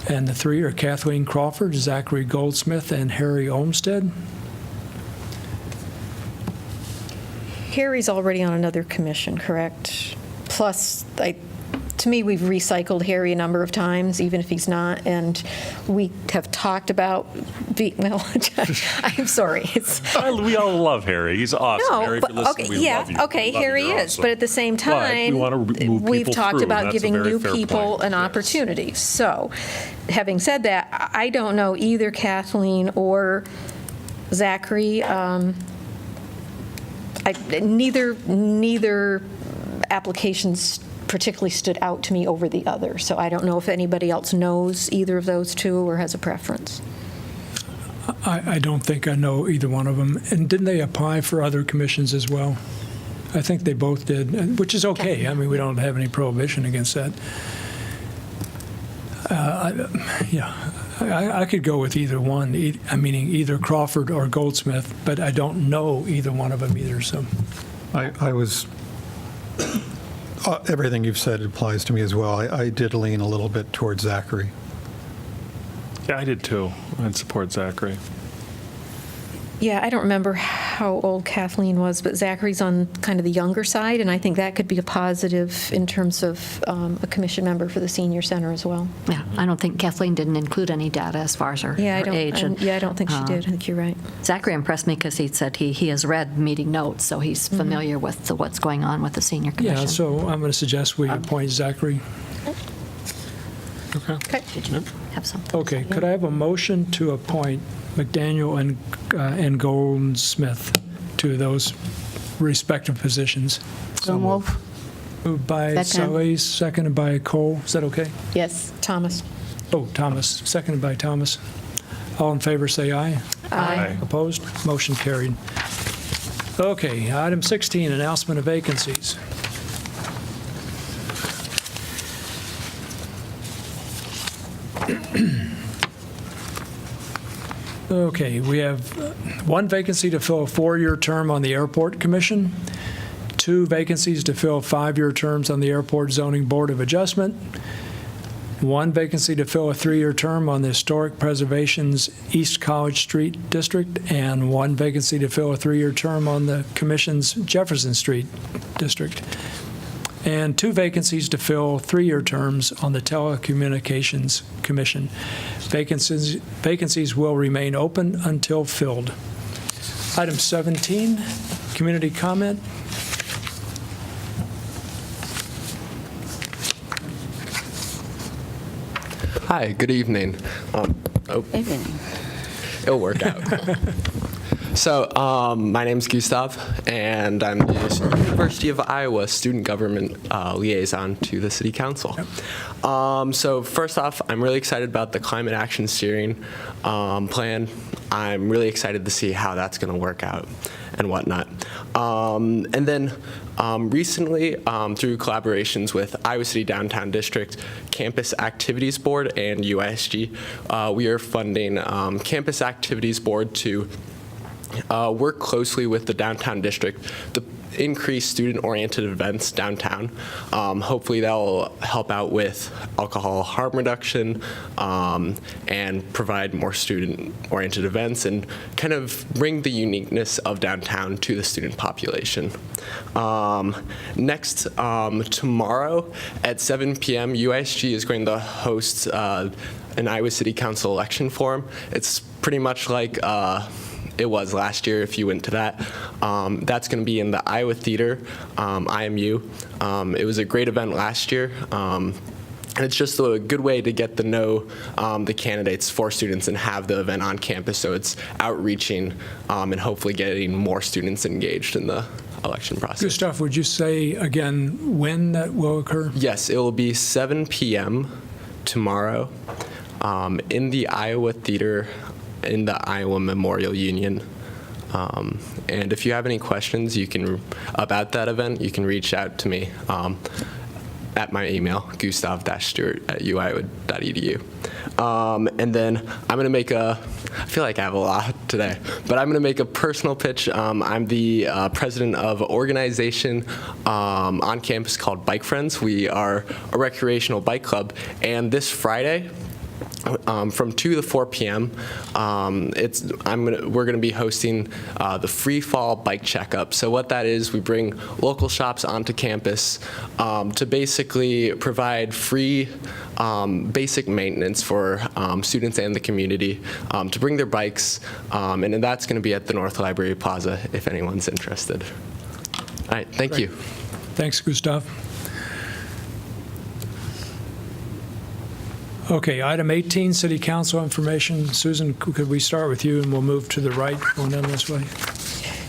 And the 3 are Kathleen Crawford, Zachary Goldsmith, and Harry Olmsted. Harry's already on another commission, correct? Plus, to me, we've recycled Harry a number of times, even if he's not, and we have talked about, well, I'm sorry. We all love Harry. He's awesome. No, Harry, if but, you're listening, okay, we yeah, love you. okay, We love Harry you. You're is, awesome. but at the same But we time, wanna move we've people talked through, about and that's a giving very new fair people point. an opportunity. So, having said that, I don't know either Kathleen or Zachary. Neither applications particularly stood out to me over the other, so I don't know if anybody else knows either of those 2 or has a preference. I don't think I know either one of them. And didn't they apply for other commissions as well? I think they both did, which is okay. I mean, we don't have any prohibition against that. I could go with either one, meaning either Crawford or Goldsmith, but I don't know either one of them either, so. I was, everything you've said applies to me as well. I did lean a little bit towards Zachary. Yeah, I did too. I'd support Zachary. Yeah, I don't remember how old Kathleen was, but Zachary's on kind of the younger side, and I think that could be a positive in terms of a commission member for the senior center as well. Yeah, I don't think Kathleen didn't include any data as far as her age. I don't think she did. I think you're right. Zachary impressed me because he said he has read meeting notes, so he's familiar with what's going on with the senior commission. Yeah, so I'm going to suggest we appoint Zachary. Okay. Did you have something? Okay, could I have a motion to appoint McDaniel and Goldsmith to those respective positions? So move. Moved by Second. Solis, seconded by Cole. Is that okay? Yes, Thomas. Oh, Thomas, seconded by Thomas. All in favor, say aye. Aye. Opposed? Motion carried. Okay, item 16, announcement of vacancies. Okay, we have 1 vacancy to fill a 4-year term on the Airport Commission, 2 vacancies to fill 5-year terms on the Airport Zoning Board of Adjustment, 1 vacancy to fill a 3-year term on the Historic Preservation's East College Street District, and 1 vacancy to fill a 3-year term on the Commission's Jefferson Street District, and 2 vacancies to fill 3-year terms on the Telecommunications Commission. Vacancies will remain open until filled. Item 17, community comment. Hi, good evening. Evening. It'll work out. So, my name's Gustav, and I'm the University of Iowa Student Government Liaison to the City Council. So, first off, I'm really excited about the Climate Action Steering Plan. I'm really excited to see how that's going to work out and whatnot. And then recently, through collaborations with Iowa City Downtown District, Campus Activities Board, and UISG, we are funding Campus Activities Board to work closely with the Downtown District to increase student-oriented events downtown. Hopefully that will help out with alcohol harm reduction and provide more student-oriented events and kind of bring the uniqueness of downtown to the student population. Next, tomorrow at 7 p.m., UISG is going to host an Iowa City Council election forum. It's pretty much like it was last year if you went to that. That's going to be in the Iowa Theater, IMU. It was a great event last year. And it's just a good way to get to know the candidates for students and have the event on campus, so it's outreaching and hopefully getting more students engaged in the election process. Gustav, would you say again when that will occur? Yes, it will be 7 p.m. tomorrow in the Iowa Theater in the Iowa Memorial Union. And if you have any questions about that event, you can reach out to me at my email, gustav-stewart@uiowa.edu. And then I'm going to make I feel like I have a lot today, but I'm going to make a personal pitch. I'm the president of an organization on campus called Bike Friends. We are a recreational bike club, and this Friday, from 2 to 4 p.m., we're going to be hosting the Free Fall Bike Checkup. So what that is, we bring local shops onto campus to basically provide free basic maintenance for students and the community to bring their bikes, and that's going to be at the North Library Plaza if anyone's interested. All right, thank you. Thanks, Gustav. Okay, item 18, City Council information. Susan, could we start with you, and we'll move to the right, going down this way?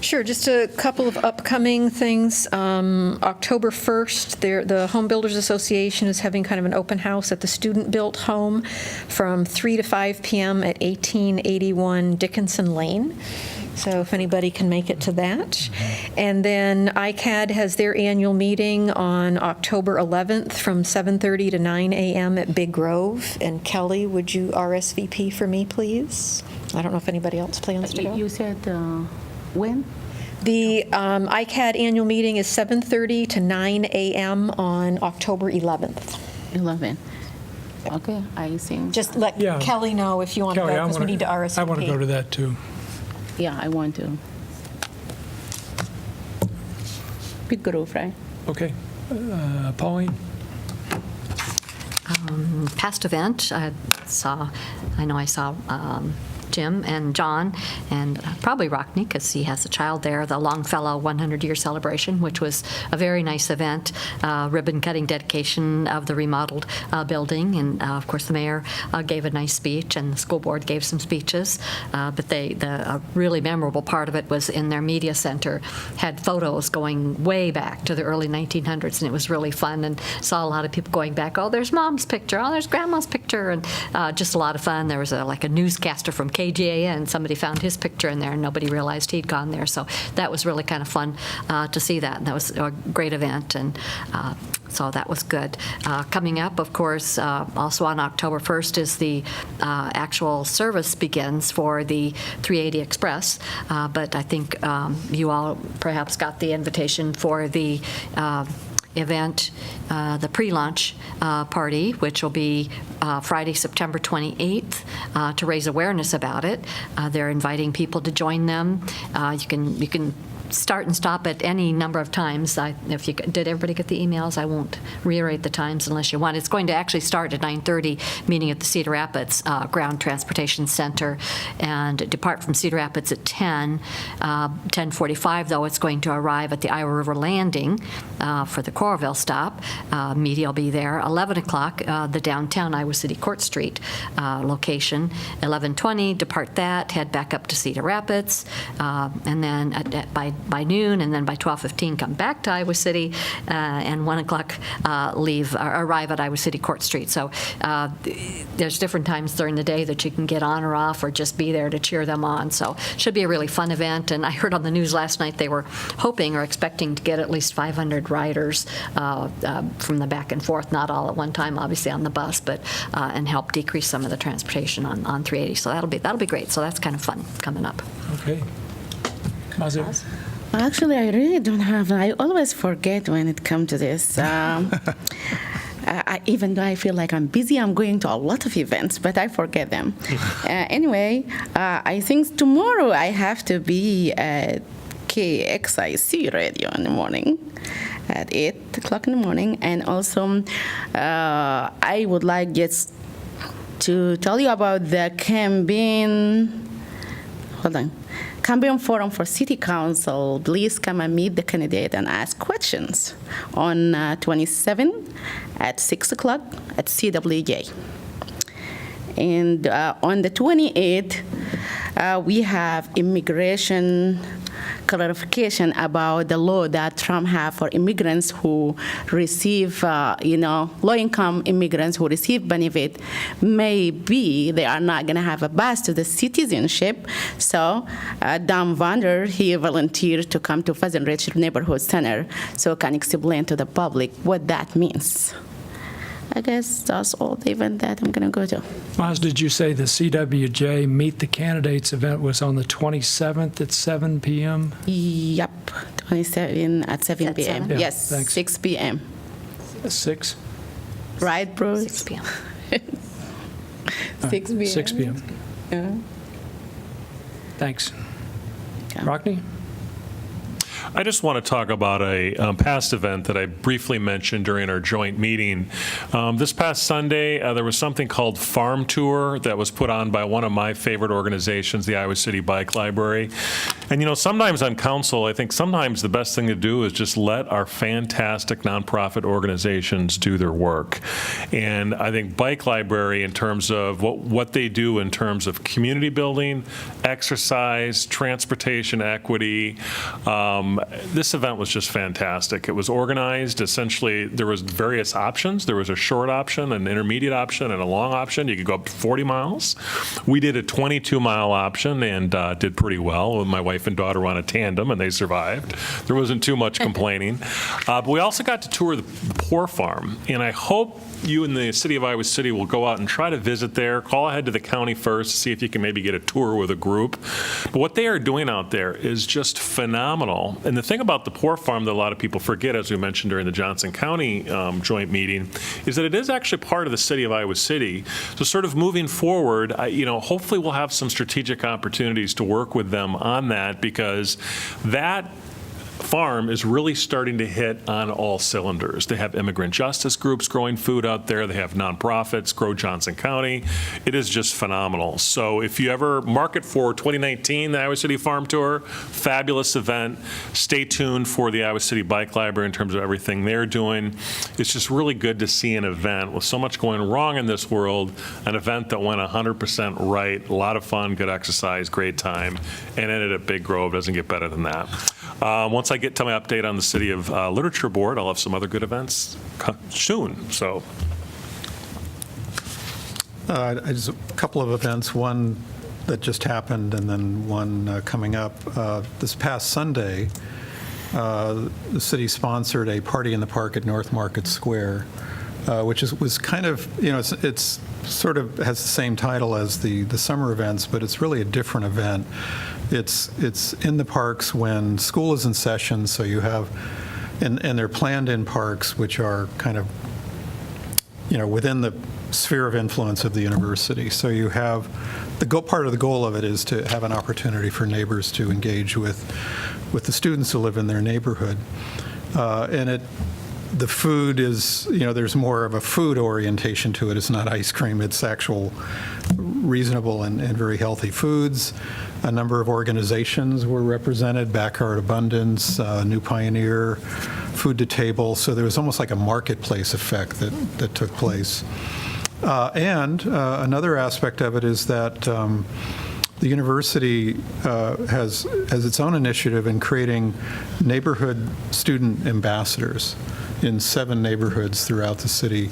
Sure, just a couple of upcoming things. October 1st, the Home Builders Association is having kind of an open house at the student-built home from 3 to 5 p.m. at 1881 Dickinson Lane. So if anybody can make it to that. And then ICAD has their annual meeting on October 11th from 7:30 to 9 a.m. at Big Grove. And Kelly, would you RSVP for me, please? I don't know if anybody else plans to go. You said when? The ICAD annual meeting is 7:30 to 9 a.m. on October 11th. 11. Okay, I think. Just let Kelly know if you want to go, because we need to RSVP. I want to go to that, too. Yeah, I want to. Big Grove, right? Okay. Pauline? Past event, I know I saw Jim and John, and probably Rockney, because he has a child there, the Longfellow 100-year celebration, which was a very nice event, ribbon-cutting dedication of the remodeled building, and of course the mayor gave a nice speech, and the school board gave some speeches, but the really memorable part of it was in their media center, had photos going way back to the early 1900s, and it was really fun, and saw a lot of people going back, oh, there's mom's picture, oh, there's grandma's picture, and just a lot of fun. There was like a newscaster from KGAN, somebody found his picture in there and nobody realized he'd gone there. So that was really kind of fun to see that. And that was a great event. And so that was good. Coming up, of course, also on October 1st is the actual service begins for the 380 Express. But I think you all perhaps got the invitation for the event, the pre-launch party, which will be Friday, September 28th, to raise awareness about it. They're inviting people to join them. You can start and stop at any number of times. Did everybody get the emails? I won't reiterate the times unless you want. It's going to actually start at 9:30, meeting at the Cedar Rapids Ground Transportation Center, and depart from Cedar Rapids at 10. 10:45, though, it's going to arrive at the Iowa River Landing for the Coralville stop. Media will be there. 11 o'clock, the downtown Iowa City Court Street location. 11:20, depart that, head back up to Cedar Rapids, and then by noon, and then by 12:15, come back to Iowa City, and 1 o'clock arrive at Iowa City Court Street. So there's different times during the day that you can get on or off, or just be there to cheer them on. So should be a really fun event. And I heard on the news last night they were hoping or expecting to get at least 500 riders from the back and forth, not all at one time, obviously on the bus, but and help decrease some of the transportation on 380. So that'll be great. So that's kind of fun coming up. Okay. Mazu? Actually, I really don't have. I always forget when it comes to this. Even though I feel like I'm busy, I'm going to a lot of events, but I forget them. Anyway, I think tomorrow I have to be at KXIC radio in the morning at 8 o'clock in the morning. And also, I would like just to tell you about the campaign. Hold on. Campaign Forum for City Council. Please come and meet the candidate and ask questions on 27 at 6 o'clock at CWJ. And on the 28th, we have immigration clarification about the law that Trump have for immigrants who receive, low-income immigrants who receive benefit. Maybe they are not going to have a pass to the citizenship. So Dan Vander, he volunteered to come to Pheasant Ridge Neighborhood Center so can explain to the public what that means. I guess that's all the event that I'm going to go to. Maz, did you say the CWJ Meet the Candidates event was on the 27th at 7 p.m.? Yep, 27 at 7 p.m. Yeah, Yes, thanks. 6 p.m. 6? Right, Bruce? 6 p.m. 6 p.m. 6 p.m. Yeah. Thanks. Rockne? I just want to talk about a past event that I briefly mentioned during our joint meeting. This past Sunday, there was something called Farm Tour that was put on by one of my favorite organizations, the Iowa City Bike Library. And, sometimes on council, I think sometimes the best thing to do is just let our fantastic nonprofit organizations do their work. And I think Bike Library, in terms of what they do in terms of community building, exercise, transportation equity, this event was just fantastic. It was organized. Essentially, there was various options. There was a short option, an intermediate option, and a long option. You could go up to 40 miles. We did a 22-mile option and did pretty well. My wife and daughter were on a tandem, and they survived. There wasn't too much complaining. But we also got to tour the Poor Farm, and I hope you and the city of Iowa City will go out and try to visit there. Call ahead to the county first to see if you can maybe get a tour with a group. But what they are doing out there is just phenomenal. And the thing about the Poor Farm that a lot of people forget, as we mentioned during the Johnson County joint meeting, is that it is actually part of the city of Iowa City. So sort of moving forward, hopefully we'll have some strategic opportunities to work with them on that, because that farm is really starting to hit on all cylinders. They have immigrant justice groups growing food out there. They have nonprofits, Grow Johnson County. It is just phenomenal. So if you ever mark it for 2019, the Iowa City Farm Tour, fabulous event. Stay tuned for the Iowa City Bike Library in terms of everything they're doing. It's just really good to see an event with so much going wrong in this world, an event that went 100% right, a lot of fun, good exercise, great time, and ended at Big Grove. Doesn't get better than that. Once I get to my update on the City of Literature Board, I'll have some other good events soon. So, just a couple of events, one that just happened and then one coming up. This past Sunday, the city sponsored a party in the park at North Market Square, which was kind of, it's sort of has the same title as the summer events, but it's really a different event. It's in the parks when school is in session, so you have, and they're planned in parks, which are kind of, within the sphere of influence of the university. So you have, part of the goal of it is to have an opportunity for neighbors to engage with the students who live in their neighborhood. And the food is, there's more of a food orientation to it. It's not ice cream, it's actual reasonable and very healthy foods. A number of organizations were represented, Backyard Abundance, New Pioneer, Food to Table. So there was almost like a marketplace effect that took place. And another aspect of it is that the university has its own initiative in creating neighborhood student ambassadors in 7 neighborhoods throughout the city.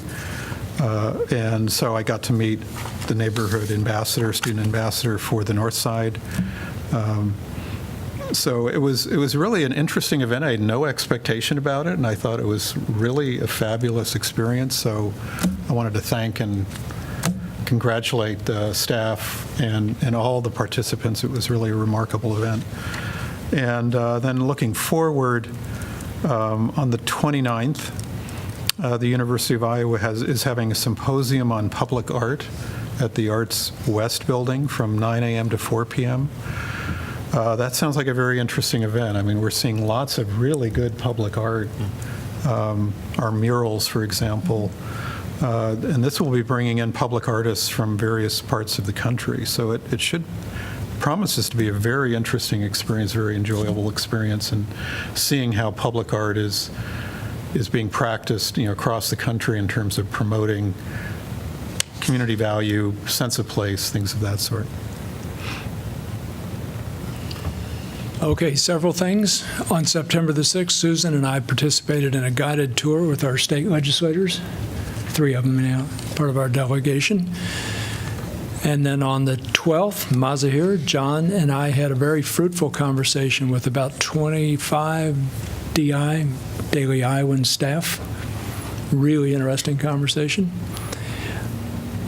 And so I got to meet the neighborhood ambassador, student ambassador for the North Side. So it was really an interesting event. I had no expectation about it, and I thought it was really a fabulous experience. So I wanted to thank and congratulate the staff and all the participants. It was really a remarkable event. And then looking forward, on the 29th, the University of Iowa is having a symposium on public art at the Arts West building from 9 a.m. to 4 p.m. That sounds like a very interesting event. I mean, we're seeing lots of really good public art, our murals, for example. And this will be bringing in public artists from various parts of the country. So it should promises to be a very interesting experience, very enjoyable experience, and seeing how public art is being practiced, across the country in terms of promoting community value, sense of place, things of that sort. Okay, several things. On September the 6th, Susan and I participated in a guided tour with our state legislators, 3 of them now, part of our delegation. And then on the 12th, Mazahir, John, and I had a very fruitful conversation with about 25 DI, Daily Iowan staff. Really interesting conversation.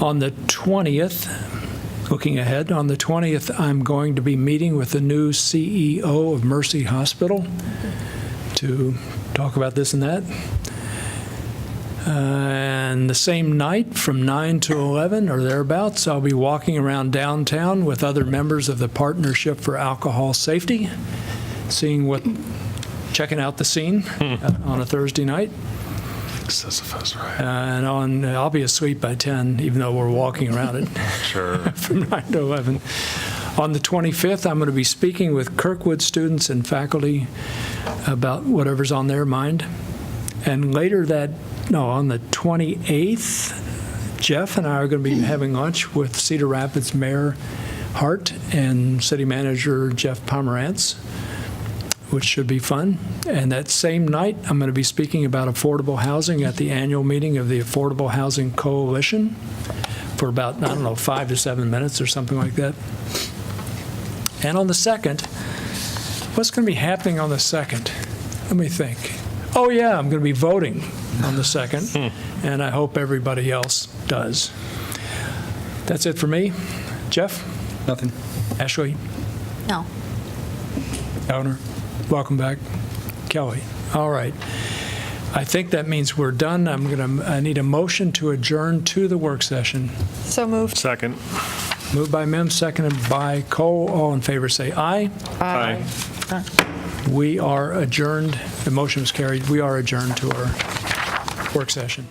On the 20th, looking ahead, on the 20th, I'm going to be meeting with the new CEO of Mercy Hospital to talk about this and that. And the same night, from 9 to 11 or thereabouts, I'll be walking around downtown with other members of the Partnership for Alcohol Safety, checking out the scene on a Thursday night. Sisyphus, right? And I'll be asleep by 10, even though we're walking around it. Sure. From 9 to 11. On the 25th, I'm going to be speaking with Kirkwood students and faculty about whatever's on their mind. And on the 28th, Jeff and I are going to be having lunch with Cedar Rapids Mayor Hart and City Manager Jeff Pomerantz, which should be fun. And that same night, I'm going to be speaking about affordable housing at the annual meeting of the Affordable Housing Coalition for about, 5 to 7 minutes or something like that. And on the 2nd, what's going to be happening on the 2nd? Let me think. Oh, yeah, I'm going to be voting on the 2nd, and I hope everybody else does. That's it for me. Jeff? Nothing. Ashley? No. Eleanor? Welcome back. Kelly? All right. I think that means we're done. I need a motion to adjourn to the work session. So moved. Second. Moved by Mem, seconded by Cole. All in favor say aye. Aye. We are adjourned. The motion is carried. We are adjourned to our work session.